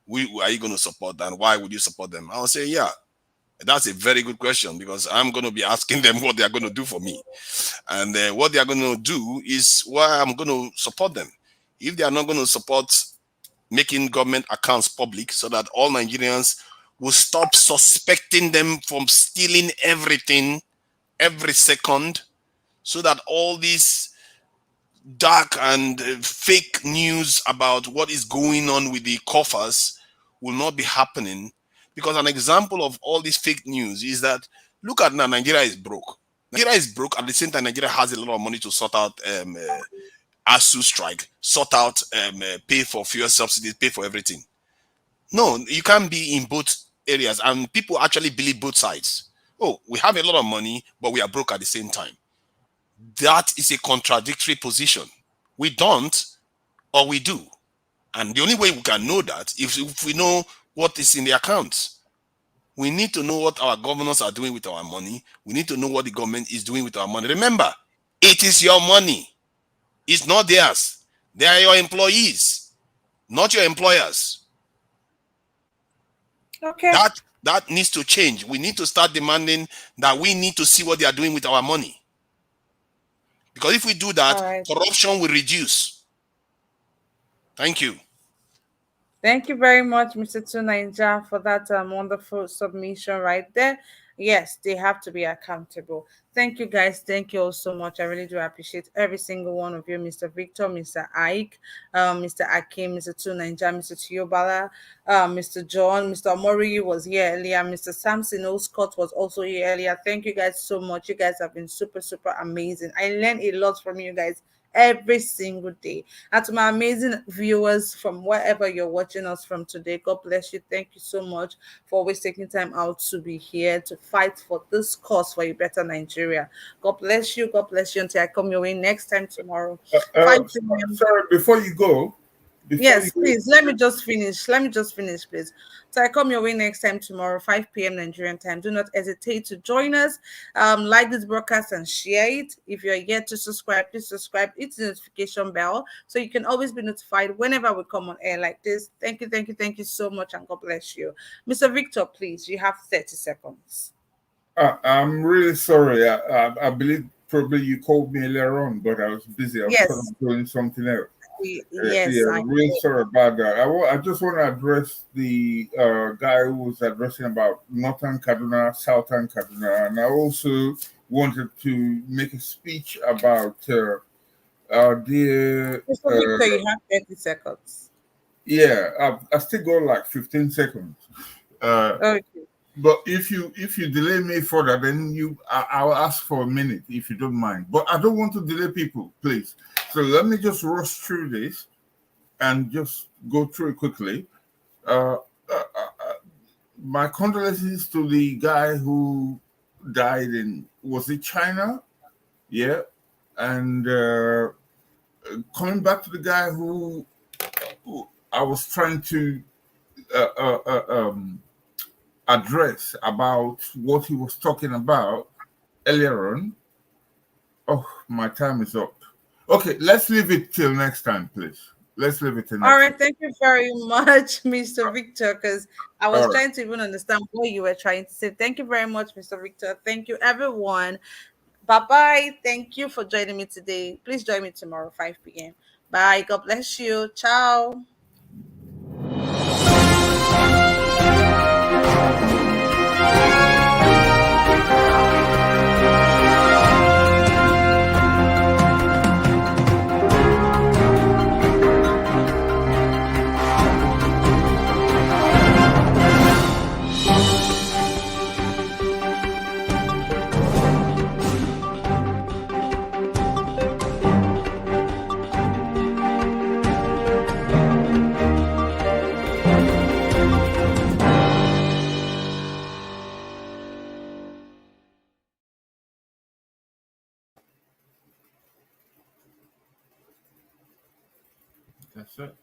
who are you going to support, and why would you support them? I'll say, yeah, that's a very good question, because I'm going to be asking them what they are going to do for me. And what they are going to do is why I'm going to support them. If they are not going to support making government accounts public so that all Nigerians will stop suspecting them from stealing everything every second, so that all these dark and fake news about what is going on with the coffers will not be happening. Because an example of all this fake news is that, look at now, Nigeria is broke. Nigeria is broke. At the same time, Nigeria has a lot of money to sort out ASU strike, sort out, pay for fuel subsidies, pay for everything. No, you can't be in both areas, and people actually believe both sides. Oh, we have a lot of money, but we are broke at the same time. That is a contradictory position. We don't, or we do. And the only way we can know that if we know what is in the accounts. We need to know what our governors are doing with our money. We need to know what the government is doing with our money. Remember, it is your money. It's not theirs. They are your employees, not your employers. Okay. That needs to change. We need to start demanding that we need to see what they are doing with our money. Because if we do that, corruption will reduce. Thank you. Thank you very much, Mr. Tunaija, for that wonderful submission right there. Yes, they have to be accountable. Thank you, guys. Thank you all so much. I really do appreciate every single one of you, Mr. Victor, Mr. Ike, Mr. Akim, Mr. Tunaija, Mr. Tiobala, Mr. John, Mr. Omori was here earlier, Mr. Samson Oscott was also here earlier. Thank you guys so much. You guys have been super, super amazing. I learned a lot from you guys every single day. And to my amazing viewers from wherever you're watching us from today, God bless you. Thank you so much for always taking time out to be here to fight for this cause for a better Nigeria. God bless you. God bless you until I come your way next time tomorrow. Sorry, before you go. Please, let me just finish, please. So I come your way next time tomorrow, 5 p.m. Nigerian time. Do not hesitate to join us. Like this broadcast and share it. If you're yet to subscribe, please subscribe. Hit the notification bell so you can always be notified whenever we come on air like this. Thank you so much, and God bless you. Mr. Victor, please, you have 30 seconds. I'm really sorry. I believe probably you called me earlier on, but I was busy. I was doing something else. Really sorry about that. I just want to address the guy who was addressing about Northern Kaduna, Southern Kaduna, and I also wanted to make a speech about Mr. Victor, you have 30 seconds. Yeah, I still got like 15 seconds. Okay. But if you delay me further, then I'll ask for a minute if you don't mind. But I don't want to delay people, please. So let me just rush through this and just go through it quickly. My condolences to the guy who died in, was it China? Yeah. And coming back to the guy who I was trying to address about what he was talking about earlier on. Oh, my time is up. Okay, let's leave it till next time, please. Let's leave it till next time. Thank you very much, Mr. Victor, because I was trying to even understand what you were trying to say. Thank you very much, Mr. Victor. Thank you, everyone. Bye-bye. Thank you for joining me today. Please join me tomorrow, 5 p.m. Bye. God bless you. Ciao. That's it.